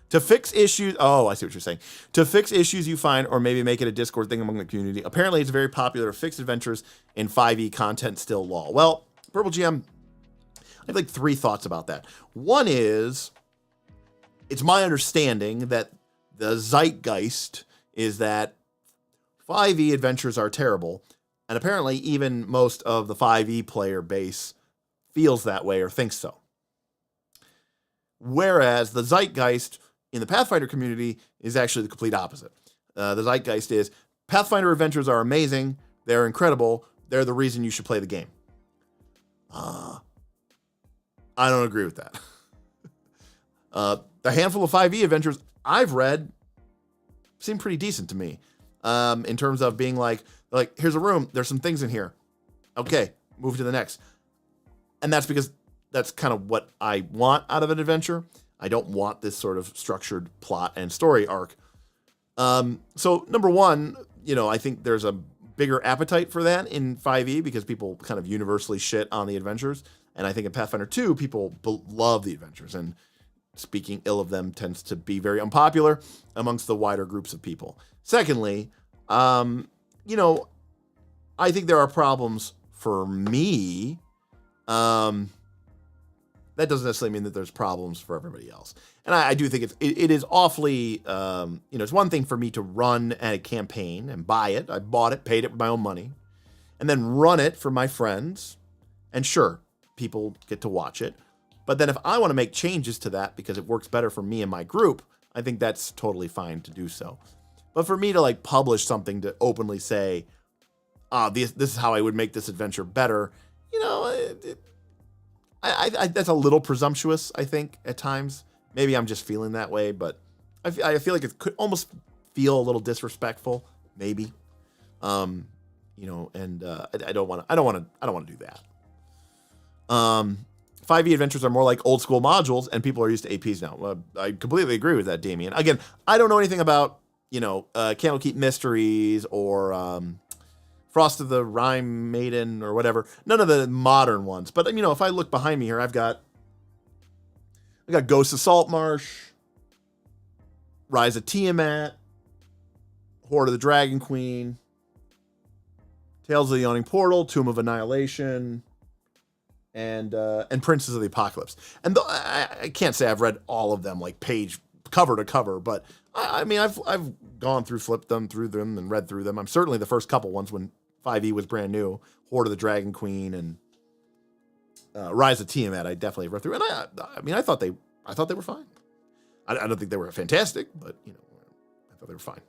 Speaker 3: to fix issues? Oh, I see what you're saying. To fix issues you find, or maybe make it a Discord thing among the community. Apparently, it's very popular to fix adventures in 5e content still lol. Well, Purple GM, I have like 3 thoughts about that. One is, it's my understanding that the zeitgeist is that 5e adventures are terrible, and apparently even most of the 5e player base feels that way or thinks so. Whereas the zeitgeist in the Pathfinder community is actually the complete opposite. The zeitgeist is Pathfinder adventures are amazing, they're incredible, they're the reason you should play the game. I don't agree with that. The handful of 5e adventures I've read seem pretty decent to me. In terms of being like, here's a room, there's some things in here. Okay, move to the next. And that's because that's kind of what I want out of an adventure. I don't want this sort of structured plot and story arc. So number one, I think there's a bigger appetite for that in 5e because people kind of universally shit on the adventures. And I think in Pathfinder 2, people love the adventures. And speaking ill of them tends to be very unpopular amongst the wider groups of people. Secondly, I think there are problems for me. That doesn't necessarily mean that there's problems for everybody else. And I do think it is awfully, it's one thing for me to run a campaign and buy it. I bought it, paid it with my own money, and then run it for my friends. And sure, people get to watch it. But then if I want to make changes to that because it works better for me and my group, I think that's totally fine to do so. But for me to publish something to openly say, this is how I would make this adventure better, that's a little presumptuous, I think, at times. Maybe I'm just feeling that way, but I feel like it could almost feel a little disrespectful, maybe. And I don't want to do that. 5e adventures are more like old school modules, and people are used to APs now. I completely agree with that, Damien. Again, I don't know anything about Candlekeep Mysteries or Frost of the Rime Maiden or whatever. None of the modern ones. But if I look behind me here, I got Ghost of Saltmarsh, Rise of Tiamat, Horde of the Dragon Queen, Tales of the Yawning Portal, Tomb of Annihilation, and Princes of the Apocalypse. And I can't say I've read all of them like page cover to cover, but I've gone through, flipped them through them, and read through them. I'm certainly the first couple ones when 5e was brand new, Horde of the Dragon Queen and Rise of Tiamat. I definitely read through, and I thought they were fine. I don't think they were fantastic, but I thought they were fine.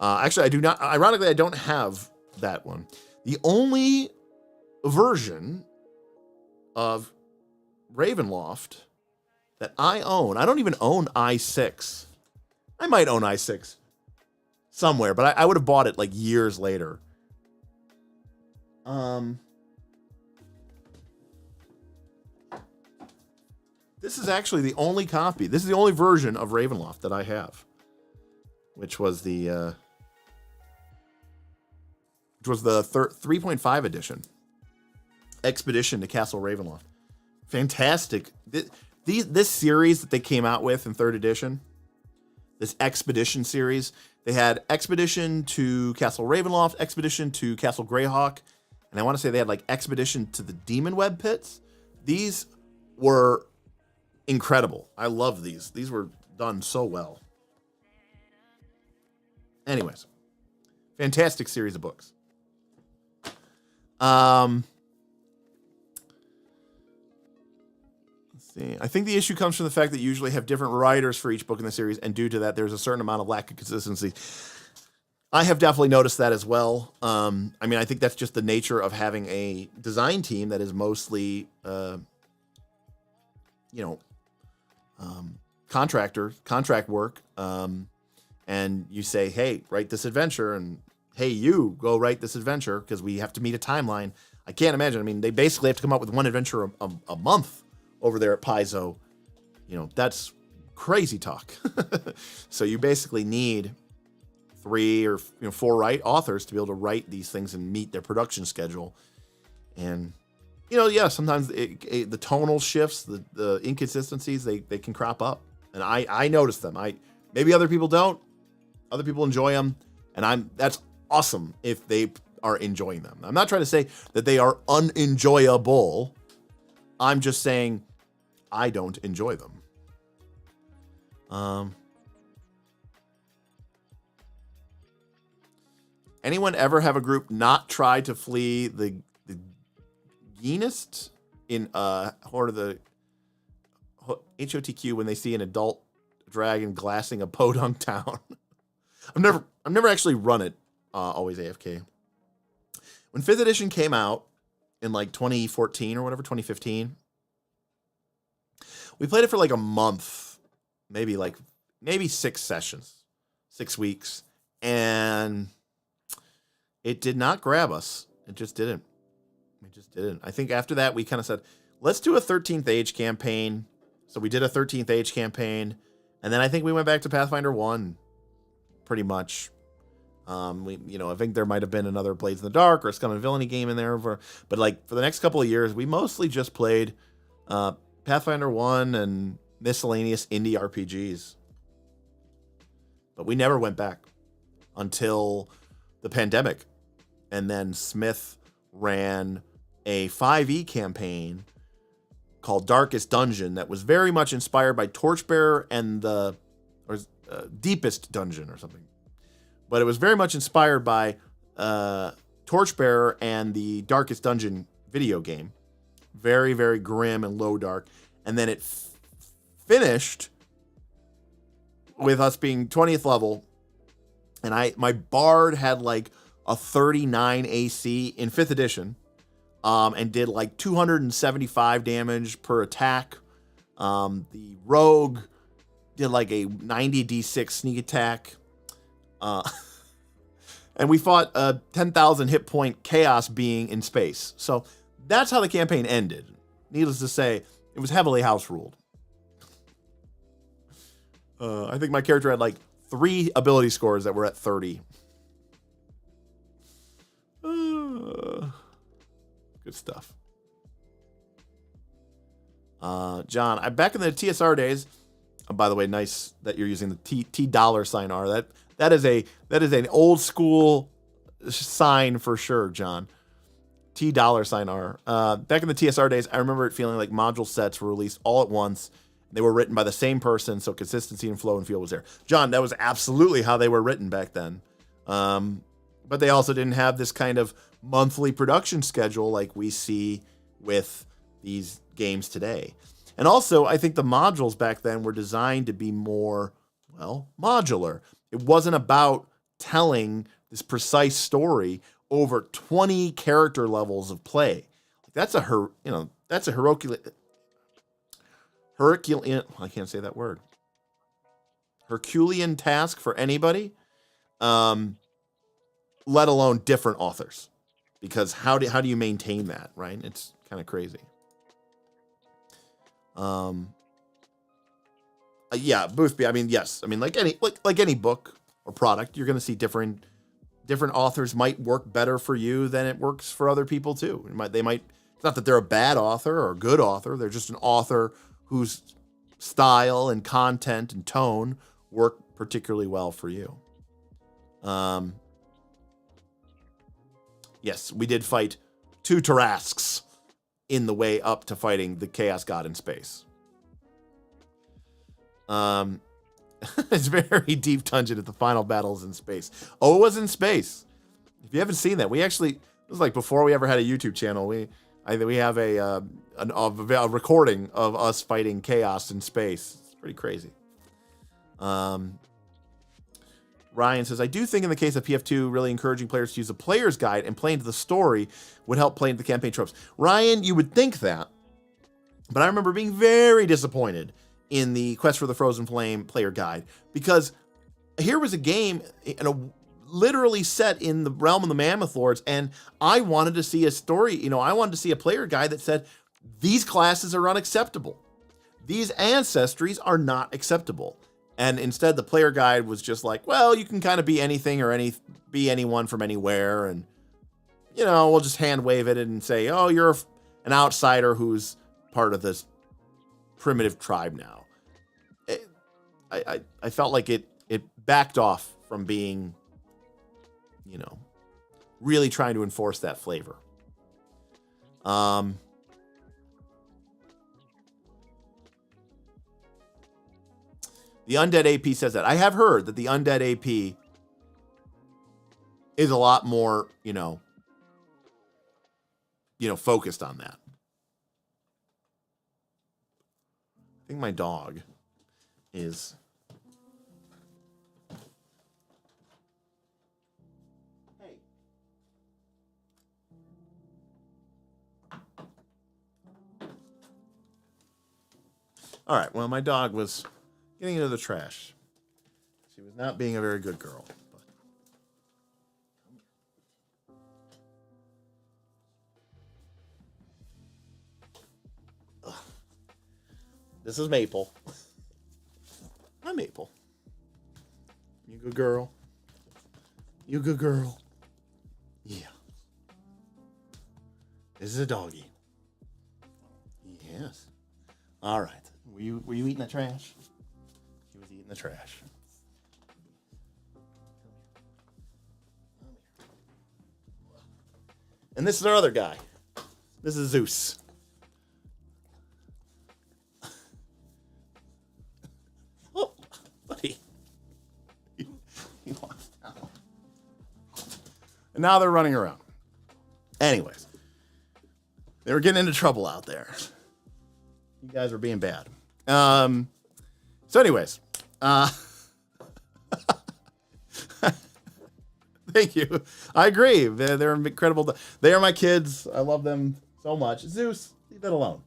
Speaker 3: Actually, I do not. Ironically, I don't have that one. The only version of Ravenloft that I own, I don't even own i6. I might own i6 somewhere, but I would have bought it like years later. This is actually the only copy. This is the only version of Ravenloft that I have, which was the 3.5 edition, Expedition to Castle Ravenloft. Fantastic. This series that they came out with in 3rd edition, this Expedition series, they had Expedition to Castle Ravenloft, Expedition to Castle Greyhawk, and I want to say they had like Expedition to the Demon Web Pits. These were incredible. I love these. These were done so well. Anyways, fantastic series of books. Let's see. I think the issue comes from the fact that you usually have different writers for each book in the series, and due to that, there's a certain amount of lack of consistency. I have definitely noticed that as well. I think that's just the nature of having a design team that is mostly, contract work. And you say, hey, write this adventure, and hey, you go write this adventure because we have to meet a timeline. I can't imagine. They basically have to come up with one adventure a month over there at Paizo. That's crazy talk. So you basically need 3 or 4 authors to be able to write these things and meet their production schedule. And sometimes the tonal shifts, the inconsistencies, they can crop up, and I notice them. Maybe other people don't. Other people enjoy them, and that's awesome if they are enjoying them. I'm not trying to say that they are unenjoyable. I'm just saying I don't enjoy them. Anyone ever have a group not try to flee the Genist in Horde of the HOTQ when they see an adult dragon glassing a podunk town? I've never actually run it. Always AFK. When 5th edition came out in like 2014 or whatever, 2015, we played it for like a month, maybe 6 sessions, 6 weeks, and it did not grab us. It just didn't. I think after that, we kind of said, let's do a 13th Age campaign. So we did a 13th Age campaign, and then I think we went back to Pathfinder 1, pretty much. I think there might have been another Blades in the Dark or a Scum and Villainy game in there, but for the next couple of years, we mostly just played Pathfinder 1 and miscellaneous indie RPGs. But we never went back until the pandemic, and then Smith ran a 5e campaign called Darkest Dungeon that was very much inspired by Torchbearer and Deepest Dungeon or something. But it was very much inspired by Torchbearer and the Darkest Dungeon video game. Very, very grim and low dark. And then it finished with us being 20th level. And my bard had like a 39 AC in 5th edition. and did like 275 damage per attack. The rogue did like a 90 d6 sneak attack. And we fought a 10,000 hit point chaos being in space. So that's how the campaign ended. Needless to say, it was heavily house ruled. I think my character had like 3 ability scores that were at 30. Good stuff. John, I'm back in the TSR days. By the way, nice that you're using the T $R. That is an old school sign for sure, John. T $R. Back in the TSR days, I remember it feeling like module sets were released all at once. They were written by the same person, so consistency and flow and feel was there. John, that was absolutely how they were written back then. But they also didn't have this kind of monthly production schedule like we see with these games today. And also, I think the modules back then were designed to be more, well, modular. It wasn't about telling this precise story over 20 character levels of play. That's a Herculean, I can't say that word. Herculean task for anybody, let alone different authors. Because how do you maintain that, right? It's kind of crazy. Yeah, Boothby. I mean, yes. I mean, like any book or product, you're going to see different authors might work better for you than it works for other people too. It's not that they're a bad author or a good author. They're just an author whose style and content and tone work particularly well for you. Yes, we did fight 2 Tarasques in the way up to fighting the Chaos God in space. It's very deep dungeon at the final battles in space. Oh, it was in space. If you haven't seen that, it was like before we ever had a YouTube channel. We have a recording of us fighting chaos in space. It's pretty crazy. Ryan says, I do think in the case of PF2, really encouraging players to use a player's guide and play into the story would help play into the campaign tropes. Ryan, you would think that, but I remember being very disappointed in the Quest for the Frozen Flame player guide, because here was a game literally set in the realm of the Mammoth Lords, and I wanted to see a story, I wanted to see a player guide that said, these classes are unacceptable. These ancestries are not acceptable. And instead, the player guide was just like, well, you can kind of be anything or be anyone from anywhere. And, we'll just hand wave it and say, oh, you're an outsider who's part of this primitive tribe now. I felt like it backed off from being, really trying to enforce that flavor. The Undead AP says that. I have heard that the Undead AP is a lot more, focused on that. I think my dog is... Hey. All right, well, my dog was getting into the trash. She was not being a very good girl. But... This is Maple. Hi, Maple. You good girl? You good girl? Yeah. This is a doggy. Yes. All right. Were you eating the trash? She was eating the trash. And this is our other guy. This is Zeus. Oh, buddy. He wants down. And now they're running around. Anyways. They were getting into trouble out there. You guys were being bad. So anyways, Thank you. I agree. They're incredible. They are my kids. I love them so much. Zeus, leave that alone.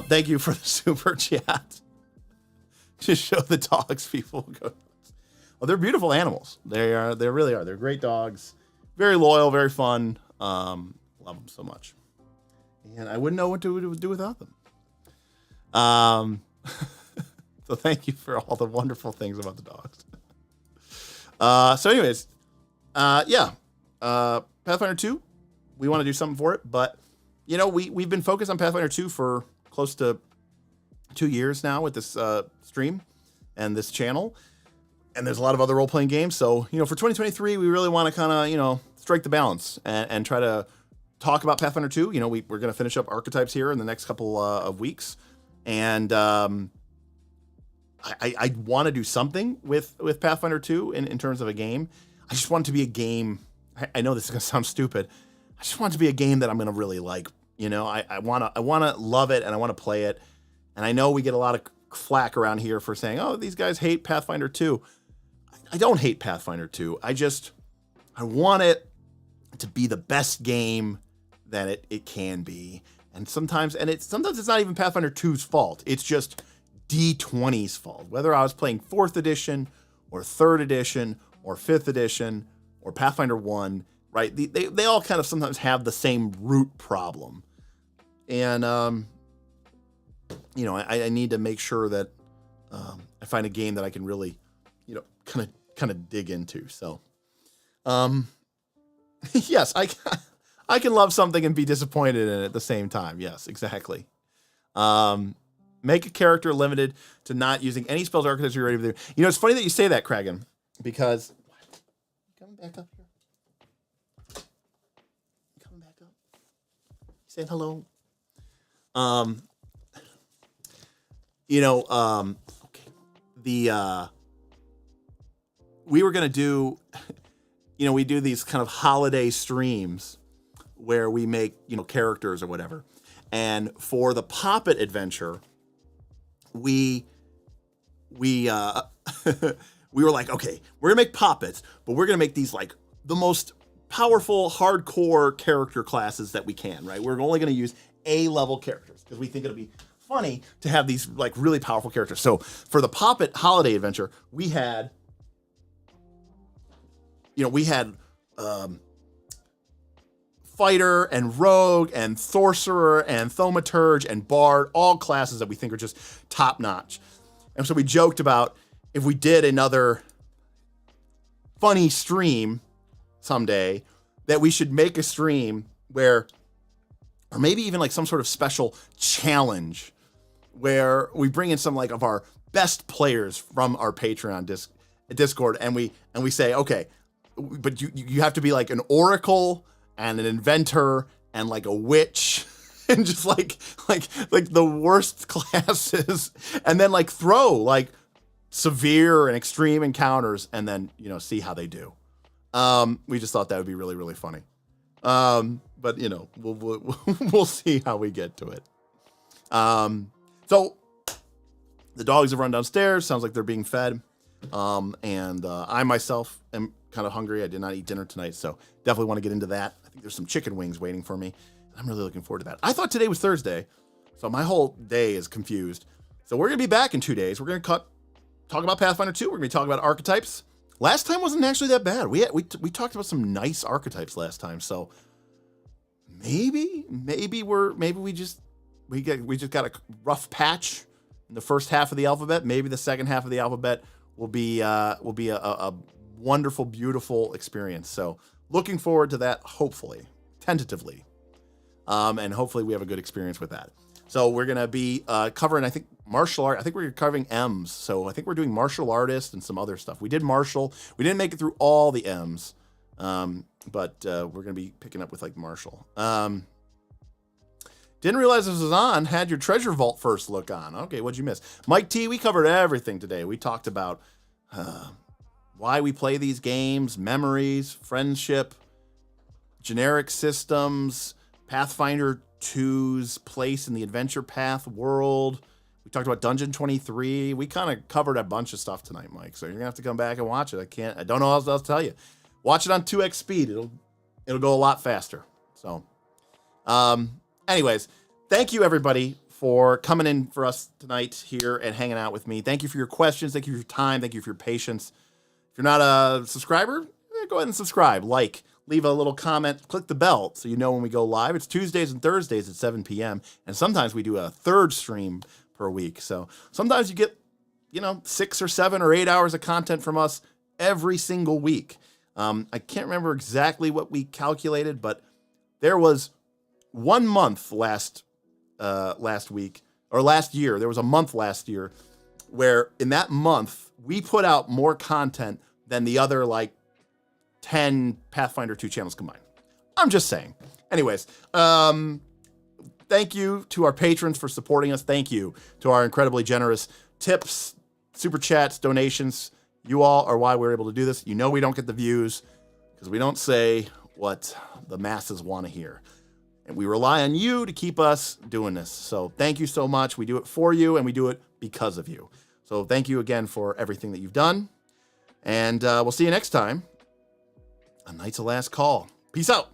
Speaker 3: Thank you for the super chat. Just show the dogs people go. Oh, they're beautiful animals. They are. They really are. They're great dogs. Very loyal. Very fun. Love them so much. And I wouldn't know what to do without them. So thank you for all the wonderful things about the dogs. So anyways, Pathfinder 2, we want to do something for it, but we've been focused on Pathfinder 2 for close to 2 years now with this stream and this channel, and there's a lot of other role-playing games. So for 2023, we really want to kind of strike the balance and try to talk about Pathfinder 2. We're going to finish up archetypes here in the next couple of weeks, and I want to do something with Pathfinder 2 in terms of a game. I just want it to be a game. I know this is going to sound stupid. I just want it to be a game that I'm going to really like. I want to love it, and I want to play it. And I know we get a lot of flack around here for saying, oh, these guys hate Pathfinder 2. I don't hate Pathfinder 2. I want it to be the best game that it can be. And sometimes it's not even Pathfinder 2's fault. It's just D20's fault. Whether I was playing 4th edition or 3rd edition or 5th edition or Pathfinder 1, right? They all kind of sometimes have the same root problem. And, I need to make sure that I find a game that I can really, kind of dig into. So, yes, I can love something and be disappointed in it at the same time. Yes, exactly. Make a character limited to not using any spells or archetypes you're ready to do. It's funny that you say that, Kragan, because coming back up here. Coming back up. Saying hello. Okay. We were gonna do, we do these kind of holiday streams where we make, characters or whatever. And for the Poppet adventure, we were like, okay, we're gonna make Poppets, but we're gonna make these like the most powerful, hardcore character classes that we can, right? We're only gonna use A-level characters because we think it'll be funny to have these like really powerful characters. So for the Poppet holiday adventure, we had fighter and rogue and sorcerer and thaumaturge and bard, all classes that we think are just top notch. And so we joked about if we did another funny stream someday, that we should make a stream where, or maybe even like some sort of special challenge where we bring in some like of our best players from our Patreon Discord, and we say, okay, but you have to be like an oracle and an inventor and like a witch and just like the worst classes, and then like throw like severe and extreme encounters and then see how they do. We just thought that would be really, really funny. But we'll see how we get to it. So the dogs have run downstairs. Sounds like they're being fed. And I myself am kind of hungry. I did not eat dinner tonight, so definitely want to get into that. I think there's some chicken wings waiting for me. I'm really looking forward to that. I thought today was Thursday, so my whole day is confused. So we're going to be back in 2 days. We're going to talk about Pathfinder 2. We're going to be talking about archetypes. Last time wasn't actually that bad. We talked about some nice archetypes last time, so maybe we just got a rough patch in the first half of the alphabet. Maybe the second half of the alphabet will be a wonderful, beautiful experience. So looking forward to that, hopefully, tentatively. And hopefully we have a good experience with that. So we're going to be covering, I think, martial art. I think we're covering M's. So I think we're doing martial artist and some other stuff. We did martial. We didn't make it through all the M's. But we're going to be picking up with like martial. Didn't realize this was on. Had your treasure vault first look on. Okay, what'd you miss? Mike T, we covered everything today. We talked about why we play these games, memories, friendship, generic systems, Pathfinder 2's place in the adventure path world. We talked about Dungeon 23. We kind of covered a bunch of stuff tonight, Mike. So you're gonna have to come back and watch it. I don't know what else to tell you. Watch it on 2x speed. It'll go a lot faster. So, anyways, thank you everybody for coming in for us tonight here and hanging out with me. Thank you for your questions. Thank you for your time. Thank you for your patience. If you're not a subscriber, go ahead and subscribe, leave a little comment, click the bell so you know when we go live. It's Tuesdays and Thursdays at 7 p.m. And sometimes we do a third stream per week. So sometimes you get, 6 or 7 or 8 hours of content from us every single week. I can't remember exactly what we calculated, but there was 1 month last week, or last year. There was a month last year where in that month we put out more content than the other 10 Pathfinder 2 channels combined. I'm just saying. Anyways, thank you to our patrons for supporting us. Thank you to our incredibly generous tips, super chats, donations. You all are why we're able to do this. We don't get the views because we don't say what the masses want to hear. And we rely on you to keep us doing this. So thank you so much. We do it for you, and we do it because of you. So thank you again for everything that you've done. And we'll see you next time on Knights of Last Call. Peace out.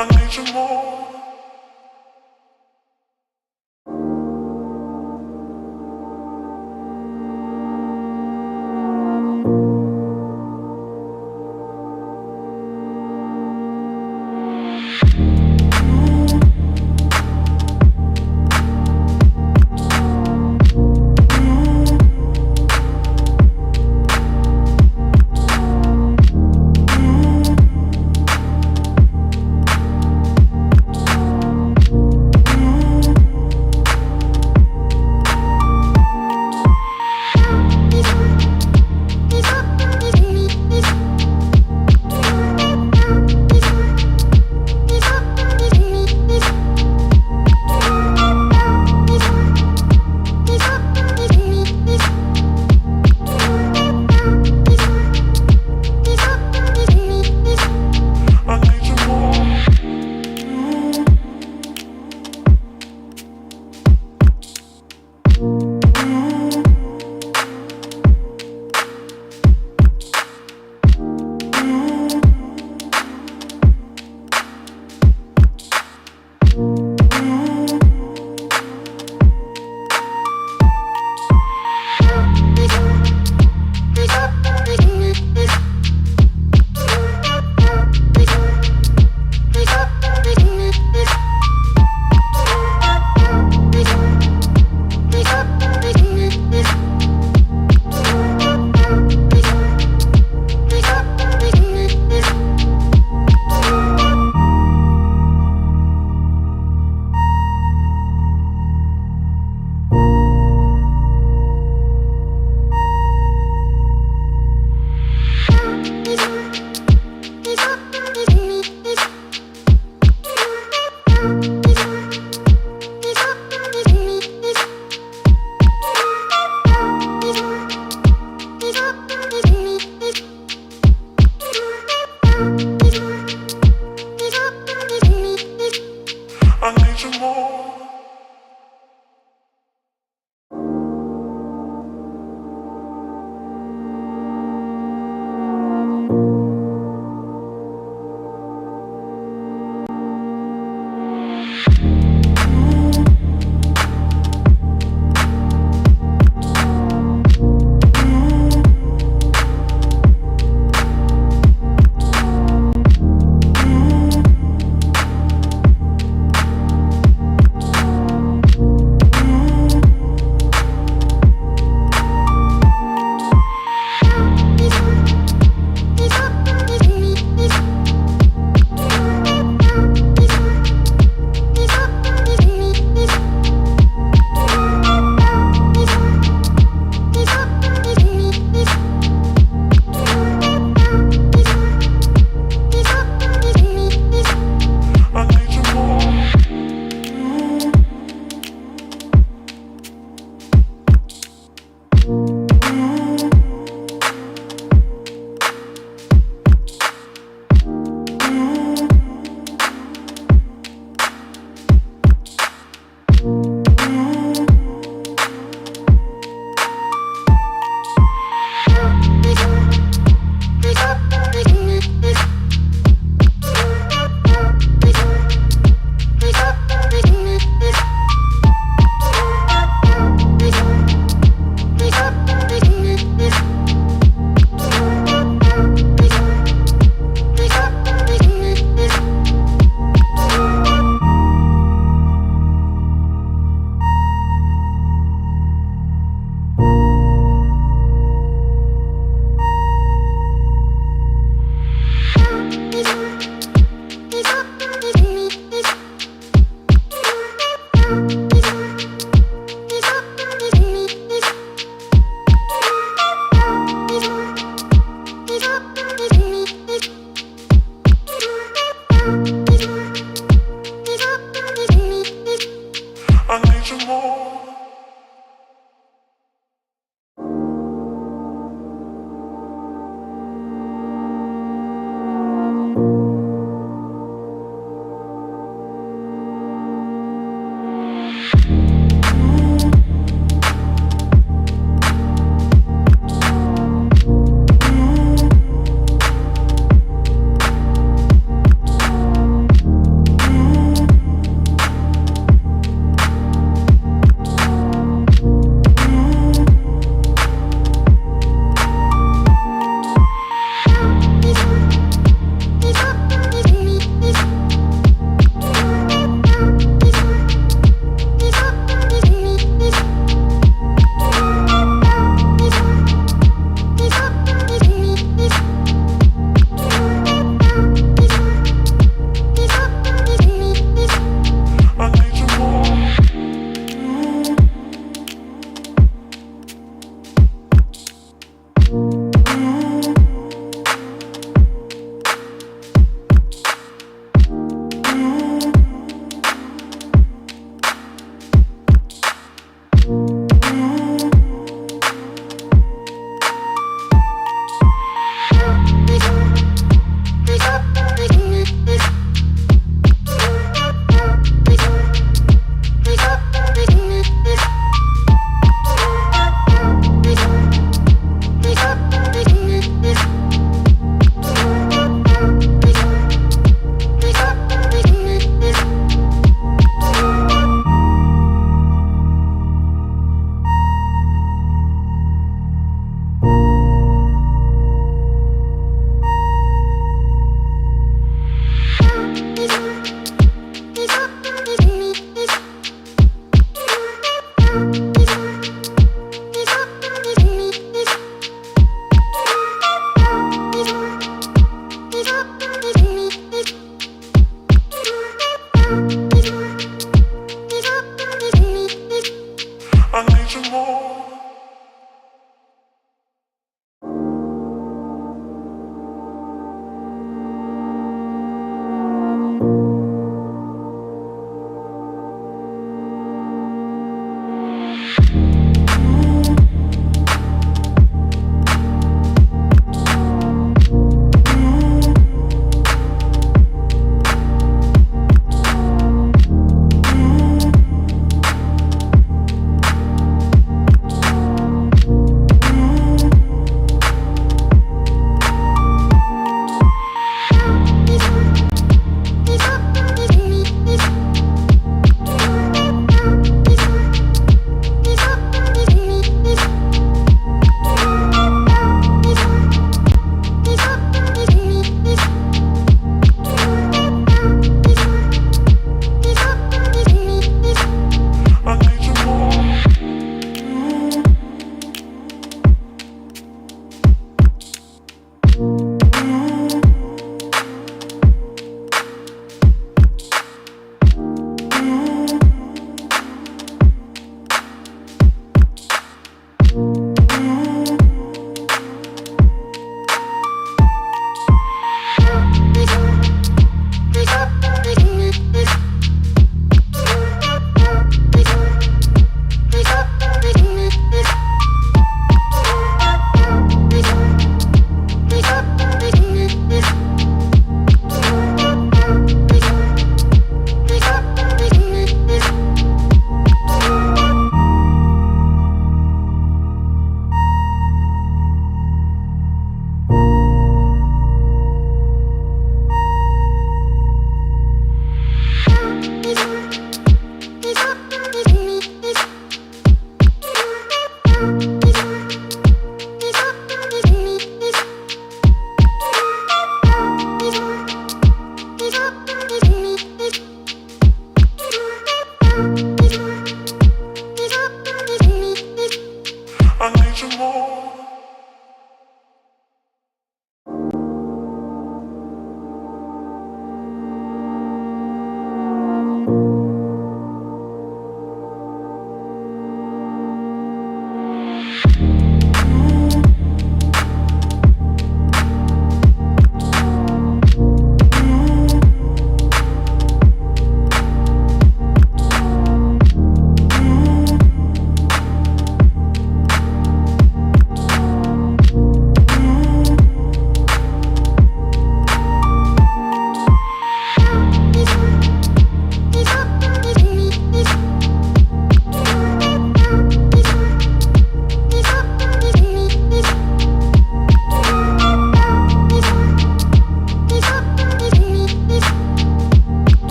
Speaker 3: I need you more.